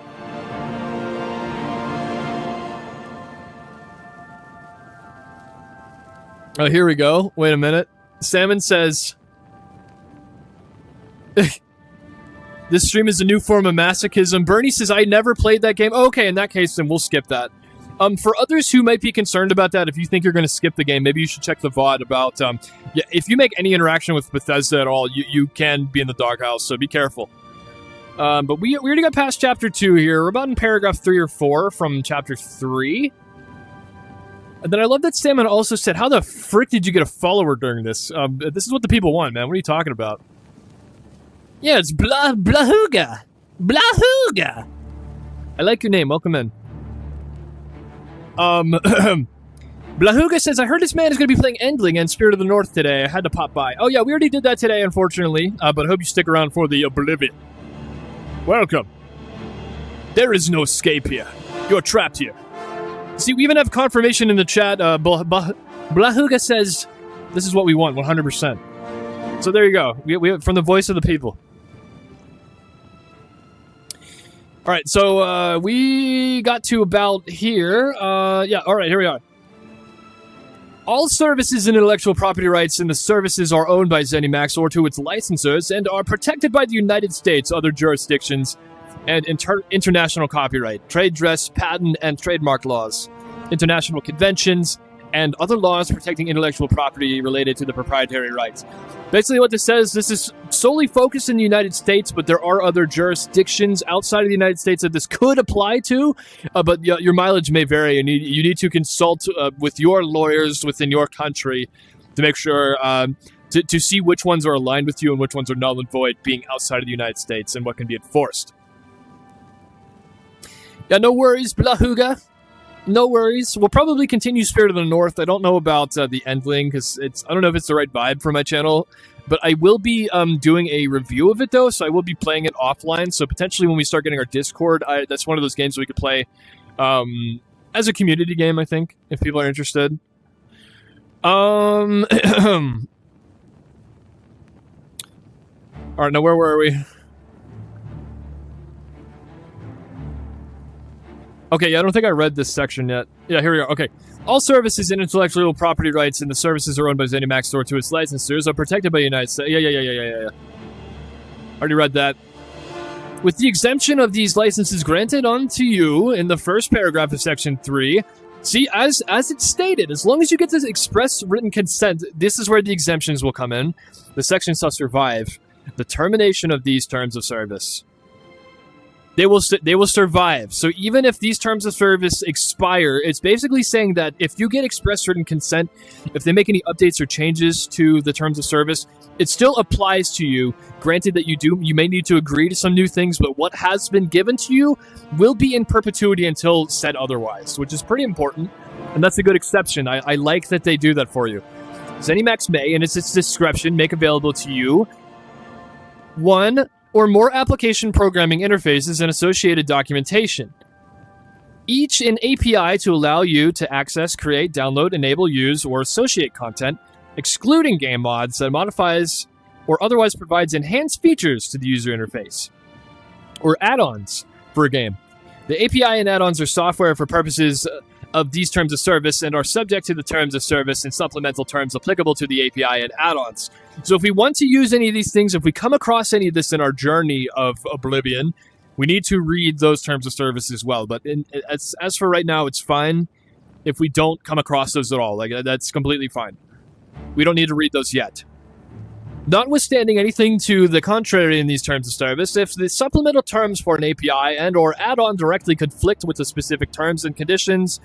S1: Oh, here we go. Wait a minute. Salmon says... This stream is a new form of masochism. Bernie says, I never played that game. Okay, in that case, then we'll skip that. For others who might be concerned about that, if you think you're going to skip the game, maybe you should check the VOD about, yeah, if you make any interaction with Bethesda at all, you can be in the doghouse, so be careful. But we already got past chapter 2 here. We're about in paragraph 3 or 4 from chapter 3. And then I love that Stamina also said, how the frick did you get a follower during this? This is what the people want, man. What are you talking about? Yeah, it's Blahuga. Blahuga. I like your name. Welcome in. Blahuga says, I heard this man is going to be playing Endling and Spirit of the North today. I had to pop by. Oh yeah, we already did that today, unfortunately. But I hope you stick around for the Oblivion. Welcome. There is no escape here. You're trapped here. See, we even have confirmation in the chat. Blahuga says, this is what we want, 100%. So there you go. We from the voice of the people. Alright, so we got to about here. Yeah, alright, here we are. All services and intellectual property rights in the services are owned by ZeniMax or to its licensors and are protected by the United States, other jurisdictions, and international copyright, trade dress, patent, and trademark laws, international conventions, and other laws protecting intellectual property related to the proprietary rights. Basically what this says, this is solely focused in the United States, but there are other jurisdictions outside of the United States that this could apply to, but your mileage may vary, and you need to consult with your lawyers within your country to make sure, to see which ones are aligned with you and which ones are null and void being outside of the United States and what can be enforced. Yeah, no worries, Blahuga. No worries. We'll probably continue Spirit of the North. I don't know about the Endling, because I don't know if it's the right vibe for my channel, but I will be doing a review of it, though, so I will be playing it offline, so potentially when we start getting our Discord, that's one of those games we could play as a community game, I think, if people are interested. Alright, now where were we? Okay, yeah, I don't think I read this section yet. Yeah, here we are. Okay. All services and intellectual property rights and the services are owned by ZeniMax or to its licensors are protected by the United States. Yeah. Already read that. With the exemption of these licenses granted unto you in the first paragraph of Section 3, see, as it's stated, as long as you get this express written consent, this is where the exemptions will come in. The section shall survive the termination of these terms of service. They will survive. So even if these terms of service expire, it's basically saying that if you get express written consent, if they make any updates or changes to the terms of service, it still applies to you. Granted that you may need to agree to some new things, but what has been given to you will be in perpetuity until said otherwise, which is pretty important. And that's a good exception. I like that they do that for you. ZeniMax may, and it's its discretion, make available to you one or more application programming interfaces and associated documentation. Each an API to allow you to access, create, download, enable, use, or associate content, excluding game mods that modifies or otherwise provides enhanced features to the user interface, or add-ons for a game. The API and add-ons are software for purposes of these terms of service and are subject to the terms of service and supplemental terms applicable to the API and add-ons. So if we want to use any of these things, if we come across any of this in our journey of Oblivion, we need to read those terms of service as well. But as for right now, it's fine if we don't come across those at all. Like, that's completely fine. We don't need to read those yet. Notwithstanding anything to the contrary in these terms of service, if the supplemental terms for an API and or add-on directly conflict with the specific terms and conditions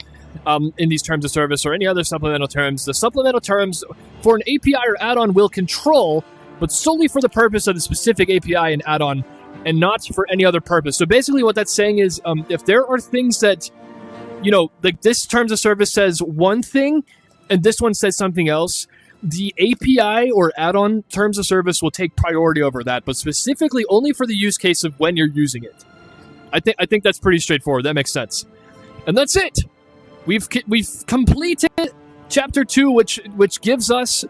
S1: in these terms of service or any other supplemental terms, the supplemental terms for an API or add-on will control, but solely for the purpose of the specific API and add-on and not for any other purpose. So basically what that's saying is if there are things that, like this terms of service says one thing and this one says something else, the API or add-on terms of service will take priority over that, but specifically only for the use case of when you're using it. I think that's pretty straightforward. That makes sense. And that's it. We've completed Chapter 2, which gives us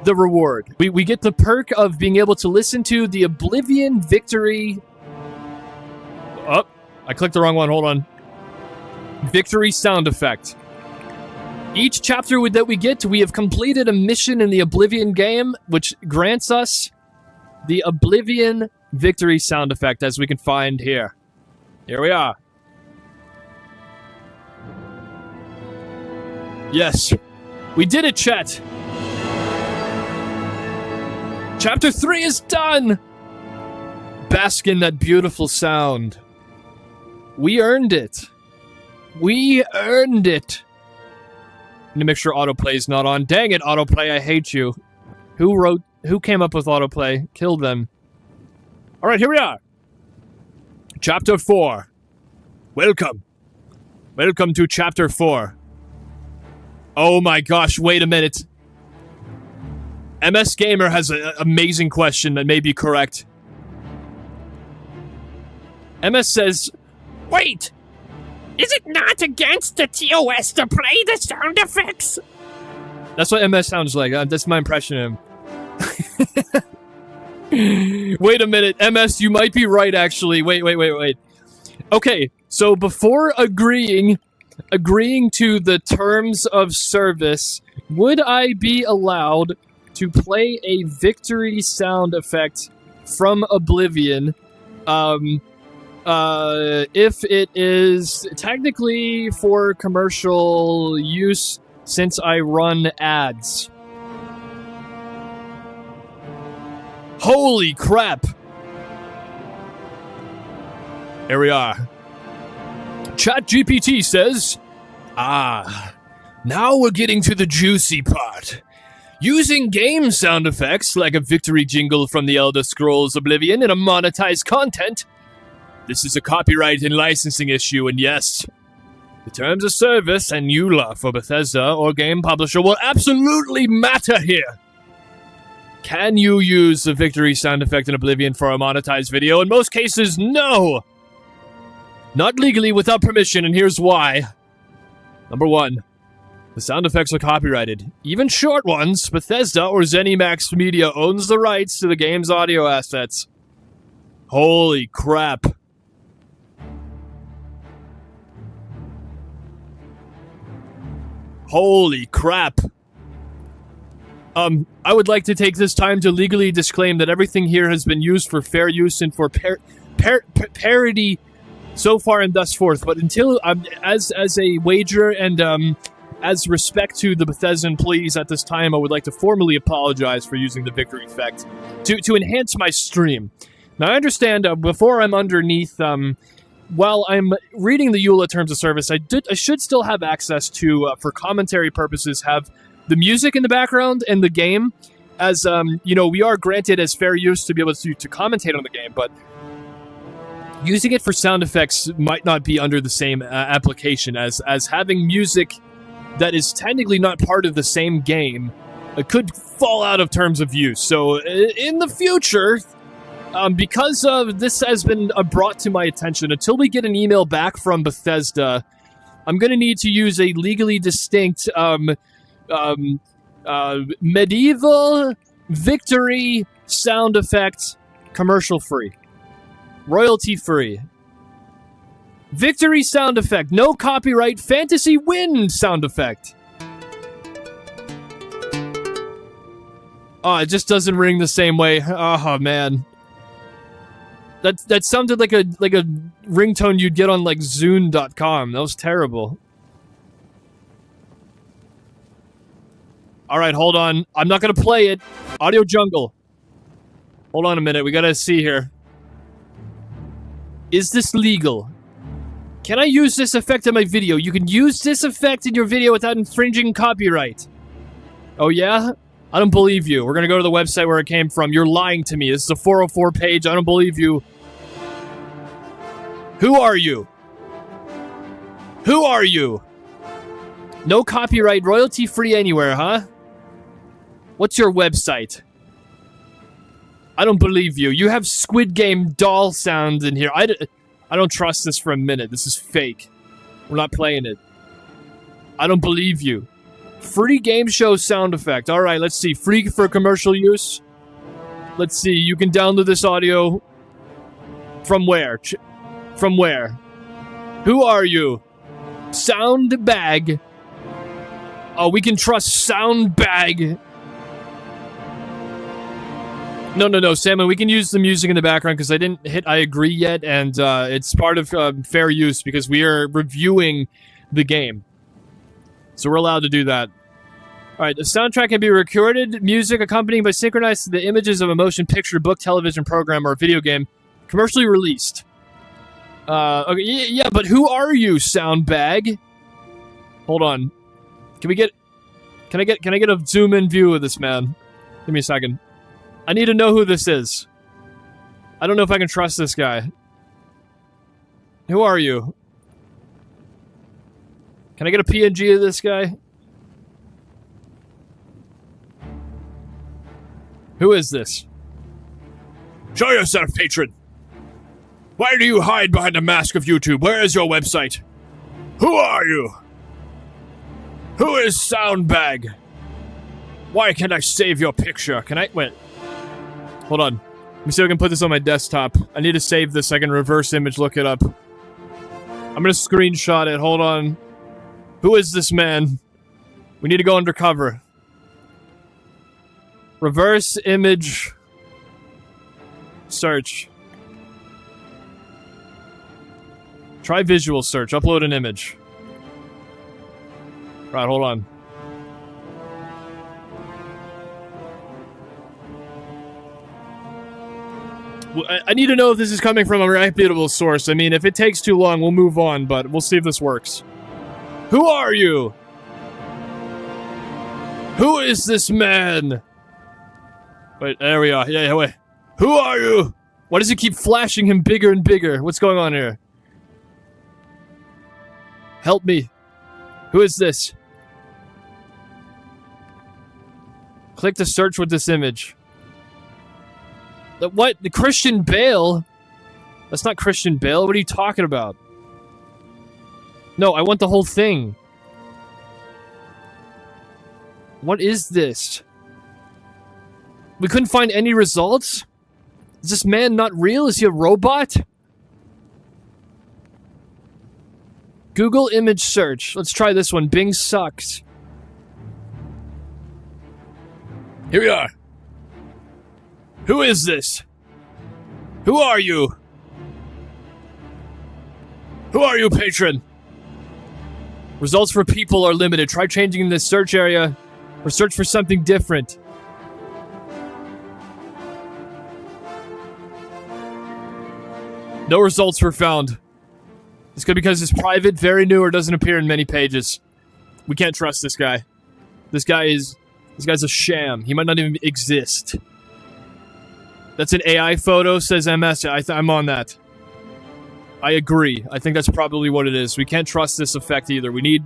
S1: the reward. We get the perk of being able to listen to the Oblivion Victory... Oh, I clicked the wrong one. Hold on. Victory sound effect. Each chapter that we get, we have completed a mission in the Oblivion game, which grants us the Oblivion Victory sound effect, as we can find here. Here we are. Yes, we did it, chat. Chapter 3 is done. Bask in that beautiful sound. We earned it. We earned it. Need to make sure autoplay is not on. Dang it, autoplay, I hate you. Who came up with autoplay? Killed them. Alright, here we are. Chapter 4. Welcome. Welcome to Chapter 4. Oh my gosh, wait a minute. MS Gamer has an amazing question that may be correct. MS says, wait! Is it not against the TOS to play the sound effects? That's what MS sounds like. That's my impression of him. Wait a minute. MS, you might be right, actually. Wait. Okay, so before agreeing to the terms of service, would I be allowed to play a victory sound effect from Oblivion? If it is technically for commercial use, since I run ads. Holy crap! Here we are. ChatGPT says, now we're getting to the juicy part. Using game sound effects like a victory jingle from the Elder Scrolls Oblivion in a monetized content. This is a copyright and licensing issue, and yes, the terms of service and EULA for Bethesda or game publisher will absolutely matter here. Can you use the victory sound effect in Oblivion for a monetized video? In most cases, no! Not legally without permission, and here's why. Number 1, the sound effects are copyrighted. Even short ones, Bethesda or ZeniMax Media owns the rights to the game's audio assets. Holy crap. Holy crap. I would like to take this time to legally disclaim that everything here has been used for fair use and for parody so far and thus forth. But until, as a wager and as respect to the Bethesda employees at this time, I would like to formally apologize for using the victory effect to enhance my stream. Now, I understand before I'm underneath, while I'm reading the EULA Terms of Service, I should still have access to, for commentary purposes, have the music in the background and the game, as, we are granted as fair use to be able to commentate on the game, but using it for sound effects might not be under the same application as having music that is technically not part of the same game. It could fall out of terms of use. So in the future, because this has been brought to my attention, until we get an email back from Bethesda, I'm going to need to use a legally distinct medieval victory sound effect, commercial-free, royalty-free. Victory sound effect, no copyright, fantasy win sound effect. Oh, it just doesn't ring the same way. Oh man. That sounded like a ringtone you'd get on like Zune.com. That was terrible. Alright, hold on. I'm not gonna play it. Audio Jungle. Hold on a minute, we gotta see here. Is this legal? Can I use this effect in my video? You can use this effect in your video without infringing copyright. Oh yeah? I don't believe you. We're gonna go to the website where it came from. You're lying to me. This is a 404 page. I don't believe you. Who are you? Who are you? No copyright, royalty free anywhere, huh? What's your website? I don't believe you. You have Squid Game doll sound in here. I don't trust this for a minute. This is fake. We're not playing it. I don't believe you. Free game show sound effect. Alright, let's see. Free for commercial use. Let's see. You can download this audio. From where? From where? Who are you? Soundbag. Oh, we can trust Soundbag. No, Salmon, we can use the music in the background because I didn't hit I agree yet, and it's part of fair use because we are reviewing the game. So we're allowed to do that. Alright, the soundtrack can be recorded, music accompanying by synchronized to the images of a motion picture, book, television program, or video game, commercially released. Okay, yeah, but who are you, Soundbag? Hold on. Can I get a zoom-in view of this man? Give me a second. I need to know who this is. I don't know if I can trust this guy. Who are you? Can I get a PNG of this guy? Who is this? Show yourself, patron! Why do you hide behind the mask of YouTube? Where is your website? Who are you? Who is Soundbag? Why can't I save your picture? Can I? Wait. Hold on. Let me see if I can put this on my desktop. I need to save this so I can reverse image look it up. I'm gonna screenshot it. Hold on. Who is this man? We need to go undercover. Reverse image. Search. Try visual search. Upload an image. Right, hold on. I need to know if this is coming from a reputable source. I mean, if it takes too long, we'll move on, but we'll see if this works. Who are you? Who is this man? Wait, there we are. Yeah, wait. Who are you? Why does it keep flashing him bigger and bigger? What's going on here? Help me. Who is this? Click to search with this image. What? The Christian Bale? That's not Christian Bale. What are you talking about? No, I want the whole thing. What is this? We couldn't find any results? Is this man not real? Is he a robot? Google image search. Let's try this one. Bing sucks. Here we are. Who is this? Who are you? Who are you, patron? Results for people are limited. Try changing the search area or search for something different. No results were found. It's good because it's private, very new, or doesn't appear in many pages. We can't trust this guy. This guy's a sham. He might not even exist. That's an AI photo, says MS. I'm on that. I agree. I think that's probably what it is. We can't trust this effect either. We need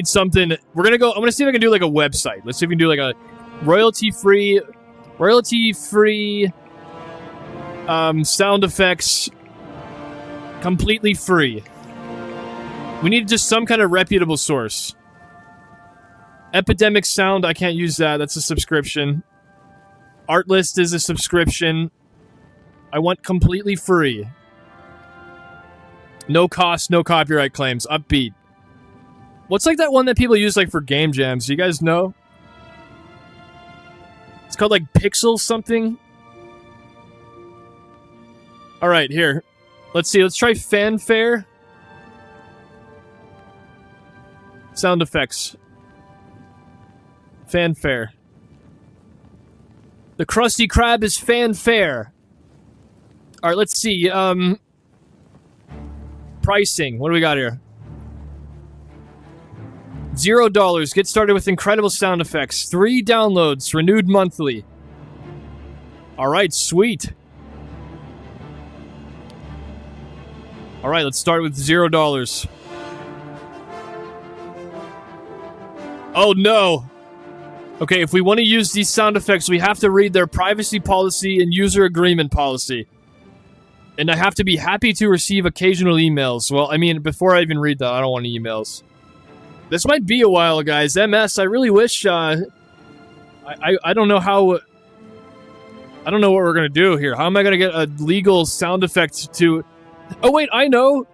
S1: something. We're gonna go. I'm gonna see if I can do like a website. Let's see if we can do like a royalty-free sound effects, completely free. We need just some kind of reputable source. Epidemic Sound, I can't use that. That's a subscription. Artlist is a subscription. I want completely free. No cost, no copyright claims. Upbeat. What's like that one that people use like for game jams? Do you guys know? It's called like Pixel something. Alright, here. Let's see, let's try fanfare. Sound effects. Fanfare. The Krusty Krab is fanfare. Alright, let's see. Pricing. What do we got here? $0. Get started with incredible sound effects. 3 downloads. Renewed monthly. Alright, sweet. Alright, let's start with $0. Oh no! Okay, if we want to use these sound effects, we have to read their privacy policy and user agreement policy. And I have to be happy to receive occasional emails. Well, I mean, before I even read that, I don't want emails. This might be a while, guys. MS, I really wish, I don't know how... I don't know what we're gonna do here. How am I gonna get a legal sound effect to... Oh, wait, I know!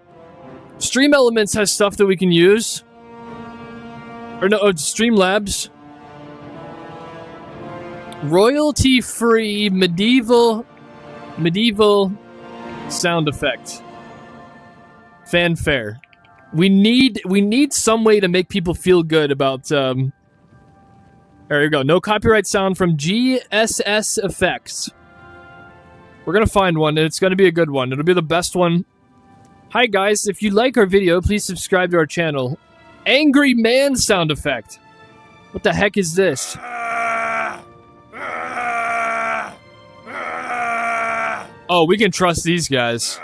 S1: Stream Elements has stuff that we can use. Or no, Streamlabs. Royalty-free medieval sound effect. Fanfare. We need some way to make people feel good about there you go. No copyright sound from GSS Effects. We're gonna find one, and it's gonna be a good one. It'll be the best one. Hi guys, if you like our video, please subscribe to our channel. Angry man sound effect. What the heck is this? Oh, we can trust these guys.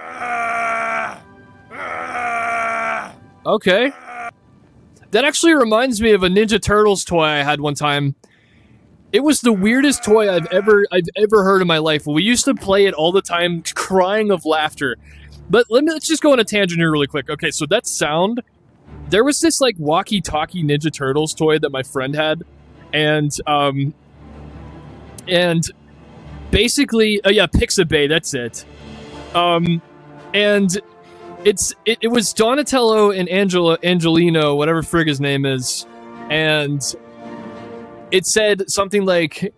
S1: Okay. That actually reminds me of a Ninja Turtles toy I had one time. It was the weirdest toy I've ever heard in my life. We used to play it all the time, crying of laughter. But let's just go on a tangent here really quick. Okay, so that sound, there was this like walkie-talkie Ninja Turtles toy that my friend had, and basically, yeah, Pixabay, that's it. And it was Donatello and Angelino, whatever frig his name is, and it said something like,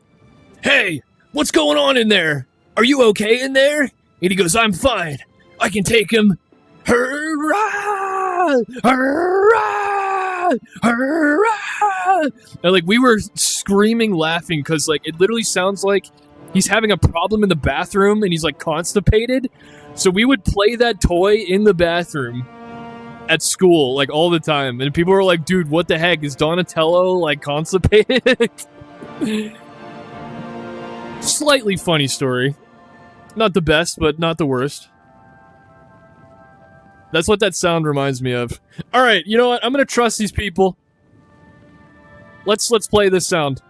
S1: "Hey, what's going on in there? Are you okay in there?" And he goes, "I'm fine. I can take him." Hurrah! Hurrah! Hurrah! And like we were screaming, laughing, because like it literally sounds like he's having a problem in the bathroom and he's like constipated. So we would play that toy in the bathroom at school, like all the time. And people were like, "Dude, what the heck? Is Donatello like constipated?" Slightly funny story. Not the best, but not the worst. That's what that sound reminds me of. Alright, you know what? I'm gonna trust these people. Let's play this sound.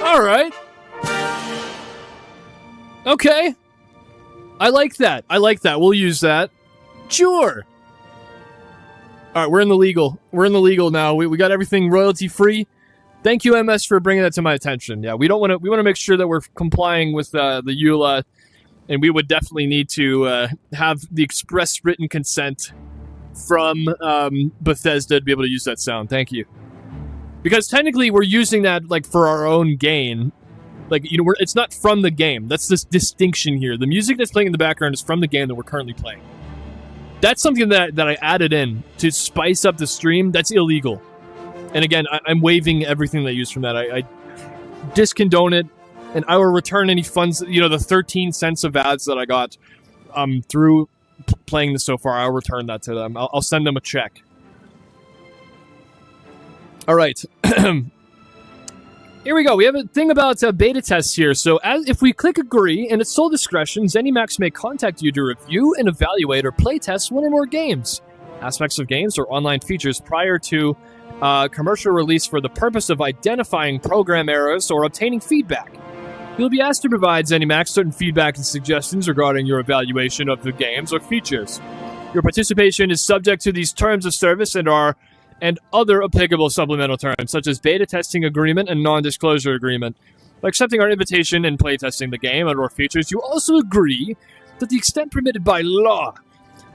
S1: Alright. Okay. I like that. I like that. We'll use that. Sure. Alright, we're in the legal. We're in the legal now. We got everything royalty free. Thank you, MS, for bringing that to my attention. Yeah, we want to make sure that we're complying with the EULA, and we would definitely need to have the express written consent from Bethesda to be able to use that sound. Thank you. Because technically we're using that like for our own gain. Like, you know, it's not from the game. That's this distinction here. The music that's playing in the background is from the game that we're currently playing. That's something that I added in to spice up the stream. That's illegal. And again, I'm waiving everything that I use from that. I discondone it, and I will return any funds, you know, the 13 cents of ads that I got through playing this so far. I'll return that to them. I'll send them a check. All right. Here we go. We have a thing about beta tests here. So if we click agree, and it's sole discretion, ZeniMax may contact you to review and evaluate or play test one or more games, aspects of games, or online features prior to commercial release for the purpose of identifying program errors or obtaining feedback. You'll be asked to provide ZeniMax certain feedback and suggestions regarding your evaluation of the games or features. Your participation is subject to these terms of service and other applicable supplemental terms, such as beta testing agreement and non-disclosure agreement. By accepting our invitation and playtesting the game and or features, you also agree that the extent permitted by law,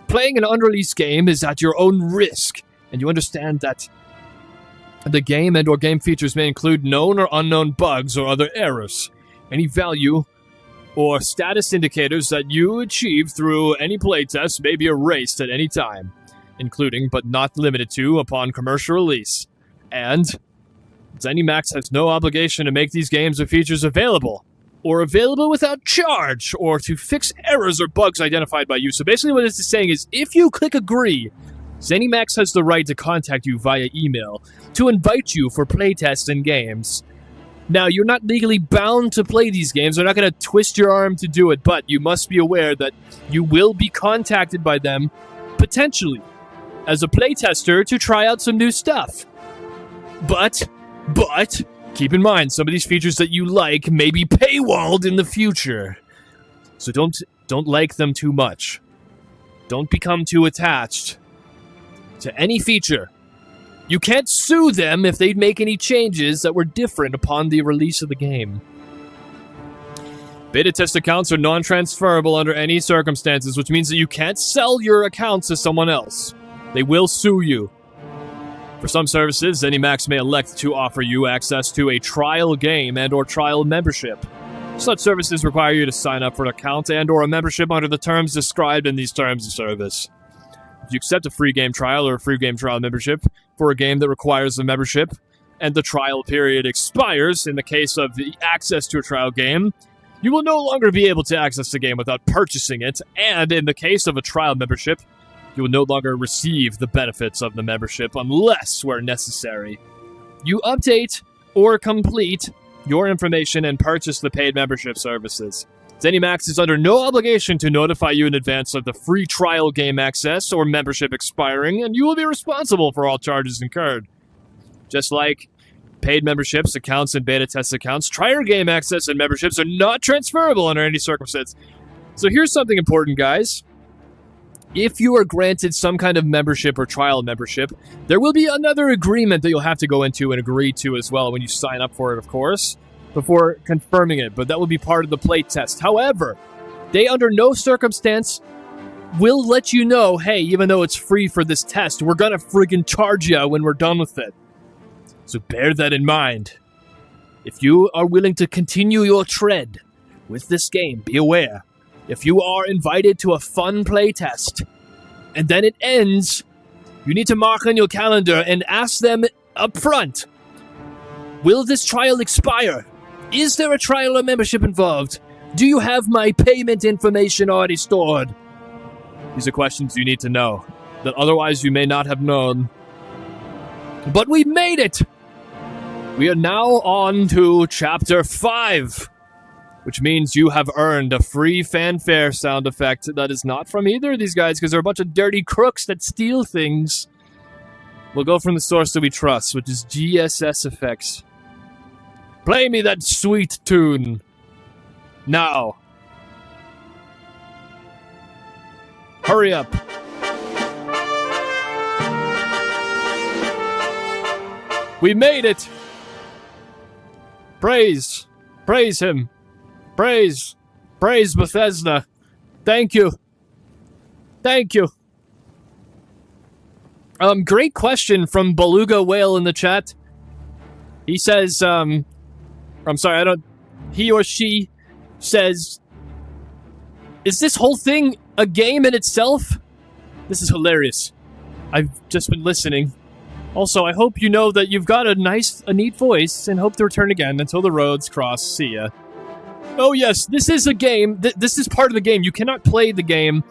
S1: playing an unreleased game is at your own risk, and you understand that the game and or game features may include known or unknown bugs or other errors. Any value or status indicators that you achieve through any playtest may be erased at any time, including but not limited to upon commercial release. And ZeniMax has no obligation to make these games or features available, or available without charge, or to fix errors or bugs identified by you. So basically what this is saying is, if you click agree, ZeniMax has the right to contact you via email to invite you for playtests and games. Now, you're not legally bound to play these games. They're not going to twist your arm to do it, but you must be aware that you will be contacted by them, potentially, as a playtester to try out some new stuff. But, keep in mind, some of these features that you like may be paywalled in the future. So don't like them too much. Don't become too attached to any feature. You can't sue them if they make any changes that were different upon the release of the game. Beta test accounts are non-transferable under any circumstances, which means that you can't sell your accounts to someone else. They will sue you. For some services, ZeniMax may elect to offer you access to a trial game and or trial membership. Such services require you to sign up for an account and or a membership under the terms described in these terms of service. If you accept a free game trial or a free game trial membership for a game that requires a membership, and the trial period expires in the case of the access to a trial game, you will no longer be able to access the game without purchasing it, and in the case of a trial membership, you will no longer receive the benefits of the membership unless where necessary. You update or complete your information and purchase the paid membership services. ZeniMax is under no obligation to notify you in advance of the free trial game access or membership expiring, and you will be responsible for all charges incurred. Just like paid memberships, accounts, and beta test accounts, trial game access and memberships are not transferable under any circumstance. So here's something important, guys. If you are granted some kind of membership or trial membership, there will be another agreement that you'll have to go into and agree to as well when you sign up for it, of course, before confirming it, but that will be part of the playtest. However, they under no circumstance will let you know, hey, even though it's free for this test, we're gonna friggin' charge you when we're done with it. So bear that in mind. If you are willing to continue your tread with this game, be aware. If you are invited to a fun playtest, and then it ends, you need to mark on your calendar and ask them up front, will this trial expire? Is there a trial or membership involved? Do you have my payment information already stored? These are questions you need to know, that otherwise you may not have known. But we made it! We are now on to Chapter 5, which means you have earned a free fanfare sound effect that is not from either of these guys, because they're a bunch of dirty crooks that steal things. We'll go from the source that we trust, which is GSS Effects. Play me that sweet tune. Now. Hurry up. We made it. Praise. Praise him. Praise. Praise Bethesda. Thank you. Thank you. Great question from Beluga Whale in the chat. He says, I'm sorry, he or she says, is this whole thing a game in itself? This is hilarious. I've just been listening. Also, I hope you know that you've got a neat voice, and hope to return again until the roads cross. See ya. Oh yes, this is a game. This is part of the game. You cannot play the game.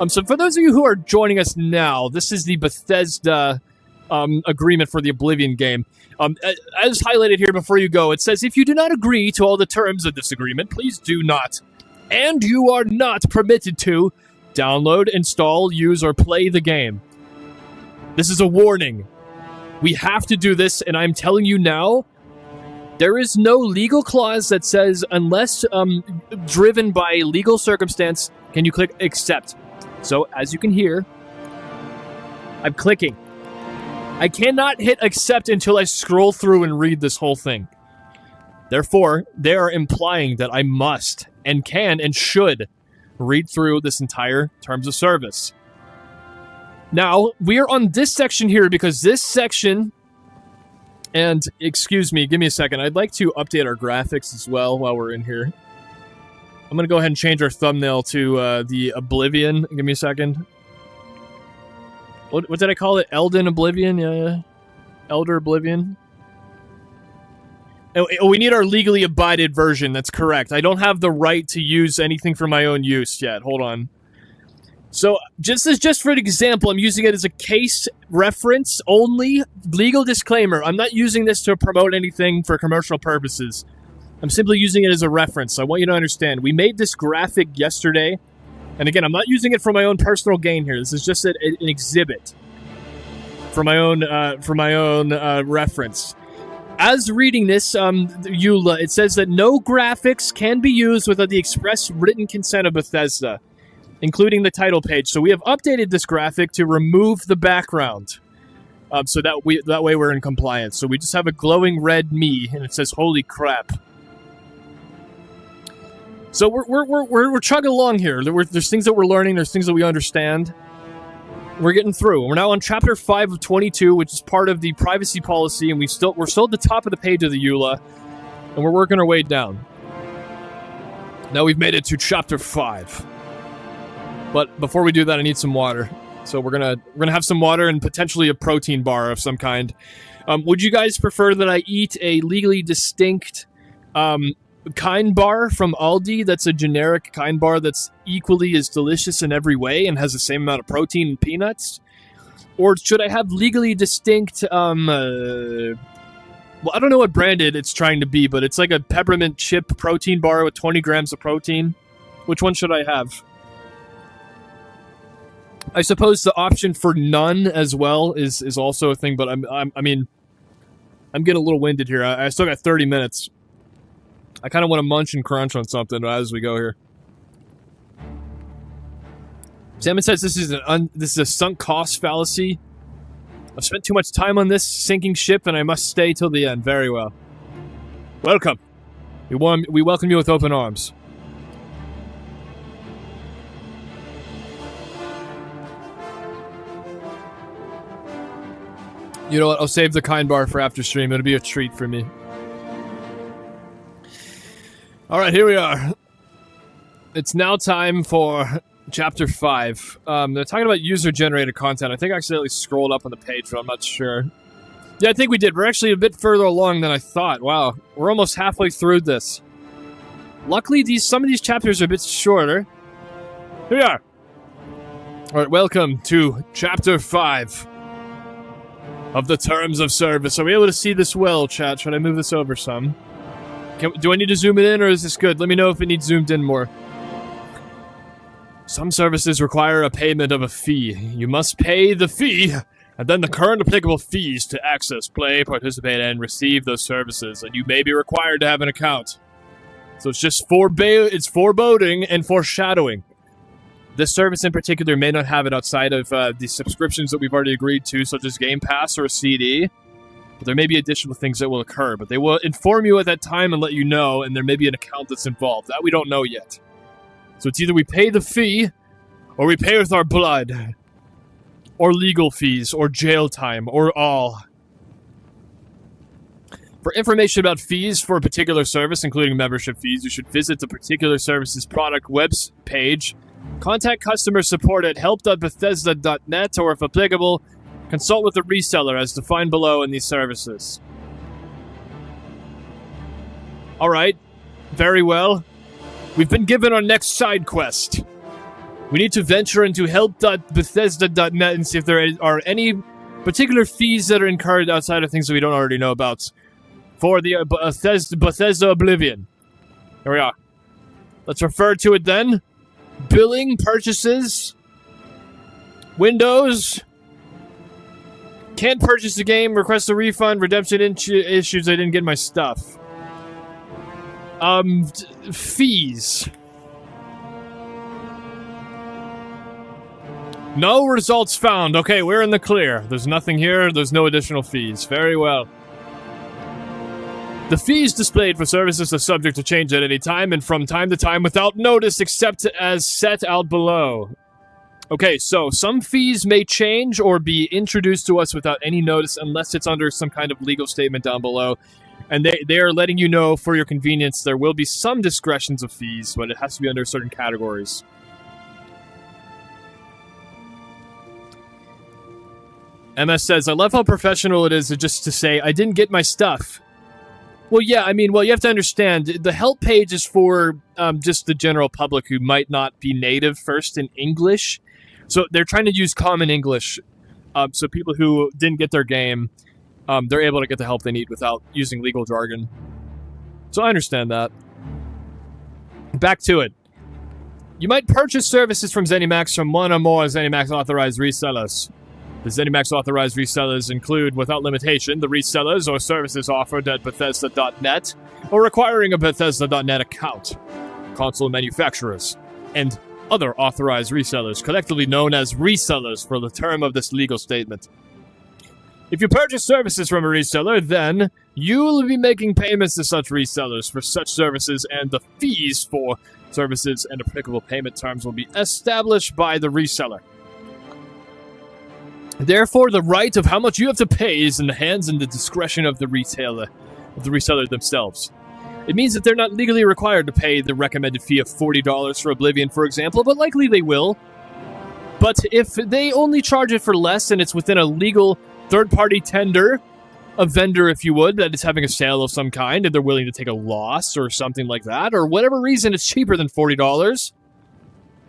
S1: So for those of you who are joining us now, this is the Bethesda agreement for the Oblivion game. As highlighted here before you go, it says, if you do not agree to all the terms of this agreement, please do not. And you are not permitted to download, install, use, or play the game. This is a warning. We have to do this, and I'm telling you now, there is no legal clause that says, unless driven by legal circumstance, can you click accept. So, as you can hear, I'm clicking. I cannot hit accept until I scroll through and read this whole thing. Therefore, they are implying that I must, and can, and should read through this entire terms of service. Now, we are on this section here because this section, and excuse me, give me a second. I'd like to update our graphics as well while we're in here. I'm going to go ahead and change our thumbnail to the Oblivion. Give me a second. What did I call it? Elden Oblivion? Yeah. Elder Oblivion? Oh, we need our legally abided version. That's correct. I don't have the right to use anything for my own use yet. Hold on. So, just for an example, I'm using it as a case reference only. Legal disclaimer. I'm not using this to promote anything for commercial purposes. I'm simply using it as a reference. I want you to understand. We made this graphic yesterday. And again, I'm not using it for my own personal gain here. This is just an exhibit for my own reference. As reading this, EULA, it says that no graphics can be used without the express written consent of Bethesda, including the title page. So we have updated this graphic to remove the background, so that way we're in compliance. So we just have a glowing red me, and it says "Holy crap." So we're chugging along here. There's things that we're learning. There's things that we understand. We're getting through. We're now on chapter 5 of 22, which is part of the privacy policy, and we're still at the top of the page of the EULA, and we're working our way down. Now we've made it to chapter 5. But before we do that, I need some water. So we're gonna have some water and potentially a protein bar of some kind. Would you guys prefer that I eat a legally distinct Kind bar from Aldi that's a generic Kind bar that's equally as delicious in every way and has the same amount of protein and peanuts? Or should I have legally distinct, well, I don't know what brand it's trying to be, but it's like a peppermint chip protein bar with 20 grams of protein. Which one should I have? I suppose the option for none as well is also a thing, but I mean, I'm getting a little winded here. I still got 30 minutes. I kind of want to munch and crunch on something as we go here. Salmon says this is a sunk cost fallacy. I've spent too much time on this sinking ship, and I must stay till the end. Very well. Welcome. We welcome you with open arms. You know what? I'll save the Kind bar for after stream. It'll be a treat for me. Alright, here we are. It's now time for chapter 5. They're talking about user-generated content. I think I accidentally scrolled up on the page, but I'm not sure. Yeah, I think we did. We're actually a bit further along than I thought. Wow, we're almost halfway through this. Luckily, some of these chapters are a bit shorter. Here we are. Alright, welcome to chapter 5 of the Terms of Service. Are we able to see this well, chat? Should I move this over some? Do I need to zoom it in, or is this good? Let me know if it needs zoomed in more. Some services require a payment of a fee. You must pay the fee, and then the current applicable fees to access, play, participate, and receive those services, and you may be required to have an account. So it's just it's foreboding and foreshadowing. This service in particular may not have it outside of the subscriptions that we've already agreed to, such as Game Pass or a CD. But there may be additional things that will occur, but they will inform you at that time and let you know, and there may be an account that's involved. That we don't know yet. So it's either we pay the fee, or we pay with our blood. or legal fees, or jail time, or all. For information about fees for a particular service, including membership fees, you should visit the particular service's product webs page, contact customer support at help.bethesda.net, or if applicable, consult with a reseller as defined below in these services. Alright, very well. We've been given our next side quest. We need to venture into help.bethesda.net and see if there are any particular fees that are incurred outside of things that we don't already know about for the Bethesda Oblivion. Here we are. Let's refer to it then. Billing, purchases, Windows. Can't purchase the game, request a refund, redemption issues, I didn't get my stuff. Fees. No results found. Okay, we're in the clear. There's nothing here. There's no additional fees. Very well. The fees displayed for services are subject to change at any time and from time to time without notice except as set out below. Okay, so some fees may change or be introduced to us without any notice unless it's under some kind of legal statement down below. And they are letting you know for your convenience there will be some discretions of fees, but it has to be under certain categories. MS says, I love how professional it is just to say, I didn't get my stuff. Well, yeah, I mean, you have to understand, the help page is for just the general public who might not be native first in English. So they're trying to use common English. So people who didn't get their game, they're able to get the help they need without using legal jargon. So I understand that. Back to it. You might purchase services from ZeniMax from one or more ZeniMax authorized resellers. The ZeniMax authorized resellers include, without limitation, the resellers or services offered at Bethesda.net or requiring a Bethesda.net account, console manufacturers, and other authorized resellers, collectively known as resellers for the term of this legal statement. If you purchase services from a reseller, then you will be making payments to such resellers for such services, and the fees for services and applicable payment terms will be established by the reseller. Therefore, the right of how much you have to pay is in the hands and the discretion of the reseller themselves. It means that they're not legally required to pay the recommended fee of $40 for Oblivion, for example, but likely they will. But if they only charge it for less and it's within a legal third-party tender, a vendor, if you would, that is having a sale of some kind, and they're willing to take a loss or something like that, or whatever reason it's cheaper than $40,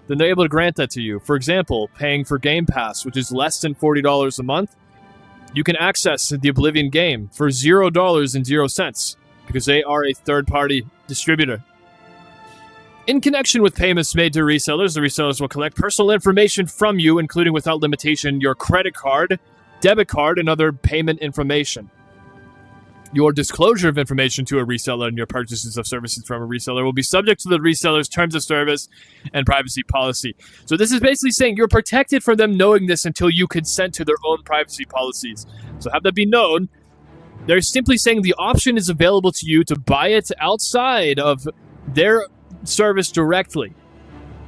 S1: then they're able to grant that to you. For example, paying for Game Pass, which is less than $40 a month, you can access the Oblivion game for $0.00, because they are a third-party distributor. In connection with payments made to resellers, the resellers will collect personal information from you, including without limitation your credit card, debit card, and other payment information. Your disclosure of information to a reseller and your purchases of services from a reseller will be subject to the reseller's terms of service and privacy policy. So this is basically saying you're protected from them knowing this until you consent to their own privacy policies. So have that be known. They're simply saying the option is available to you to buy it outside of their service directly.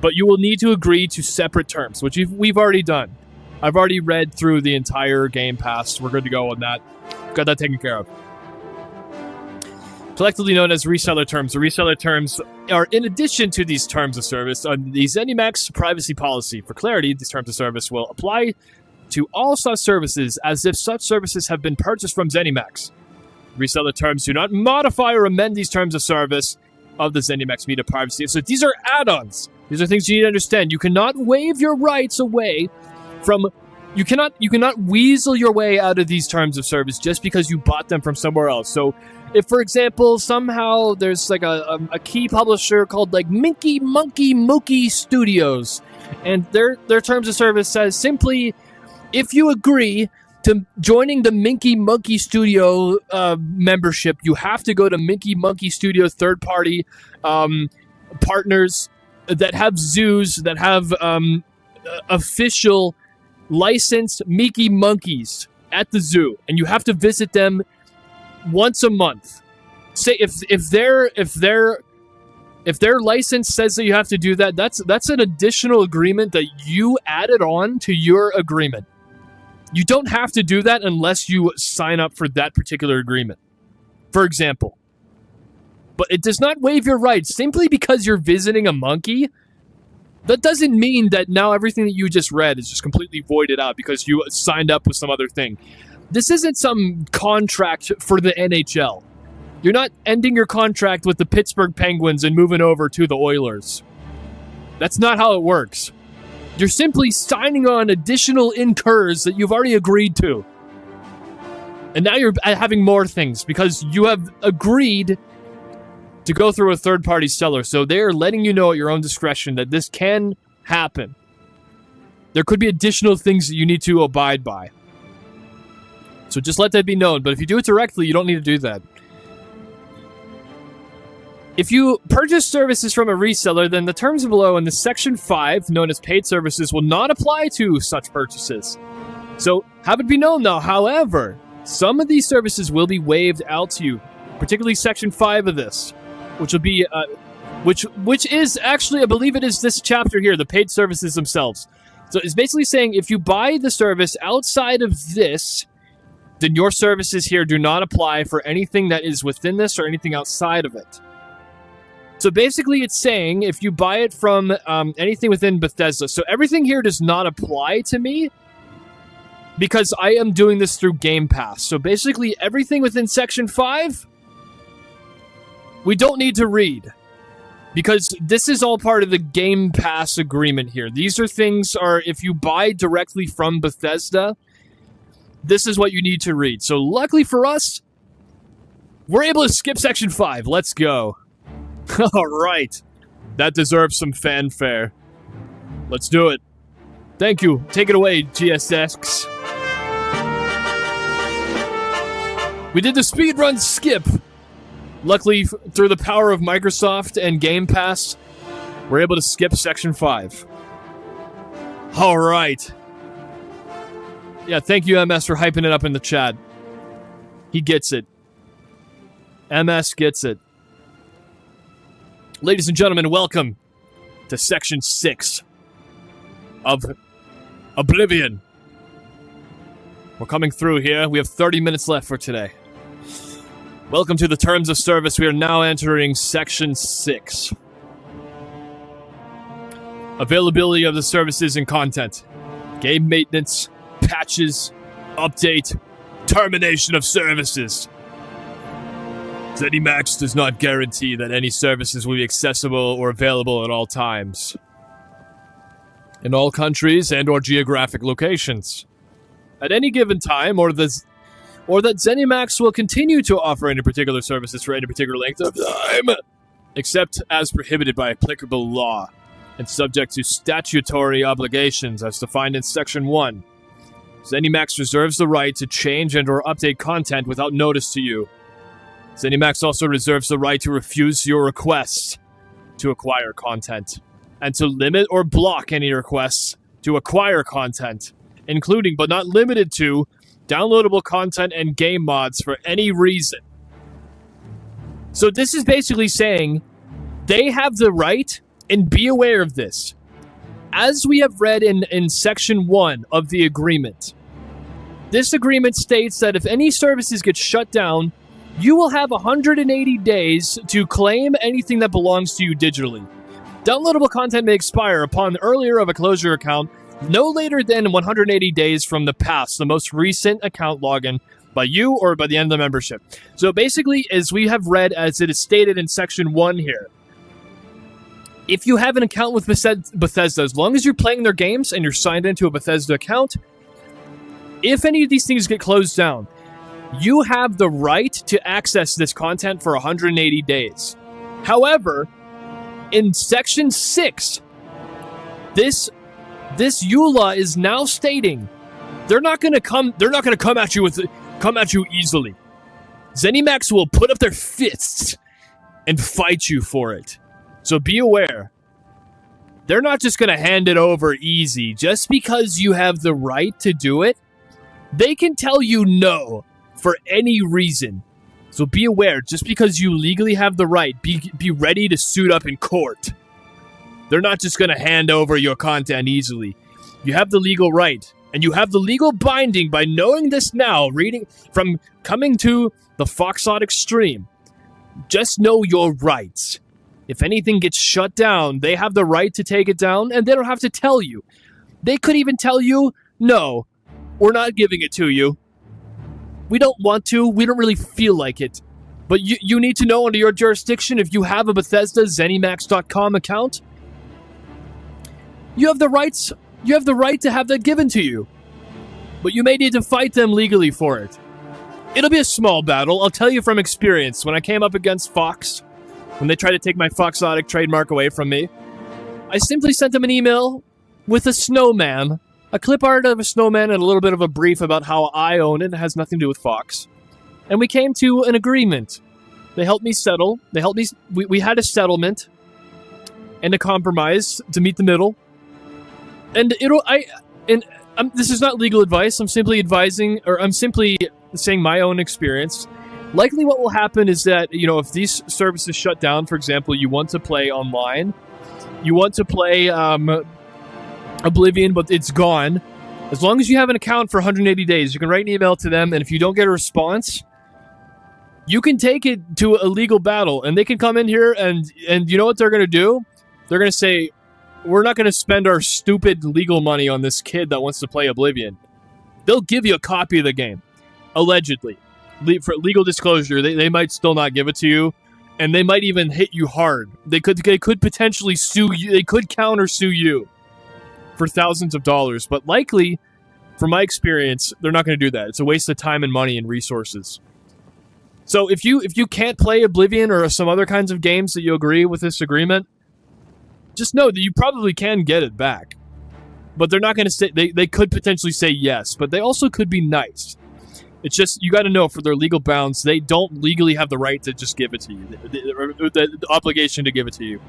S1: But you will need to agree to separate terms, which we've already done. I've already read through the entire Game Pass. We're good to go on that. Got that taken care of. Collectively known as reseller terms. The reseller terms are in addition to these terms of service. The ZeniMax privacy policy. For clarity, these terms of service will apply to all such services as if such services have been purchased from ZeniMax. Reseller terms do not modify or amend these terms of service of the ZeniMax Media privacy. So these are add-ons. These are things you need to understand. You cannot waive your rights away from... You cannot weasel your way out of these terms of service just because you bought them from somewhere else. So, if, for example, somehow there's like a key publisher called like Minky Monkey Mookie Studios, and their terms of service says simply, if you agree to joining the Minky Monkey Studio membership, you have to go to Minky Monkey Studio third-party partners that have zoos, that have official licensed Mickey monkeys at the zoo, and you have to visit them once a month. Say if their license says that you have to do that, that's an additional agreement that you added on to your agreement. You don't have to do that unless you sign up for that particular agreement. For example. But it does not waive your rights simply because you're visiting a monkey. That doesn't mean that now everything that you just read is just completely voided out because you signed up with some other thing. This isn't some contract for the NHL. You're not ending your contract with the Pittsburgh Penguins and moving over to the Oilers. That's not how it works. You're simply signing on additional incurs that you've already agreed to. And now you're having more things because you have agreed to go through a third-party seller. So they're letting you know at your own discretion that this can happen. There could be additional things that you need to abide by. So just let that be known. But if you do it directly, you don't need to do that. If you purchase services from a reseller, then the terms below in the Section 5, known as paid services, will not apply to such purchases. So have it be known, though, however, some of these services will be waived out to you, particularly Section 5 of this, which will be, which is actually, I believe it is this chapter here, the paid services themselves. So it's basically saying if you buy the service outside of this, then your services here do not apply for anything that is within this or anything outside of it. So basically it's saying if you buy it from anything within Bethesda, so everything here does not apply to me because I am doing this through Game Pass. So basically everything within Section 5, we don't need to read because this is all part of the Game Pass agreement here. These are things if you buy directly from Bethesda, this is what you need to read. So luckily for us, we're able to skip Section 5. Let's go. All right. That deserves some fanfare. Let's do it. Thank you. Take it away, GSX. We did the speedrun skip. Luckily, through the power of Microsoft and Game Pass, we're able to skip Section 5. All right. Yeah, thank you, MS, for hyping it up in the chat. He gets it. MS gets it. Ladies and gentlemen, welcome to Section 6 of Oblivion. We're coming through here. We have 30 minutes left for today. Welcome to the Terms of Service. We are now entering Section 6. Availability of the services and content. Game maintenance, patches, update, termination of services. ZeniMax does not guarantee that any services will be accessible or available at all times, in all countries and or geographic locations, at any given time, or that ZeniMax will continue to offer any particular services for any particular length of time, except as prohibited by applicable law, and subject to statutory obligations as defined in Section 1. ZeniMax reserves the right to change and or update content without notice to you. ZeniMax also reserves the right to refuse your requests to acquire content, and to limit or block any requests to acquire content, including but not limited to downloadable content and game mods for any reason. So this is basically saying they have the right, and be aware of this. As we have read in Section 1 of the agreement, this agreement states that if any services get shut down, you will have 180 days to claim anything that belongs to you digitally. Downloadable content may expire upon the earlier of a closure account, no later than 180 days from the past, the most recent account login by you or by the end of the membership. So basically, as we have read, as it is stated in Section 1 here, if you have an account with Bethesda, as long as you're playing their games and you're signed into a Bethesda account, if any of these things get closed down, you have the right to access this content for 180 days. However, in Section 6, this EULA is now stating they're not going to come at you easily. ZeniMax will put up their fists and fight you for it. So be aware. They're not just going to hand it over easy. Just because you have the right to do it, they can tell you no for any reason. So be aware, just because you legally have the right, be ready to suit up in court. They're not just going to hand over your content easily. You have the legal right. and you have the legal binding by knowing this now, reading from coming to the Foxotic stream. Just know your rights. If anything gets shut down, they have the right to take it down, and they don't have to tell you. They could even tell you, no, we're not giving it to you. We don't want to. We don't really feel like it. But you need to know under your jurisdiction, if you have a Bethesda ZeniMax.com account, you have the rights. You have the right to have that given to you. But you may need to fight them legally for it. It'll be a small battle. I'll tell you from experience. When I came up against Fox, when they tried to take my Foxotic trademark away from me, I simply sent them an email with a snowman, a clip art of a snowman, and a little bit of a brief about how I own it. It has nothing to do with Fox. And we came to an agreement. They helped me settle. They helped me. We had a settlement and a compromise to meet the middle. And this is not legal advice. I'm simply advising, or I'm simply saying my own experience. Likely what will happen is that, if these services shut down, for example, you want to play online, you want to play Oblivion, but it's gone. As long as you have an account for 180 days, you can write an email to them, and if you don't get a response, you can take it to a legal battle, and they can come in here, and you know what they're going to do? They're going to say, we're not going to spend our stupid legal money on this kid that wants to play Oblivion. They'll give you a copy of the game, allegedly. For legal disclosure, they might still not give it to you, and they might even hit you hard. They could potentially sue you. They could counter-sue you for thousands of dollars, but likely, from my experience, they're not going to do that. It's a waste of time and money and resources. So if you can't play Oblivion or some other kinds of games that you agree with this agreement, just know that you probably can get it back. But they're not going to say, they could potentially say yes, but they also could be nice. It's just, you got to know, for their legal bounds, they don't legally have the right to just give it to you, the obligation to give it to you.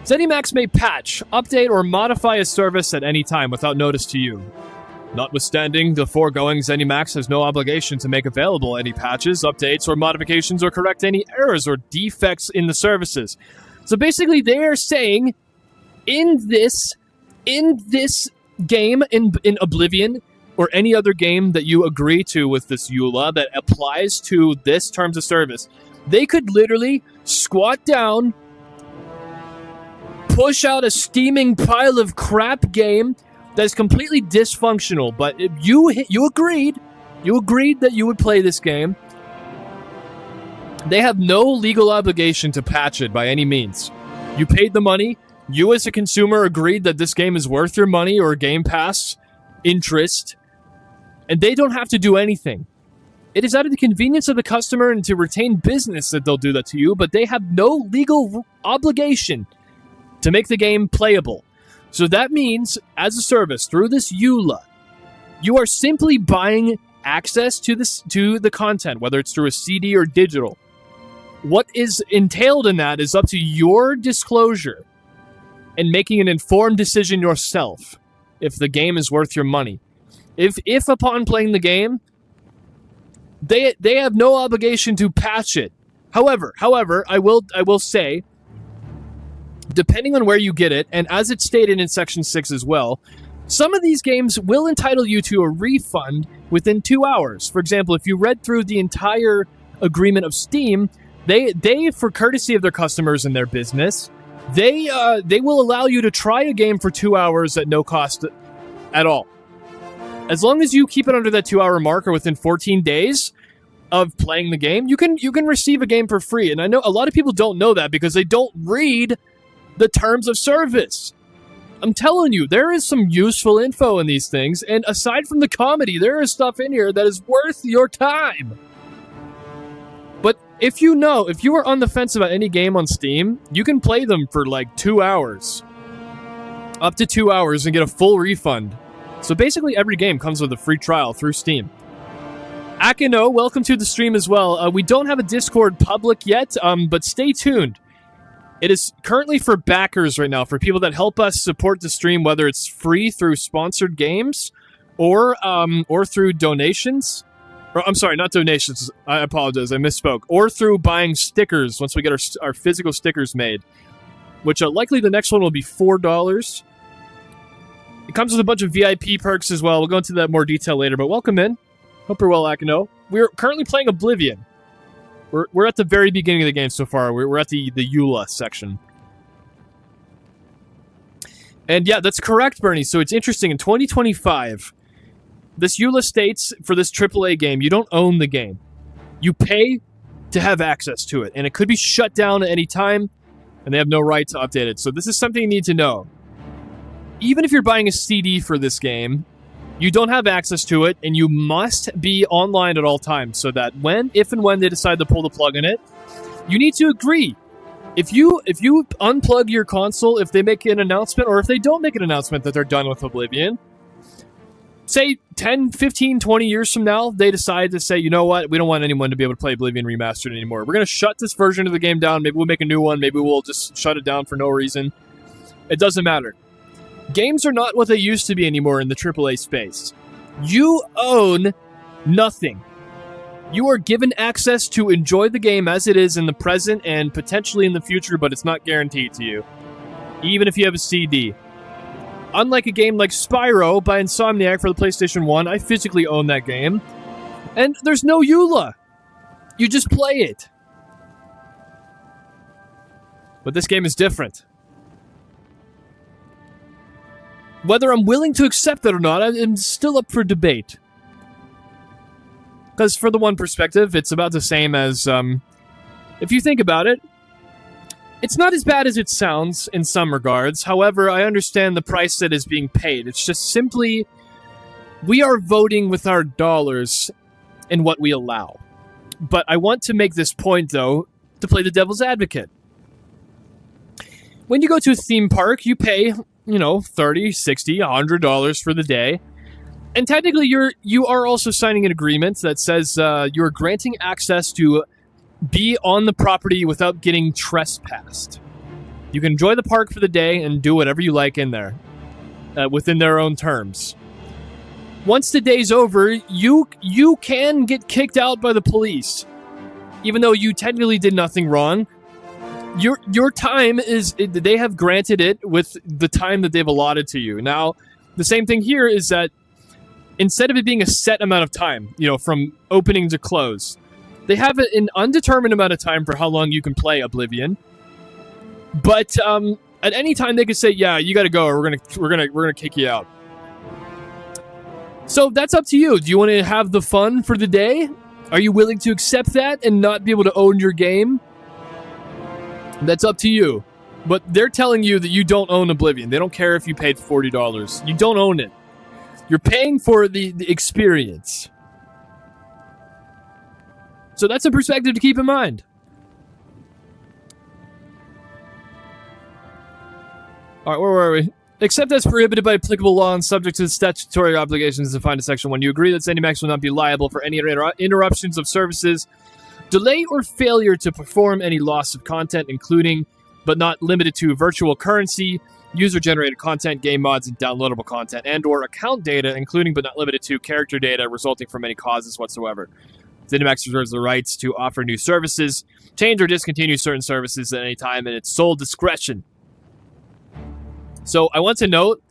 S1: ZeniMax may patch, update, or modify a service at any time without notice to you. Notwithstanding the foregoing, ZeniMax has no obligation to make available any patches, updates, or modifications, or correct any errors or defects in the services. So basically, they are saying, in this game, in Oblivion, or any other game that you agree to with this EULA that applies to this terms of service, they could literally squat down, push out a steaming pile of crap game that's completely dysfunctional, but if you agreed that you would play this game. They have no legal obligation to patch it by any means. You paid the money. You as a consumer agreed that this game is worth your money or Game Pass interest, and they don't have to do anything. It is out of the convenience of the customer and to retain business that they'll do that to you, but they have no legal obligation to make the game playable. So that means, as a service, through this EULA, you are simply buying access to the content, whether it's through a CD or digital. What is entailed in that is up to your disclosure and making an informed decision yourself if the game is worth your money. If upon playing the game, they have no obligation to patch it. However, I will say, depending on where you get it, and as it's stated in Section 6 as well, some of these games will entitle you to a refund within 2 hours. For example, if you read through the entire agreement of Steam, they for courtesy of their customers and their business, they will allow you to try a game for 2 hours at no cost at all. As long as you keep it under that 2-hour mark or within 14 days of playing the game, you can receive a game for free. And I know a lot of people don't know that because they don't read the terms of service. I'm telling you, there is some useful info in these things, and aside from the comedy, there is stuff in here that is worth your time. But if you are on the fence about any game on Steam, you can play them for like 2 hours. Up to 2 hours and get a full refund. So basically every game comes with a free trial through Steam. Akino, welcome to the stream as well. We don't have a Discord public yet, but stay tuned. It is currently for backers right now, for people that help us support the stream, whether it's free through sponsored games or through donations. Or, I'm sorry, not donations. I apologize. I misspoke. Or through buying stickers once we get our physical stickers made, which likely the next one will be $4. It comes with a bunch of VIP perks as well. We'll go into that more detail later, but welcome in. Hope you're well, Akino. We're currently playing Oblivion. We're at the very beginning of the game so far. We're at the EULA section. And yeah, that's correct, Bernie. So it's interesting. In 2025, this EULA states for this AAA game, you don't own the game. You pay to have access to it. And it could be shut down at any time, and they have no right to update it. So this is something you need to know. Even if you're buying a CD for this game, you don't have access to it, and you must be online at all times so that if and when they decide to pull the plug on it, you need to agree. If you unplug your console, if they make an announcement, or if they don't make an announcement that they're done with Oblivion, say 10, 15, 20 years from now, they decide to say, you know what, we don't want anyone to be able to play Oblivion Remastered anymore. We're going to shut this version of the game down. Maybe we'll make a new one. Maybe we'll just shut it down for no reason. It doesn't matter. Games are not what they used to be anymore in the AAA space. You own nothing. You are given access to enjoy the game as it is in the present and potentially in the future, but it's not guaranteed to you, even if you have a CD. Unlike a game like Spyro by Insomniac for the PlayStation 1, I physically own that game, and there's no EULA. You just play it. But this game is different. Whether I'm willing to accept that or not, I'm still up for debate. Because for the one perspective, it's about the same as, if you think about it, it's not as bad as it sounds in some regards. However, I understand the price that is being paid. It's just simply, we are voting with our dollars in what we allow. But I want to make this point, though, to play the devil's advocate. When you go to a theme park, you pay, $30, $60, $100 for the day. And technically, you are also signing an agreement that says you're granting access to be on the property without getting trespassed. You can enjoy the park for the day and do whatever you like in there, within their own terms. Once the day's over, you can get kicked out by the police, even though you technically did nothing wrong. Your time they have granted it with the time that they've allotted to you. Now, the same thing here is that instead of it being a set amount of time, from opening to close, they have an undetermined amount of time for how long you can play Oblivion. But at any time they could say, "Yeah, you got to go, or we're gonna kick you out." So that's up to you. Do you want to have the fun for the day? Are you willing to accept that and not be able to own your game? That's up to you. But they're telling you that you don't own Oblivion. They don't care if you paid $40. You don't own it. You're paying for the experience. So that's a perspective to keep in mind. Alright, where were we? Except as prohibited by applicable law and subject to the statutory obligations defined in Section 1, you agree that ZeniMax will not be liable for any interruptions of services, delay or failure to perform any loss of content, including, but not limited to, virtual currency, user-generated content, game mods, and downloadable content, and or account data, including but not limited to character data resulting from any causes whatsoever. ZeniMax reserves the rights to offer new services, change or discontinue certain services at any time in its sole discretion. So I want to note,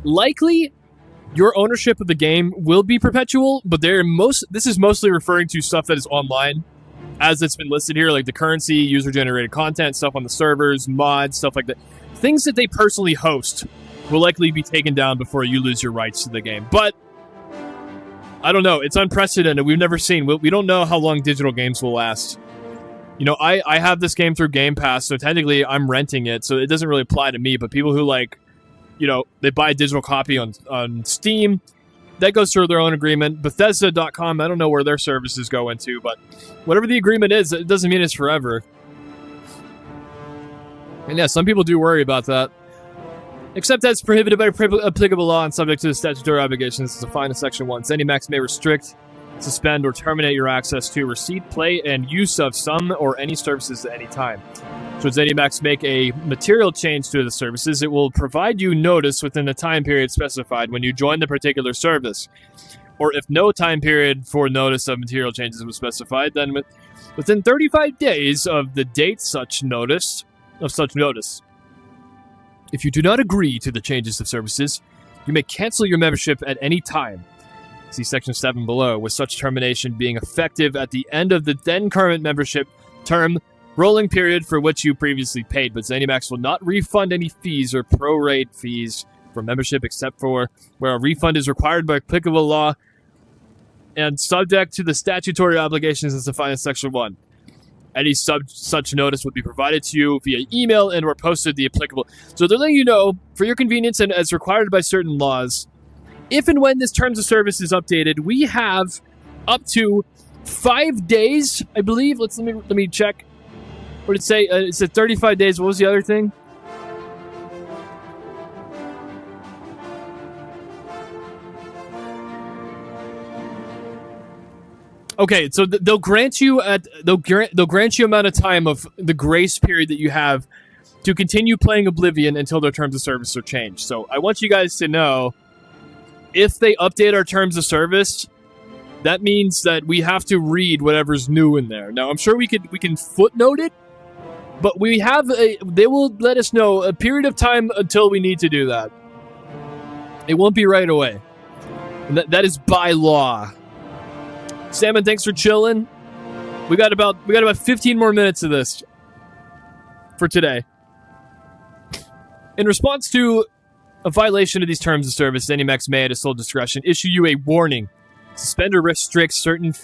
S1: likely your ownership of the game will be perpetual, but this is mostly referring to stuff that is online, as it's been listed here, like the currency, user-generated content, stuff on the servers, mods, stuff like that. Things that they personally host will likely be taken down before you lose your rights to the game. But I don't know. It's unprecedented. We've never seen. We don't know how long digital games will last. I have this game through Game Pass, so technically I'm renting it, so it doesn't really apply to me. But people who they buy a digital copy on Steam, that goes through their own agreement. Bethesda.com, I don't know where their services go into, but whatever the agreement is, it doesn't mean it's forever. And yeah, some people do worry about that. Except as prohibited by applicable law and subject to the statutory obligations as defined in Section 1. ZeniMax may restrict, suspend, or terminate your access to, receipt, play, and use of some or any services at any time. Should ZeniMax make a material change to the services, it will provide you notice within the time period specified when you join the particular service. Or if no time period for notice of material changes was specified, then within 35 days of the date such notice. If you do not agree to the changes of services, You may cancel your membership at any time. See Section 7 below, with such termination being effective at the end of the then current membership term rolling period for which you previously paid, but ZeniMax will not refund any fees or prorate fees for membership except for where a refund is required by applicable law and subject to the statutory obligations as defined in Section 1. Any such notice would be provided to you via email and or posted the applicable. So they're letting you know, for your convenience and as required by certain laws, if and when this terms of service is updated, we have up to 5 days, I believe. Let me check. What did it say? It said 35 days. What was the other thing? Okay, so they'll grant you amount of time of the grace period that you have to continue playing Oblivion until their terms of service are changed. So I want you guys to know, if they update our terms of service, that means that we have to read whatever's new in there. Now, I'm sure we can footnote it, but they will let us know a period of time until we need to do that. It won't be right away. And that is by law. Salmon, thanks for chilling. We got about 15 more minutes of this for today. In response to a violation of these terms of service, ZeniMax may, at its sole discretion, issue you a warning, suspend or restrict certain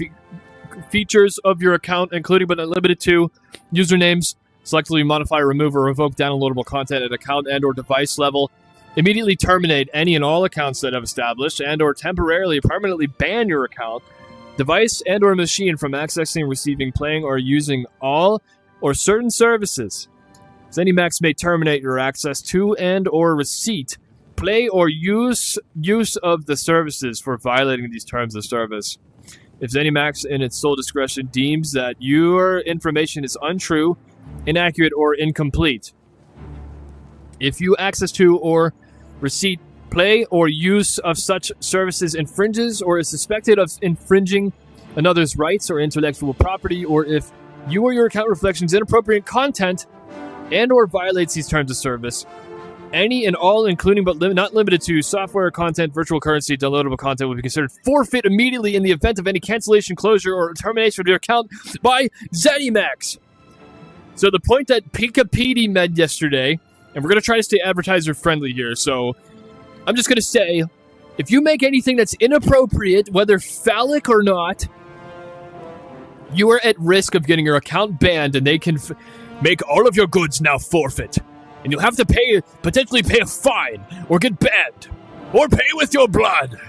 S1: features of your account, including but not limited to usernames, selectively modify, remove, or revoke downloadable content at account and or device level, immediately terminate any and all accounts that have established, and or temporarily permanently ban your account, device, and or machine from accessing, receiving, playing, or using all or certain services. ZeniMax may terminate your access to and or receipt, play, or use of the services for violating these terms of service. If ZeniMax, in its sole discretion, deems that your information is untrue, inaccurate, or incomplete, if you access to or receipt, play, or use of such services infringes or is suspected of infringing another's rights or intellectual property, or if you or your account reflections inappropriate content and or violates these terms of service, any and all, including but not limited to software content, virtual currency, downloadable content, will be considered forfeit immediately in the event of any cancellation, closure, or termination of your account by ZeniMax. So the point that Pika made yesterday, and we're going to try to stay advertiser friendly here, so I'm just going to say, if you make anything that's inappropriate, whether phallic or not, you are at risk of getting your account banned, and they can make all of your goods now forfeit. And you'll have to potentially pay a fine, or get banned, or pay with your blood.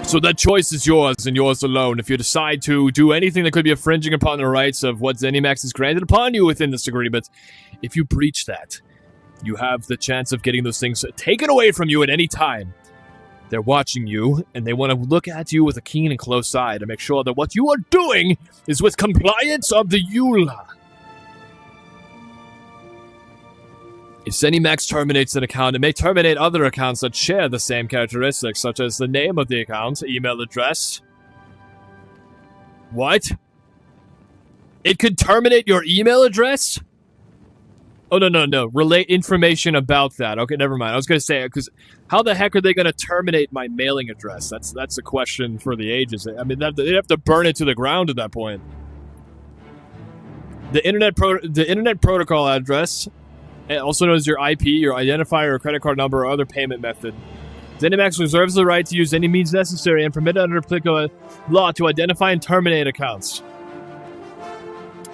S1: So that choice is yours, and yours alone. If you decide to do anything that could be infringing upon the rights of what ZeniMax has granted upon you within this agreement, if you breach that, you have the chance of getting those things taken away from you at any time. They're watching you, and they want to look at you with a keen and close eye to make sure that what you are doing is with compliance of the EULA. If ZeniMax terminates an account, it may terminate other accounts that share the same characteristics, such as the name of the account, email address. What? It could terminate your email address? Oh, no. Relate information about that. Okay, never mind. I was going to say, because how the heck are they going to terminate my mailing address? That's a question for the ages. I mean, they'd have to burn it to the ground at that point. The internet protocol address, also known as your IP, your identifier, or credit card number, or other payment method. ZeniMax reserves the right to use any means necessary and permitted under applicable law to identify and terminate accounts.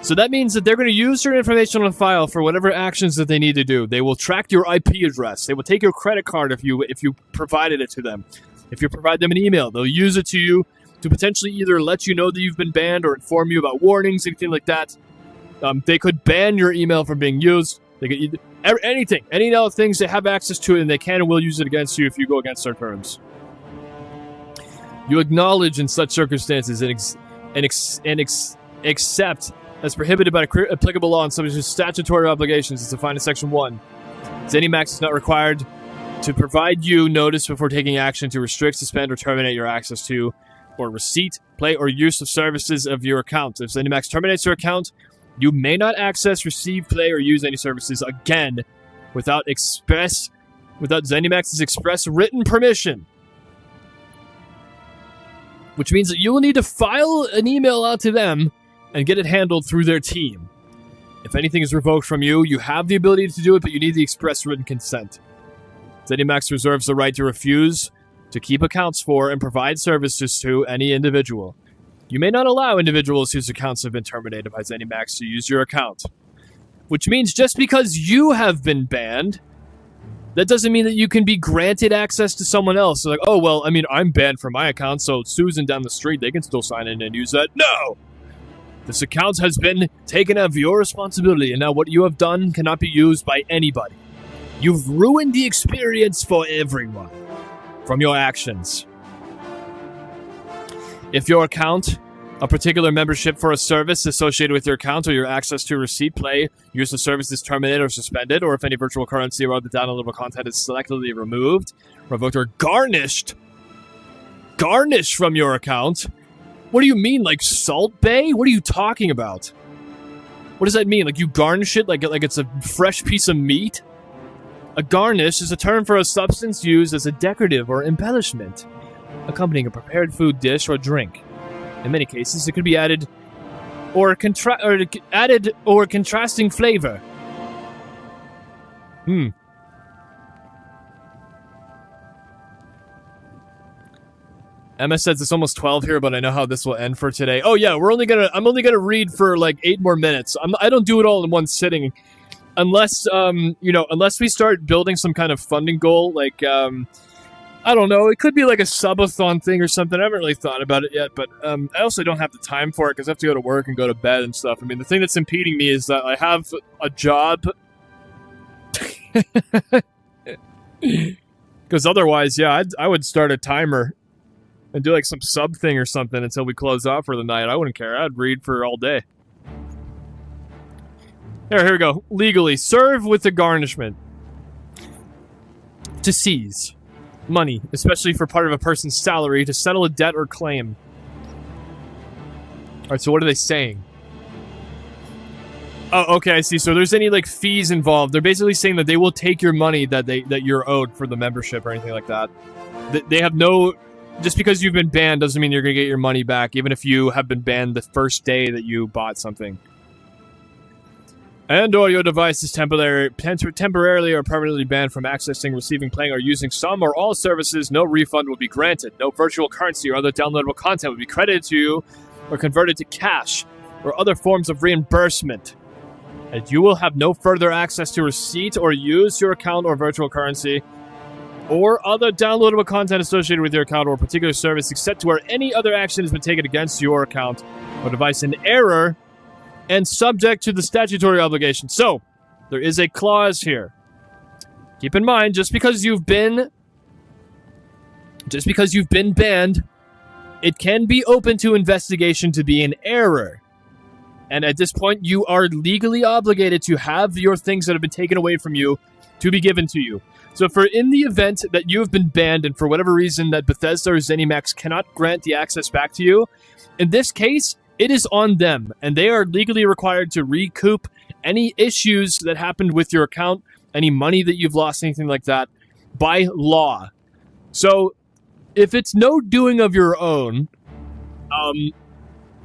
S1: So that means that they're going to use your information on file for whatever actions that they need to do. They will track your IP address. They will take your credit card if you provided it to them. If you provide them an email, they'll use it to you to potentially either let you know that you've been banned or inform you about warnings, anything like that. They could ban your email from being used. They could anything, any other things they have access to it, and they can and will use it against you if you go against their terms. You acknowledge in such circumstances and accept as prohibited by applicable law and subject to statutory obligations as defined in Section 1. ZeniMax is not required to provide you notice before taking action to restrict, suspend, or terminate your access to, or receipt, play, or use of services of your account. If ZeniMax terminates your account, you may not access, receive, play, or use any services again without express without ZeniMax's express written permission. Which means that you will need to file an email out to them and get it handled through their team. If anything is revoked from you, you have the ability to do it, but you need the express written consent. ZeniMax reserves the right to refuse to keep accounts for and provide services to any individual. You may not allow individuals whose accounts have been terminated by ZeniMax to use your account. Which means just because you have been banned, that doesn't mean that you can be granted access to someone else. So like, oh, well, I mean, I'm banned from my account, so Susan down the street, they can still sign in and use that. No! This account has been taken of your responsibility, and now what you have done cannot be used by anybody. You've ruined the experience for everyone from your actions. If your account, a particular membership for a service associated with your account, or your access to receipt play, use of service is terminated or suspended, or if any virtual currency or other downloadable content is selectively removed, revoked, or garnished from your account. What do you mean, like Salt Bay? What are you talking about? What does that mean? Like you garnish it like it's a fresh piece of meat? A garnish is a term for a substance used as a decorative or embellishment, accompanying a prepared food dish or drink. In many cases, it could be added or contrasting flavor. Emma says it's almost 12 here, but I know how this will end for today. Oh yeah, I'm only gonna read for like 8 more minutes. I don't do it all in one sitting, unless unless we start building some kind of funding goal, like I don't know, it could be like a subathon thing or something. I haven't really thought about it yet, but I also don't have the time for it because I have to go to work and go to bed and stuff. I mean, the thing that's impeding me is that I have a job. Because otherwise, yeah, I would start a timer and do like some sub thing or something until we close off for the night. I wouldn't care. I'd read for all day. Here we go. Legally, serve with the garnishment. To seize money, especially for part of a person's salary, to settle a debt or claim. Alright, so what are they saying? Oh, okay, I see. So there's any like fees involved. They're basically saying that they will take your money that you're owed for the membership or anything like that. They have no... Just because you've been banned doesn't mean you're going to get your money back, even if you have been banned the first day that you bought something. And or your device is temporarily or permanently banned from accessing, receiving, playing, or using some or all services, no refund will be granted. No virtual currency or other downloadable content will be credited to you or converted to cash or other forms of reimbursement. And you will have no further access to receipt or use your account or virtual currency or other downloadable content associated with your account or particular service, except where any other action has been taken against your account or device in error and subject to the statutory obligation. So, there is a clause here. Keep in mind, just because you've been banned, it can be open to investigation to be an error. And at this point, you are legally obligated to have your things that have been taken away from you to be given to you. So for in the event that you have been banned and for whatever reason that Bethesda or ZeniMax cannot grant the access back to you, in this case, it is on them, and they are legally required to recoup any issues that happened with your account, any money that you've lost, anything like that, by law. So if it's no doing of your own,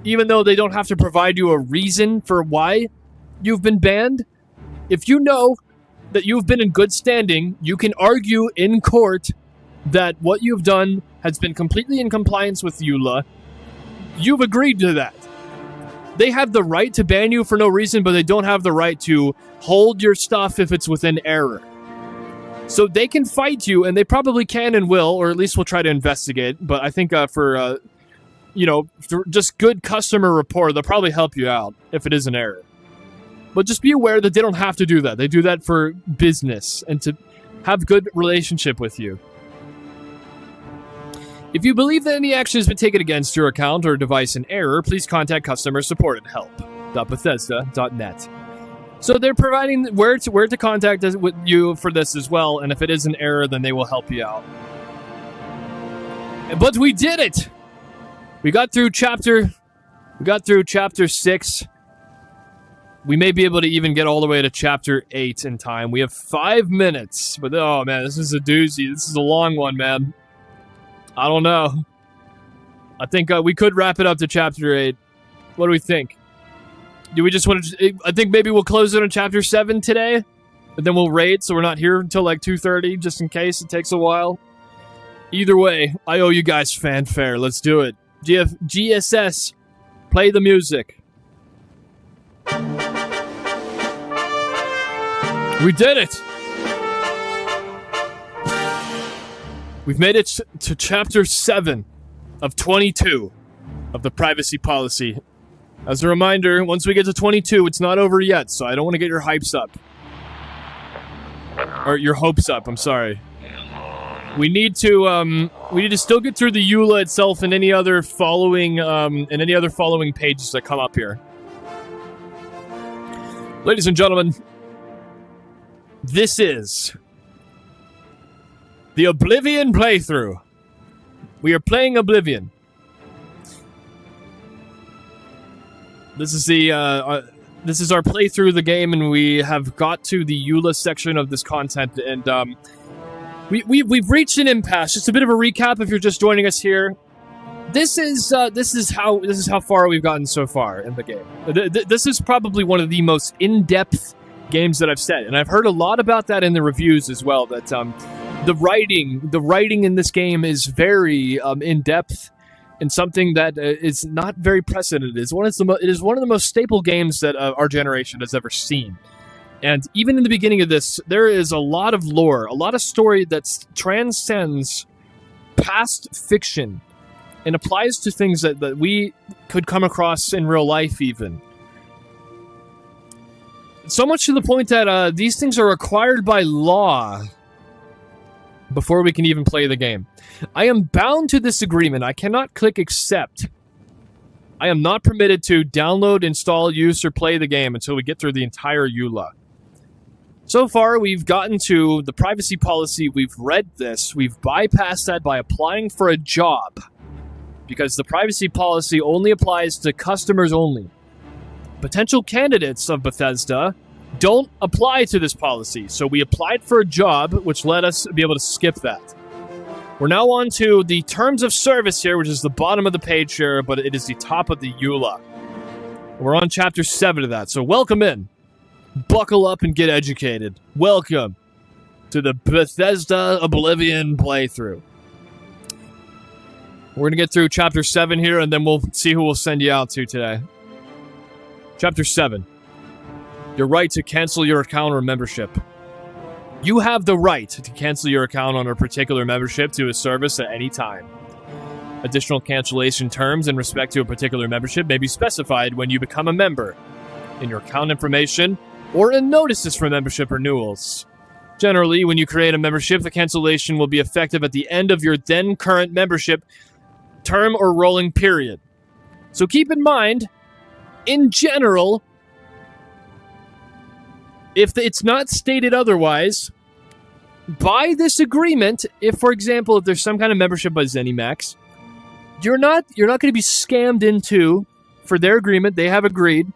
S1: even though they don't have to provide you a reason for why you've been banned, if you know that you've been in good standing, you can argue in court that what you've done has been completely in compliance with EULA. You've agreed to that. They have the right to ban you for no reason, but they don't have the right to hold your stuff if it's within error. So they can fight you, and they probably can and will, or at least will try to investigate. But I think for just good customer rapport, they'll probably help you out if it is an error. But just be aware that they don't have to do that. They do that for business and to have good relationship with you. If you believe that any action has been taken against your account or device in error, please contact customer support at help.bethesda.net. So they're providing where to contact us with you for this as well, and if it is an error, then they will help you out. But we did it! We got through chapter 6. We may be able to even get all the way to Chapter 8 in time. We have 5 minutes. But, oh, man, this is a doozy. This is a long one, man. I don't know. I think we could wrap it up to Chapter 8. What do we think? Do we just want to... I think maybe we'll close it on Chapter 7 today. And then we'll raid, so we're not here until like 2:30, just in case it takes a while. Either way, I owe you guys fanfare. Let's do it. GSS, play the music. We did it! We've made it to Chapter 7 of 22 of the privacy policy. As a reminder, once we get to 22, it's not over yet, so I don't want to get your hypes up. Or your hopes up, I'm sorry. We need to still get through the EULA itself and any other following pages that come up here. Ladies and gentlemen, this is the Oblivion playthrough. We are playing Oblivion. This is this is our playthrough of the game, and we have got to the EULA section of this content, and we've reached an impasse. Just a bit of a recap if you're just joining us here. This is how far we've gotten so far in the game. This is probably one of the most in-depth games that I've said, and I've heard a lot about that in the reviews as well. That the writing in this game is very in-depth. And something that is not very precedented. It is one of the most staple games that our generation has ever seen. And even in the beginning of this, there is a lot of lore, a lot of story that transcends past fiction and applies to things that we could come across in real life even. So much to the point that these things are required by law before we can even play the game. I am bound to this agreement. I cannot click accept. I am not permitted to download, install, use, or play the game until we get through the entire EULA. So far, we've gotten to the privacy policy. We've read this. We've bypassed that by applying for a job, because the privacy policy only applies to customers only. Potential candidates of Bethesda don't apply to this policy, so we applied for a job, which let us be able to skip that. We're now on to the terms of service here, which is the bottom of the page here, but it is the top of the EULA. We're on Chapter 7 of that, so welcome in. Buckle up and get educated. Welcome to the Bethesda Oblivion playthrough. We're going to get through Chapter 7 here, and then we'll see who we'll send you out to today. Chapter 7. Your right to cancel your account or membership. You have the right to cancel your account on a particular membership to a service at any time. Additional cancellation terms in respect to a particular membership may be specified when you become a member, in your account information, or in notices for membership renewals. Generally, when you create a membership, the cancellation will be effective at the end of your then current membership term or rolling period. So keep in mind, in general, if it's not stated otherwise, by this agreement, if, for example, if there's some kind of membership by ZeniMax, you're not going to be scammed into, for their agreement, they have agreed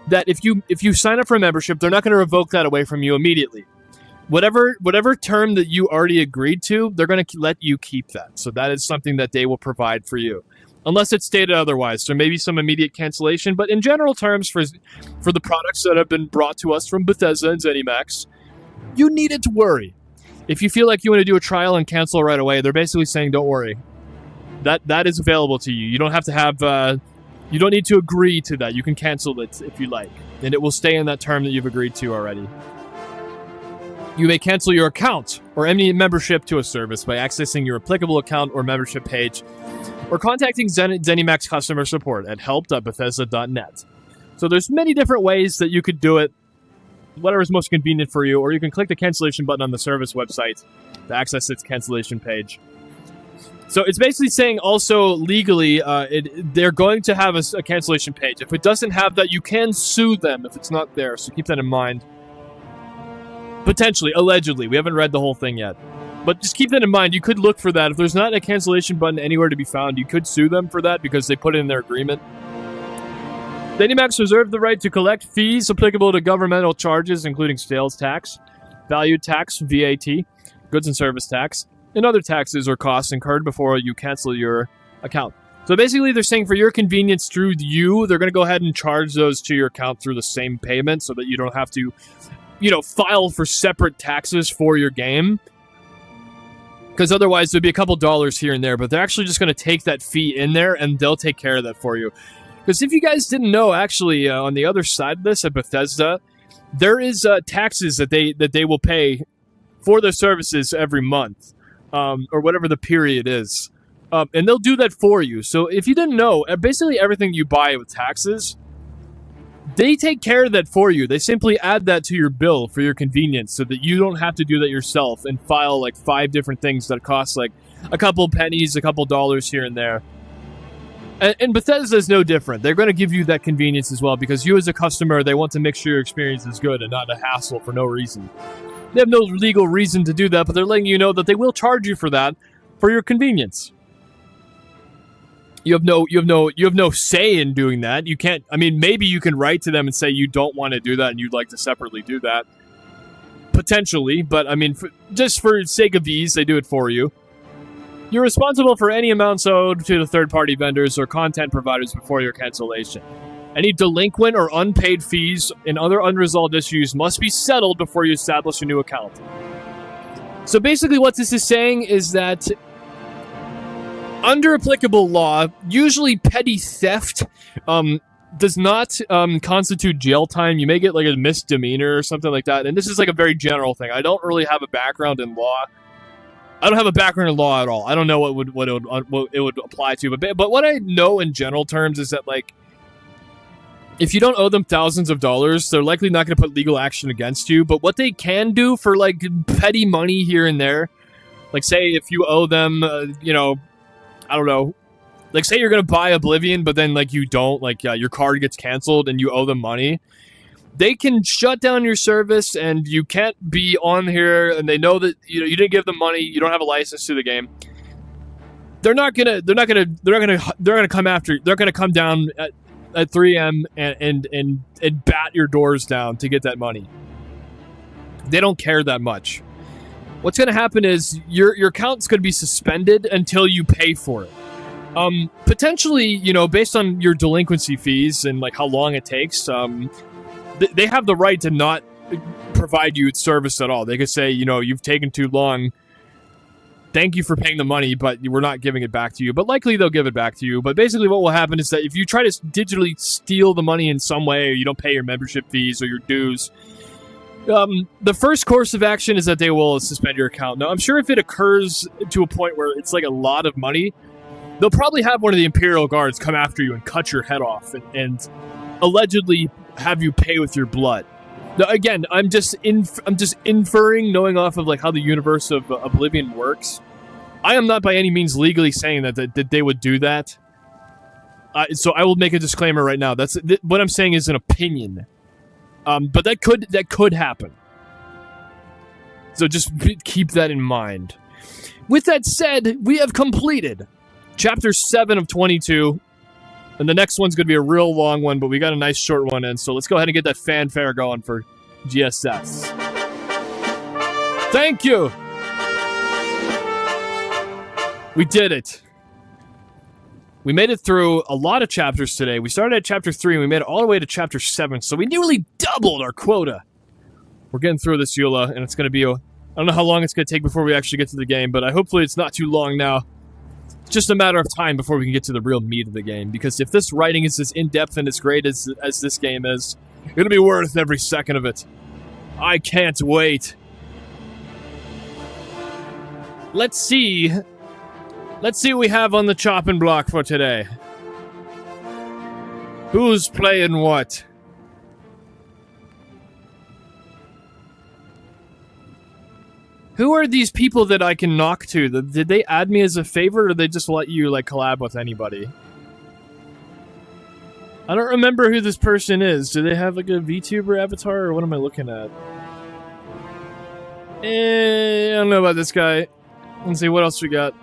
S1: that if you sign up for a membership, they're not going to revoke that away from you immediately. Whatever term that you already agreed to, they're going to let you keep that. So that is something that they will provide for you. Unless it's stated otherwise. There may be some immediate cancellation, but in general terms, for the products that have been brought to us from Bethesda and ZeniMax, you needn't to worry. If you feel like you want to do a trial and cancel right away, they're basically saying, don't worry. That is available to you. You don't have to have... you don't need to agree to that. You can cancel it if you like, and it will stay in that term that you've agreed to already. You may cancel your account or any membership to a service by accessing your applicable account or membership page, or contacting ZeniMax customer support at help.bethesda.net. So there's many different ways that you could do it, whatever is most convenient for you, or you can click the cancellation button on the service website to access its cancellation page. So it's basically saying also legally they're going to have a cancellation page. If it doesn't have that, you can sue them if it's not there, so keep that in mind. Potentially, allegedly. We haven't read the whole thing yet. But just keep that in mind. You could look for that. If there's not a cancellation button anywhere to be found, you could sue them for that because they put it in their agreement. ZeniMax reserve the right to collect fees applicable to governmental charges, including sales tax, value tax, VAT, goods and service tax, and other taxes or costs incurred before you cancel your account. So basically, they're saying for your convenience through you, they're going to go ahead and charge those to your account through the same payment so that you don't have to, file for separate taxes for your game. Because otherwise, there'd be a couple dollars here and there, but they're actually just going to take that fee in there, and they'll take care of that for you. Because if you guys didn't know, actually, on the other side of this, at Bethesda, there is taxes that they will pay for their services every month, or whatever the period is. And they'll do that for you. So if you didn't know, basically everything you buy with taxes, they take care of that for you. They simply add that to your bill for your convenience so that you don't have to do that yourself and file like 5 different things that cost like a couple pennies, a couple dollars here and there. And Bethesda is no different. They're going to give you that convenience as well because you as a customer, they want to make sure your experience is good and not a hassle for no reason. They have no legal reason to do that, but they're letting you know that they will charge you for that for your convenience. You have no say in doing that. You can't. I mean, maybe you can write to them and say you don't want to do that and you'd like to separately do that, potentially. But I mean, just for the sake of ease, they do it for you. You're responsible for any amounts owed to the third-party vendors or content providers before your cancellation. Any delinquent or unpaid fees and other unresolved issues must be settled before you establish a new account. So basically, what this is saying is that under applicable law, usually petty theft does not constitute jail time. You may get like a misdemeanor or something like that. And this is like a very general thing. I don't really have a background in law. I don't have a background in law at all. I don't know what it would apply to. But what I know in general terms is that like if you don't owe them thousands of dollars, they're likely not going to put legal action against you. But what they can do for like petty money here and there, like say if you owe them, I don't know. Like, say you're going to buy Oblivion, but then, like, you don't. Like, your card gets canceled and you owe them money. They can shut down your service and you can't be on here. And they know that, you didn't give them money. You don't have a license to the game. They're not going to come after. They're going to come down at 3 a.m. and bat your doors down to get that money. They don't care that much. What's going to happen is your account's going to be suspended until you pay for it. Potentially, based on your delinquency fees and like how long it takes, they have the right to not provide you service at all. They could say, you've taken too long. Thank you for paying the money, but we're not giving it back to you. But likely they'll give it back to you. But basically what will happen is that if you try to digitally steal the money in some way, or you don't pay your membership fees or your dues, the first course of action is that they will suspend your account. Now, I'm sure if it occurs to a point where it's like a lot of money, they'll probably have one of the Imperial Guards come after you and cut your head off and allegedly have you pay with your blood. Now, again, I'm just inferring, knowing off of like how the universe of Oblivion works. I am not by any means legally saying that they would do that. So I will make a disclaimer right now. What I'm saying is an opinion. But that could happen. So just keep that in mind. With that said, we have completed Chapter 7 of 22. And the next one's going to be a real long one, but we got a nice short one in. So let's go ahead and get that fanfare going for GSS. Thank you! We did it. We made it through a lot of chapters today. We started at Chapter 3, and we made it all the way to Chapter 7, so we nearly doubled our quota. We're getting through this EULA, and it's going to be I don't know how long it's going to take before we actually get to the game, but hopefully it's not too long now. It's just a matter of time before we can get to the real meat of the game, because if this writing is as in-depth and as great as this game is, it'll be worth every second of it. I can't wait. Let's see what we have on the chopping block for today. Who's playing what? Who are these people that I can knock to? Did they add me as a favor, or did they just let you, like, collab with anybody? I don't remember who this person is. Do they have, like, a VTuber avatar, or what am I looking at? I don't know about this guy. Let's see, what else we got?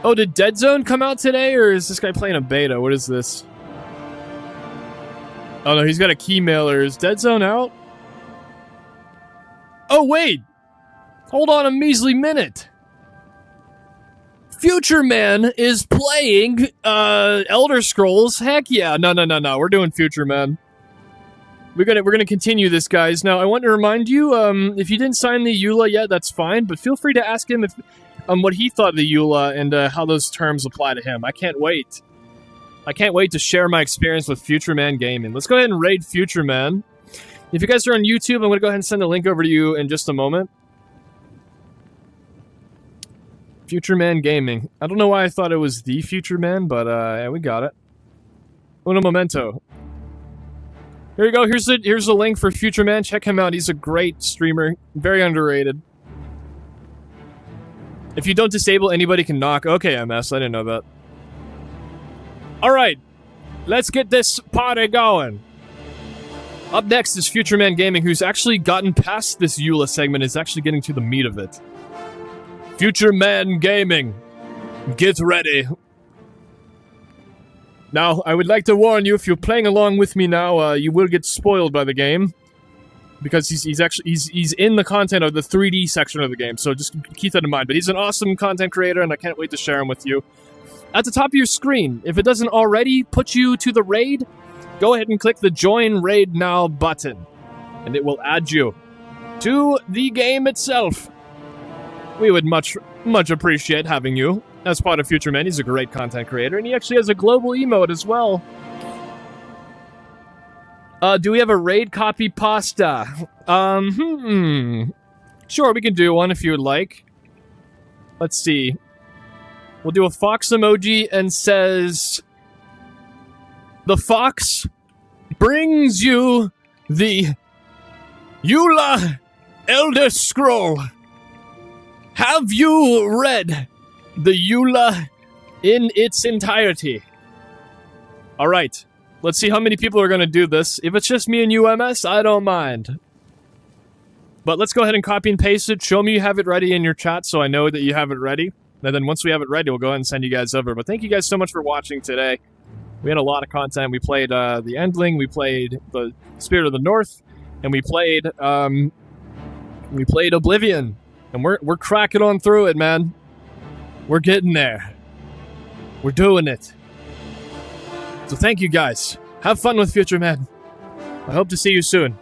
S1: Oh, did Dead Zone come out today, or is this guy playing a beta? What is this? Oh no, he's got a key mailer. Is Dead Zone out? Oh wait! Hold on a measly minute! Future Man is playing, Elder Scrolls. Heck yeah. No. We're doing Future Man. We're gonna continue this, guys. Now, I want to remind you, if you didn't sign the EULA yet, that's fine, but feel free to ask him if, what he thought of the EULA and, how those terms apply to him. I can't wait. I can't wait to share my experience with Future Man Gaming. Let's go ahead and raid Future Man. If you guys are on YouTube, I'm gonna go ahead and send a link over to you in just a moment. Future Man Gaming. I don't know why I thought it was the Future Man, but yeah, we got it. Uno momento. Here you go. Here's the link for Future Man. Check him out. He's a great streamer. Very underrated. If you don't disable, anybody can knock. Okay, MS. I didn't know that. All right, let's get this party going. Up next is Future Man Gaming, who's actually gotten past this EULA segment. Is actually getting to the meat of it. Future Man Gaming, get ready. Now, I would like to warn you, if you're playing along with me now, you will get spoiled by the game. Because he's in the content of the 3D section of the game, so just keep that in mind. But he's an awesome content creator, and I can't wait to share him with you. At the top of your screen, if it doesn't already put you to the raid, go ahead and click the Join Raid Now button. And it will add you to the game itself. We would much appreciate having you as part of Future Man. He's a great content creator, and he actually has a global emote as well. Do we have a raid copy pasta? Sure, we can do one if you would like. Let's see. We'll do a fox emoji and says, the fox brings you the EULA Elder Scroll. Have you read the EULA in its entirety? Alright, let's see how many people are going to do this. If it's just me and UMS, I don't mind. But let's go ahead and copy and paste it. Show me you have it ready in your chat so I know that you have it ready. And then once we have it ready, we'll go ahead and send you guys over. But thank you guys so much for watching today. We had a lot of content. We played the Endling, we played the Spirit of the North, and we played Oblivion. And we're cracking on through it, man. We're getting there. We're doing it. So thank you guys. Have fun with Future Man. I hope to see you soon.